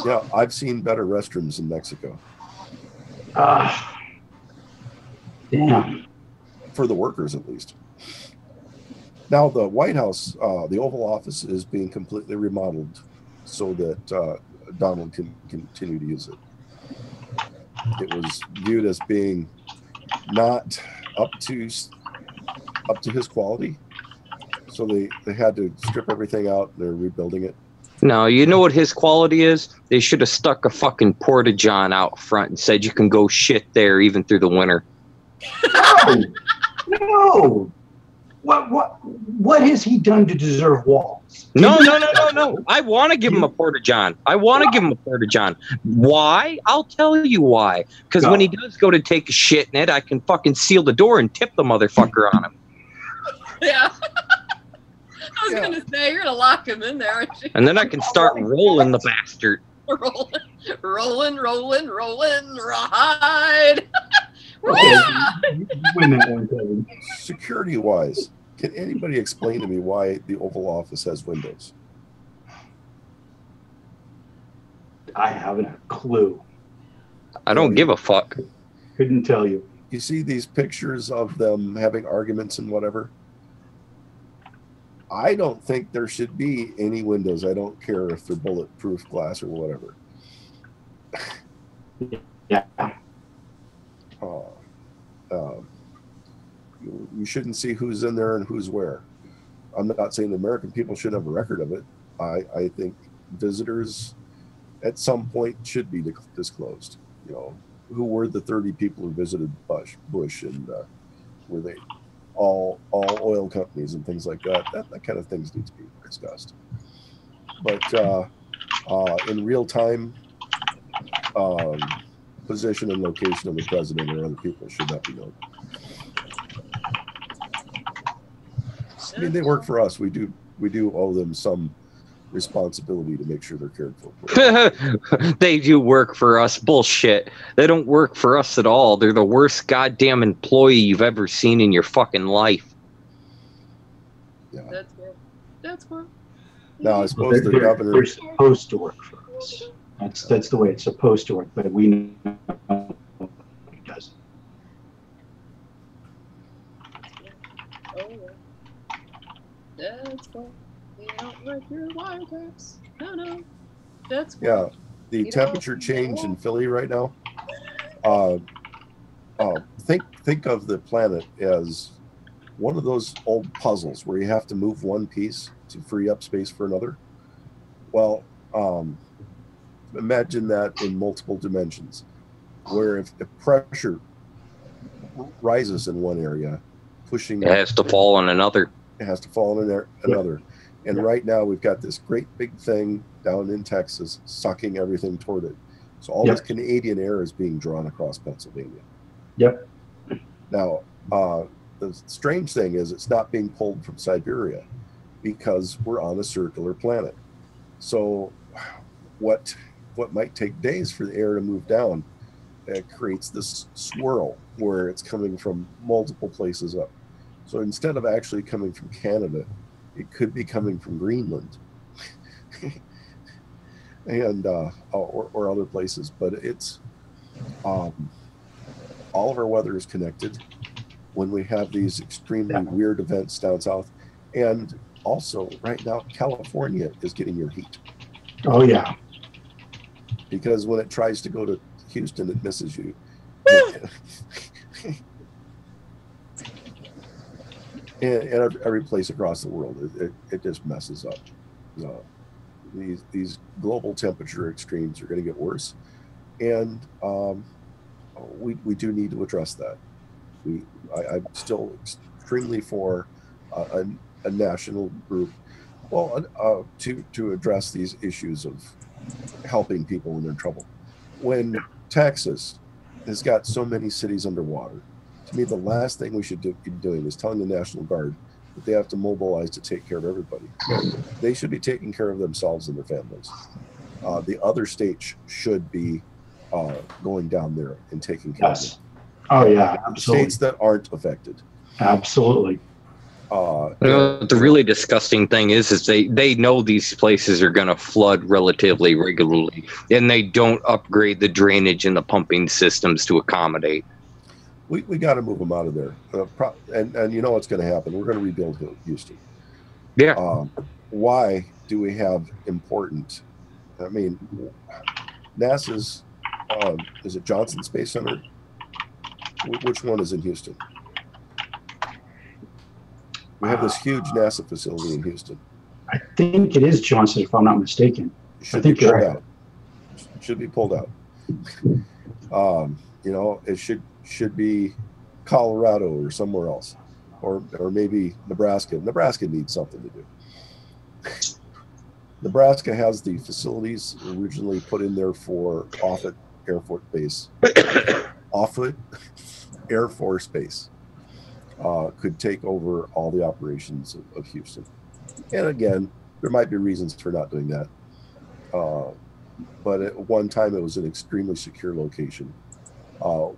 Yeah, I've seen better restrooms in Mexico. Damn. For the workers, at least. Now, the White House, the Oval Office, is being completely remodeled so that Donald can continue to use it. It was viewed as being not up to his quality, so they had to strip everything out. And they're rebuilding it. No, you know what his quality is? They should have stuck a fucking porta-john out front and said you can go shit there even through the winter. No. What has he done to deserve walls? No. I want to give him a porta-john. Why? I'll tell you why. Because when he does go to take a shit in it, I can fucking seal the door and tip the motherfucker on him. Yeah. I was gonna say you're gonna lock him in there, aren't you? And then I can start rolling the bastard. rolling, ride. Win that one, Kevin. Security-wise, can anybody explain to me why the Oval Office has windows? I haven't a clue. I don't give a fuck. Couldn't tell you. You see these pictures of them having arguments and whatever? I don't think there should be any windows. I don't care if they're bulletproof glass or whatever. Yeah. You shouldn't see who's in there and who's where. I'm not saying the American people should have a record of it. I think visitors at some point should be disclosed. You know, who were the 30 people who visited Bush and were they all oil companies and things like that? That kind of things need to be discussed. But in real time, position and location of the president or other people should not be known. I mean, they work for us. We do owe them some responsibility to make sure they're cared for. They do work for us. Bullshit. They don't work for us at all. They're the worst goddamn employee you've ever seen in your fucking life. Yeah. That's good. Now, I suppose the governor... They're supposed to work for us. That's the way it's supposed to work, but we know it doesn't. That's cool. You don't like your wiretaps. No. That's cool. Yeah, the temperature change in Philly right now. Think of the planet as one of those old puzzles where you have to move one piece to free up space for another. Well, imagine that in multiple dimensions, where if pressure rises in one area, pushing it has to fall on another. It has to fall in there another. And right now we've got this great big thing down in Texas sucking everything toward it. So all this Canadian air is being drawn across Pennsylvania. Yep. Now, the strange thing is it's not being pulled from Siberia because we're on a circular planet. So what might take days for the air to move down, it creates this swirl where it's coming from multiple places up. So instead of actually coming from Canada, it could be coming from Greenland and or other places. But it's all of our weather is connected when we have these extremely weird events down south. And also right now, California is getting your heat. Oh, yeah. Because when it tries to go to Houston, it misses you. And every place across the world, it just messes up. These global temperature extremes are going to get worse, and we do need to address that. I'm still extremely for a national group, to address these issues of helping people when they're in trouble. When Texas has got so many cities underwater, to me, the last thing we should be doing is telling the National Guard that they have to mobilize to take care of everybody. They should be taking care of themselves and their families. The other states should be going down there and taking care of them. Oh, yeah, absolutely. States that aren't affected. Absolutely. The really disgusting thing is they know these places are going to flood relatively regularly, and they don't upgrade the drainage and the pumping systems to accommodate. We got to move them out of there. And you know what's going to happen. We're going to rebuild Houston. Yeah. Why do we have important? I mean, NASA's is it Johnson Space Center? Which one is in Houston? We have this huge NASA facility in Houston. I think it is Johnson, if I'm not mistaken. I think you're right. Should be pulled out. You know, it should be Colorado or somewhere else, or maybe Nebraska. Nebraska needs something to do. Nebraska has the facilities originally put in there for Offutt Air Force Base. Offutt Air Force Base could take over all the operations of Houston. And again, there might be reasons for not doing that. But at one time, it was an extremely secure location.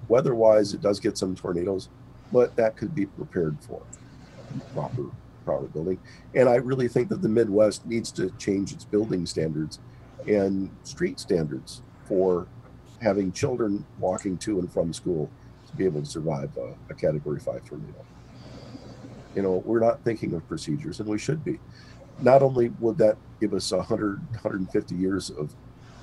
Weather-wise, it does get some tornadoes, but that could be prepared for proper building. And I really think that the Midwest needs to change its building standards and street standards for having children walking to and from school to be able to survive a Category 5 tornado. You know, we're not thinking of procedures, and we should be. Not only would that give us 100, 150 years of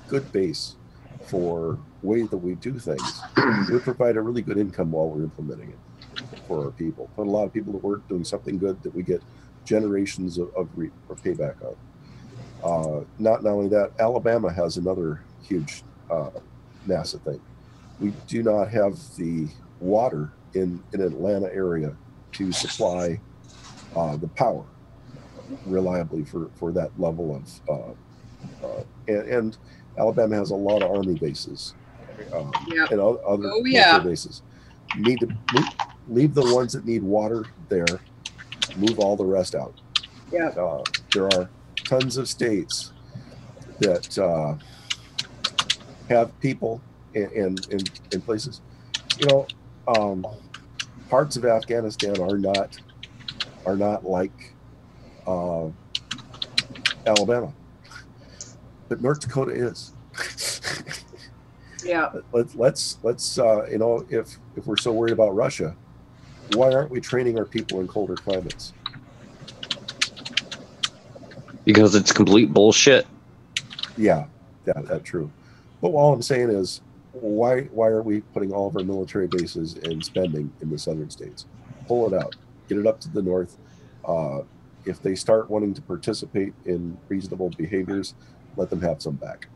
good base for way that we do things, it would provide a really good income while we're implementing it for our people. But a lot of people that work doing something good that we get generations of payback on. Not only that, Alabama has another huge NASA thing. We do not have the water in Atlanta area to supply the power reliably for that level of and Alabama has a lot of Army bases and other military bases. Need to leave the ones that need water there, move all the rest out. There are tons of states that have people in places. You know, parts of Afghanistan are not like Alabama, but North Dakota is. Yeah. Let's you know, if we're so worried about Russia, why aren't we training our people in colder climates? Because it's complete bullshit. Yeah, that's true. But all I'm saying is, why are we putting all of our military bases and spending in the southern states? Pull it out, get it up to the north. If they start wanting to participate in reasonable behaviors, let them have some back.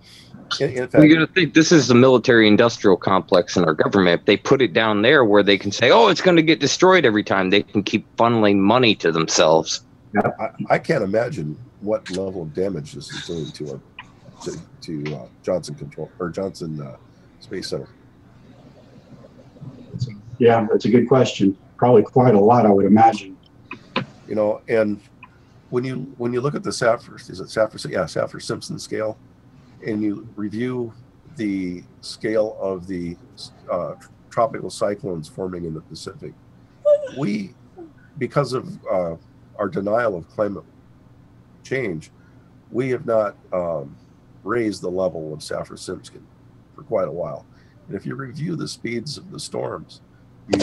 In fact, you got to think this is the military-industrial complex in our government. If they put it down there where they can say, "Oh, it's going to get destroyed every time," they can keep funneling money to themselves. I can't imagine what level of damage this is doing to Johnson Control or Johnson Space Center. Yeah, that's a good question. Probably quite a lot, I would imagine. You know, and when you look at the Saffir-Simpson scale, and you review the scale of the tropical cyclones forming in the Pacific, we, because of our denial of climate change, we have not raised the level of Saffir-Simpson for quite a while. And if you review the speeds of the storms,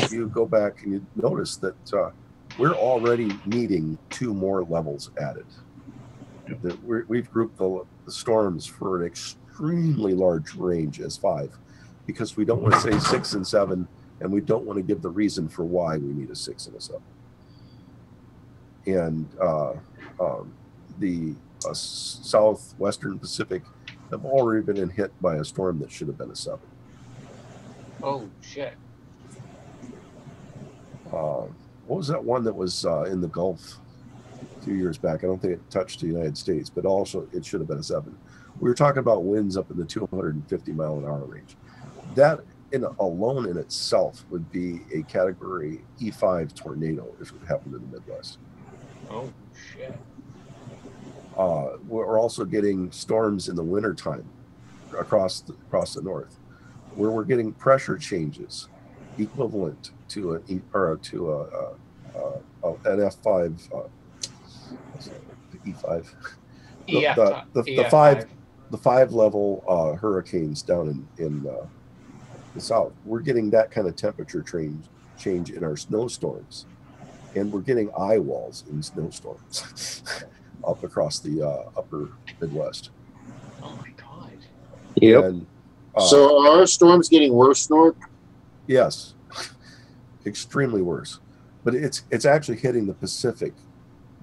you go back and you notice that we're already needing 2 more levels added. That we've grouped the storms for an extremely large range as 5, because we don't want to say 6 and 7, and we don't want to give the reason for why we need a 6 and a 7. And the southwestern Pacific have already been hit by a storm that should have been a 7. Oh shit! What was that one that was in the Gulf a few years back? I don't think it touched the United States, but also it should have been a 7. We were talking about winds up in the 250-mile-an-hour range. That alone in itself would be a Category E5 tornado if it happened in the Midwest. Oh shit! We're also getting storms in the wintertime across the north, where we're getting pressure changes equivalent to a an F5, E5. EF5. The 5-level hurricanes down in the south. We're getting that kind of temperature change in our snowstorms, and we're getting eye walls in snowstorms up across the upper Midwest. Oh my God. Yep. And, so are our storms getting worse, Nork? yes, extremely worse. But it's actually hitting the Pacific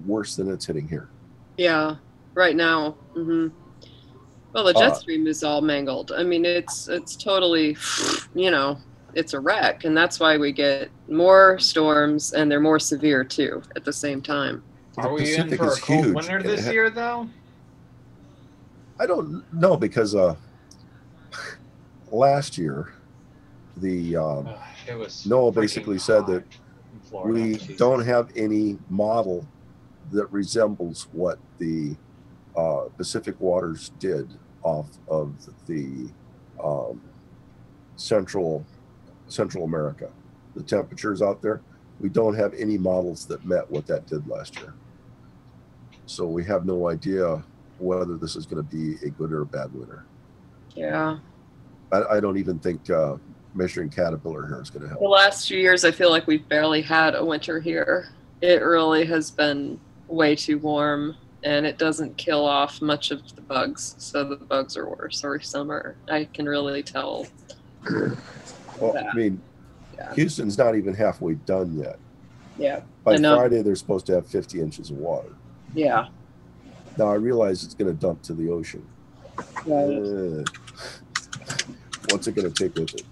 worse than it's hitting here. Yeah, right now. Mm-hmm. Well, the jet stream is all mangled. I mean, it's totally, it's a wreck, and that's why we get more storms, and they're more severe too at the same time. Are we in for a cold winter this year, though? I don't know, because last year the NOAA basically said that we don't have any model that resembles what the Pacific waters did off of the Central America. The temperatures out there, we don't have any models that met what that did last year. So we have no idea whether this is going to be a good or a bad winter. Yeah. I don't even think measuring Caterpillar here is going to help. The last few years, I feel like we've barely had a winter here. It really has been way too warm, and it doesn't kill off much of the bugs, so the bugs are worse. Or summer, I can really tell. Well, I mean, Houston's not even halfway done yet. Yeah. By Friday, they're supposed to have 50 inches of water. Yeah. Now I realize it's going to dump to the ocean. What's it going to take with it?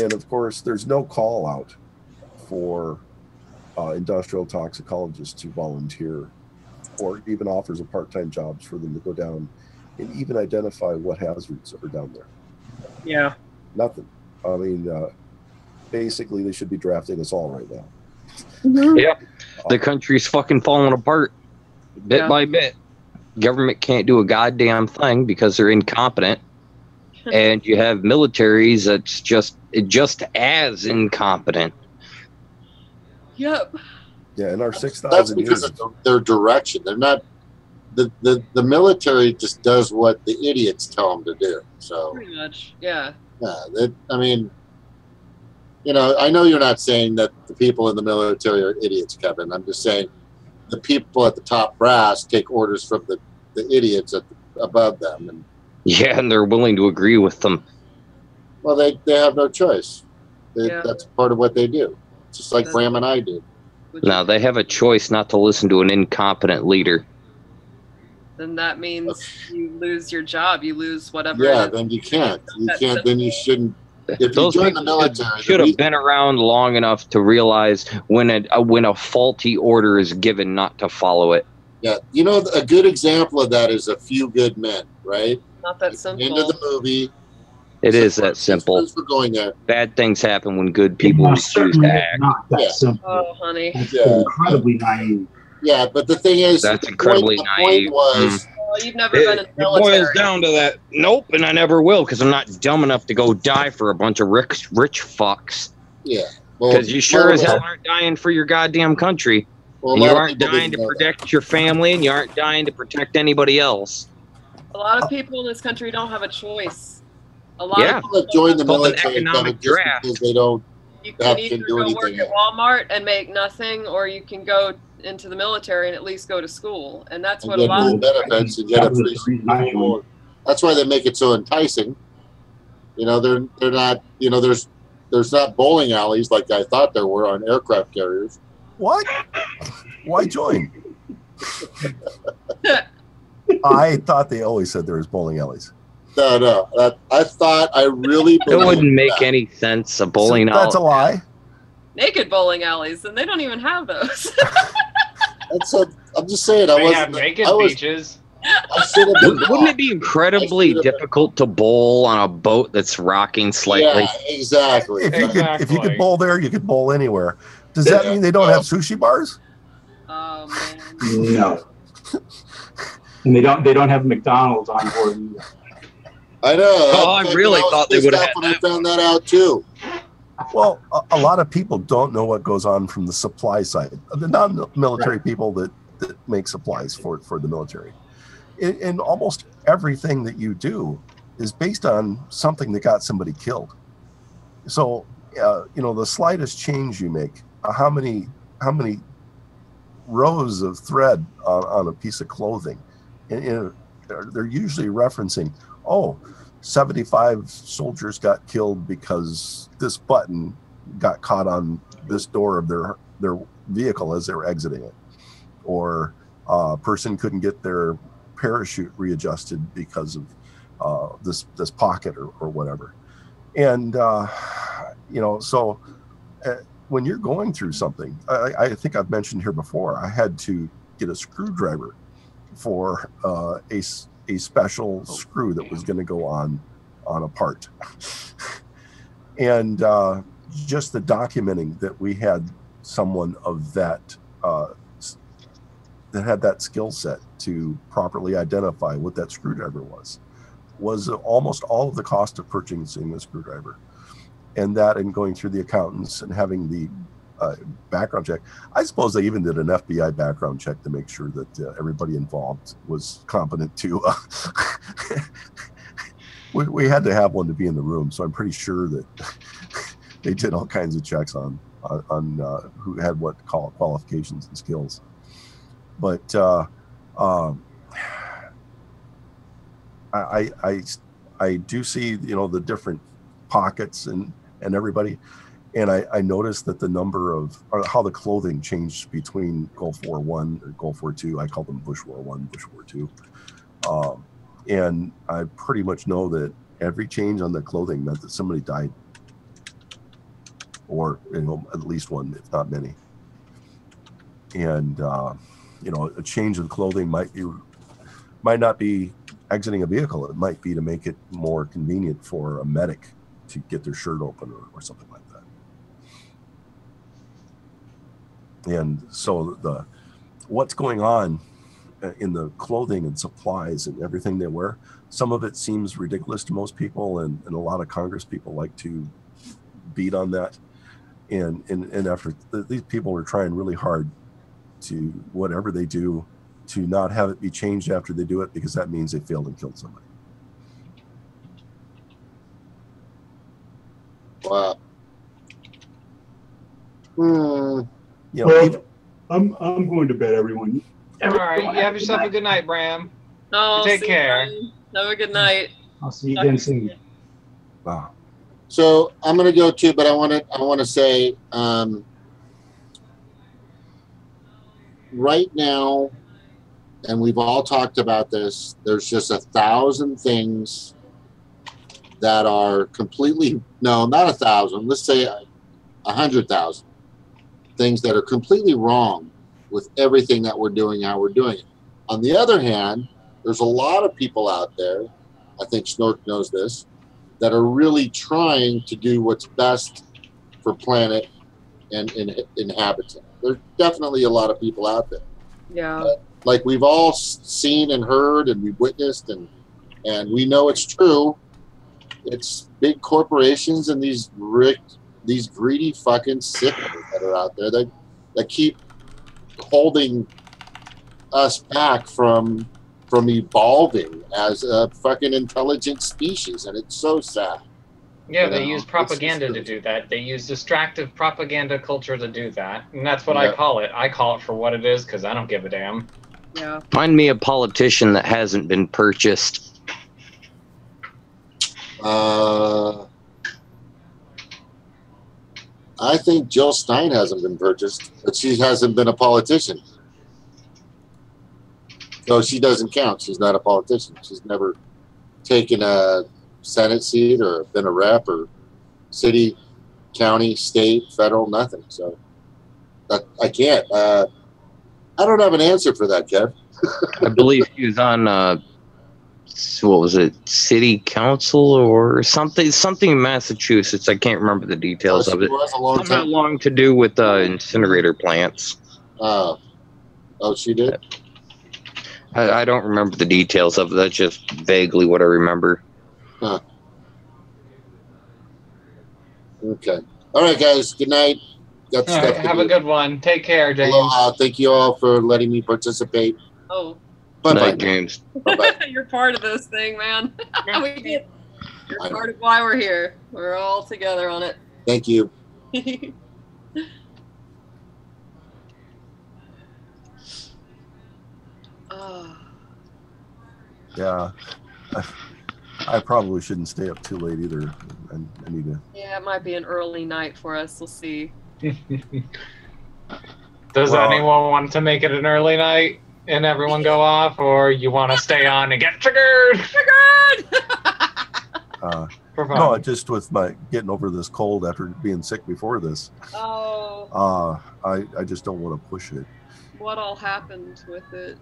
And of course, there's no call out for industrial toxicologists to volunteer, or even offers of part-time jobs for them to go down and even identify what hazards are down there. Yeah. Nothing. I mean, basically, they should be drafting us all right now. Mm-hmm. Yeah. The country's fucking falling apart bit by bit. Government can't do a goddamn thing because they're incompetent. And you have militaries that's just as incompetent. Yep. Yeah, in our 6,000 That's because of their direction. They're not. The military just does what the idiots tell them to do. So pretty much, yeah. Yeah, I mean, I know you're not saying that the people in the military are idiots, Kevin. I'm just saying the people at the top brass take orders from the idiots above them. And yeah, and they're willing to agree with them. Well, they have no choice. That's part of what they do. Just like Bram and I do. Now, they have a choice not to listen to an incompetent leader. Then that means you lose your job. You lose whatever. Yeah, then you can't. You can't. Then you shouldn't. If Those you join the people military, should have been around long enough to realize when a faulty order is given, not to follow it. Yeah, a good example of that is A Few Good Men, right? Not that simple. Into the movie. It is that simple. For going there. Bad things happen when good people choose to act. Not that simple. Oh, honey. It's incredibly naive. Yeah, but the thing is, that's incredibly naive. The point was, you've never been in the military. It boils down to that. Nope, and I never will, because I'm not dumb enough to go die for a bunch of rich fucks. Yeah. Because you sure as hell aren't dying for your goddamn country. And you aren't dying to protect your family, and you aren't dying to protect anybody else. A lot of people in this country don't have a choice. A lot of people that join the military economic draft because they don't you can either go work at Walmart and make nothing, or you can go into the military and at least go to schold, and that's what a lot of benefits and get a free. That's why they make it so enticing. They're not. There's not bowling alleys like I thought there were on aircraft carriers. What? Why join? I thought they always said there was bowling alleys. No. I really believed it wouldn't make any sense. A bowling alley. That's a lie. Naked bowling alleys, and they don't even have those. I'm just saying. They have naked beaches. Wouldn't it be incredibly difficult to bowl on a boat that's rocking slightly? Yeah, exactly. If you could bowl there, you could bowl anywhere. Does that mean they don't have sushi bars? Oh man. No. And they don't have McDonald's on board either. I know. Oh, I really thought they would have. When I found that out too. Well, a lot of people don't know what goes on from the supply side. The non-military people that make supplies for the military. And almost everything that you do is based on something that got somebody killed. So, the slightest change you make, how many rows of thread on a piece of clothing, and they're usually referencing, 75 soldiers got killed because this button got caught on this door of their vehicle as they were exiting it, or a person couldn't get their parachute readjusted because of this pocket or whatever. And so when you're going through something, I think I've mentioned here before, I had to get a screwdriver for a special screw that was going to go on a part. And just the documenting that we had someone of that had that skill set to properly identify what that screwdriver was almost all of the cost of purchasing the screwdriver. And that, and going through the accountants and having the background check. I suppose they even did an FBI background check to make sure that everybody involved was competent too. We had to have one to be in the room, so I'm pretty sure that they did all kinds of checks on who had what qualifications and skills. But I do see the different pockets and everybody, and I noticed that the number of how the clothing changed between Gulf War I or Gulf War II. I call them Bush War I, Bush War II, and I pretty much know that every change on the clothing meant that somebody died, or at least one, if not many. And a change of clothing might not be exiting a vehicle. It might be to make it more convenient for a medic to get their shirt open or something like that. And so what's going on in the clothing and supplies and everything they wear, some of it seems ridiculous to most people, and a lot of Congress people like to beat on that. And after these people are trying really hard to, whatever they do, to not have it be changed after they do it, because that means they failed and killed somebody. Wow. I'm going to bed, everyone. All right. You have yourself a good night, Bram. Oh, Take care. You, have a good night. I'll see you again soon. Wow. So I'm going to go too, but I want to say right now, and we've all talked about this, there's just 1,000 things that are completely, no, not 1,000, let's say 100,000 things that are completely wrong with everything that we're doing, how we're doing it. On the other hand, there's a lot of people out there, I think Snork knows this, that are really trying to do what's best for planet and inhabitant. There's definitely a lot of people out there. Yeah. Like we've all seen and heard and we've witnessed and we know it's true. It's big corporations and these greedy fucking sickos that are out there that keep holding us back from evolving as a fucking intelligent species, and it's so sad. Yeah, they use propaganda to do that. They use distractive propaganda culture to do that, and that's what I call it. I call it for what it is because I don't give a damn. Yeah. Find me a politician that hasn't been purchased. I think Jill Stein hasn't been purchased, but she hasn't been a politician. So she doesn't count. She's not a politician. She's never taken a Senate seat or been a rep or city, county, state, federal, nothing. So I can't. I don't have an answer for that, Kev. I believe he was on, what was it, city council or something in Massachusetts. I can't remember the details of it. Not long to do with incinerator plants. Oh, she did? I don't remember the details of it. That's just vaguely what I remember. Huh. Okay. All right, guys. Good night. Got All stuff right, to have do. a good one. Take care, James. Aloha. Thank you all for letting me participate. Oh, Bye-bye. Night, James. Bye-bye. you're part of this thing, man. Night. You're part of why we're here. We're all together on it. Thank you. Oh. Yeah. I probably shouldn't stay up too late either. I need to. Yeah, it might be an early night for us. We'll see. Does Well- anyone want to make it an early night and everyone go off, or you want to stay on and get triggered? Triggered! For fun. No, just with my getting over this cold after being sick before this. Oh, I just don't want to push it. what all happened with it?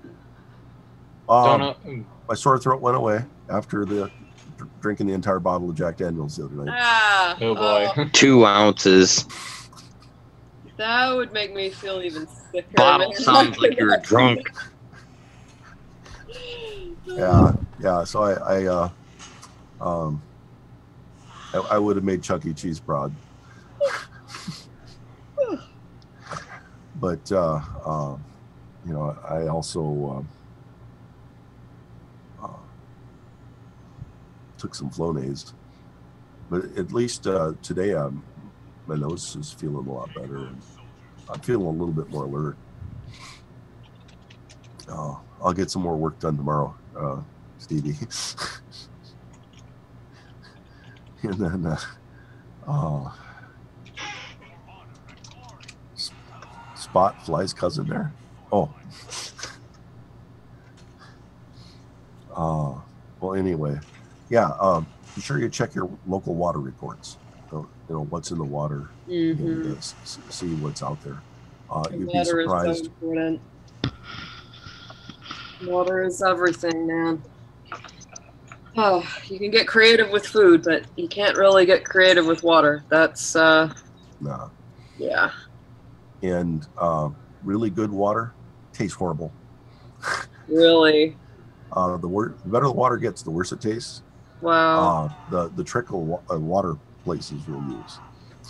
Don't know. My sore throat went away after drinking the entire bottle of Jack Daniels the other night. Ah, Oh boy. 2 ounces. That would make me feel even sicker. Bottle man. sounds like you're drunk. Yeah. So I would have made Chuck E. Cheese broad. But I also took some Flonase. But at least today my nose is feeling a lot better, and I'm feeling a little bit more alert. I'll get some more work done tomorrow, Stevie. And then, Spot, Fly's cousin there. Well, anyway, yeah. Be sure you check your local water reports. What's in the water. And, see what's out there. You'd be Water surprised. is so important. Water is everything, man. Oh, you can get creative with food, but you can't really get creative with water. That's Nah. yeah. And really good water tastes horrible. Really. The better the water gets, the worse it tastes. Wow. The trickle water places will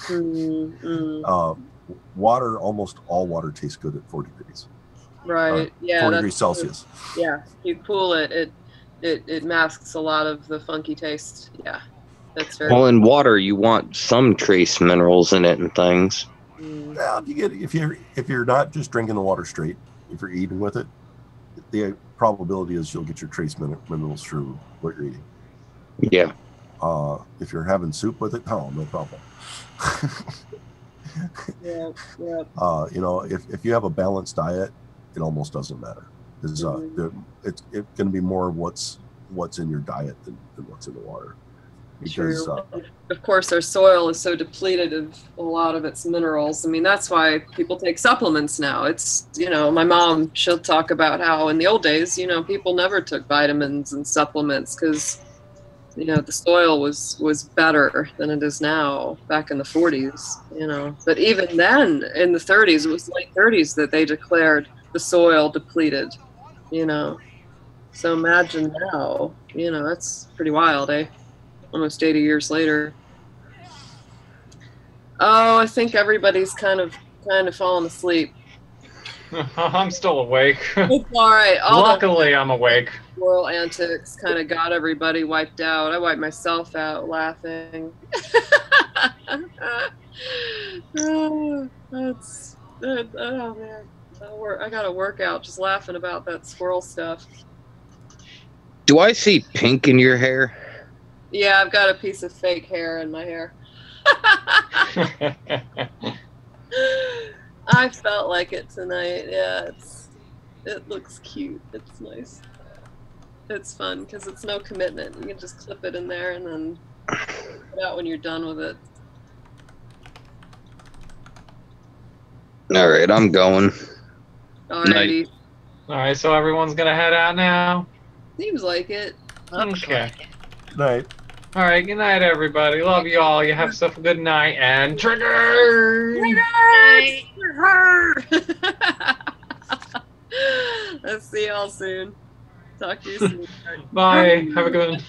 use. Water, almost all water tastes good at 4 degrees. Right. Yeah. 4 that's degrees Celsius. true. Yeah. You cool it, it masks a lot of the funky taste. Yeah. That's very. Well, in water, you want some trace minerals in it and things. Well, if you're not just drinking the water straight, if you're eating with it, the probability is you'll get your trace minerals through what you're eating. Yeah. If you're having soup with it, no problem. Yeah. If you have a balanced diet, it almost doesn't matter. It's going to be more of what's in your diet than what's in the water. Because of course, our soil is so depleted of a lot of its minerals. I mean, that's why people take supplements now. It's, my mom, she'll talk about how in the old days, people never took vitamins and supplements because, the soil was better than it is now back in the 40s, But even then, in the 30s, it was late 30s that they declared the soil depleted, So imagine now, that's pretty wild, eh? Almost 80 years later. Oh, I think everybody's kind of fallen asleep. I'm still awake. It's all right. Luckily, I'm awake. Squirrel antics kind of got everybody wiped out. I wiped myself out laughing. Oh man, I got a workout just laughing about that squirrel stuff. Do I see pink in your hair? Yeah, I've got a piece of fake hair in my hair. I felt like it tonight. Yeah, it looks cute. It's nice. It's fun because it's no commitment. You can just clip it in there and then put it out when you're done with it. All right, I'm going. Alrighty. All right, so everyone's gonna head out now. Seems like it. Okay. Good night. All right. Good night, everybody. Love you all. You have yourself a good night and trigger. Let's see y'all soon. Talk to you soon. Bye. Have a good one.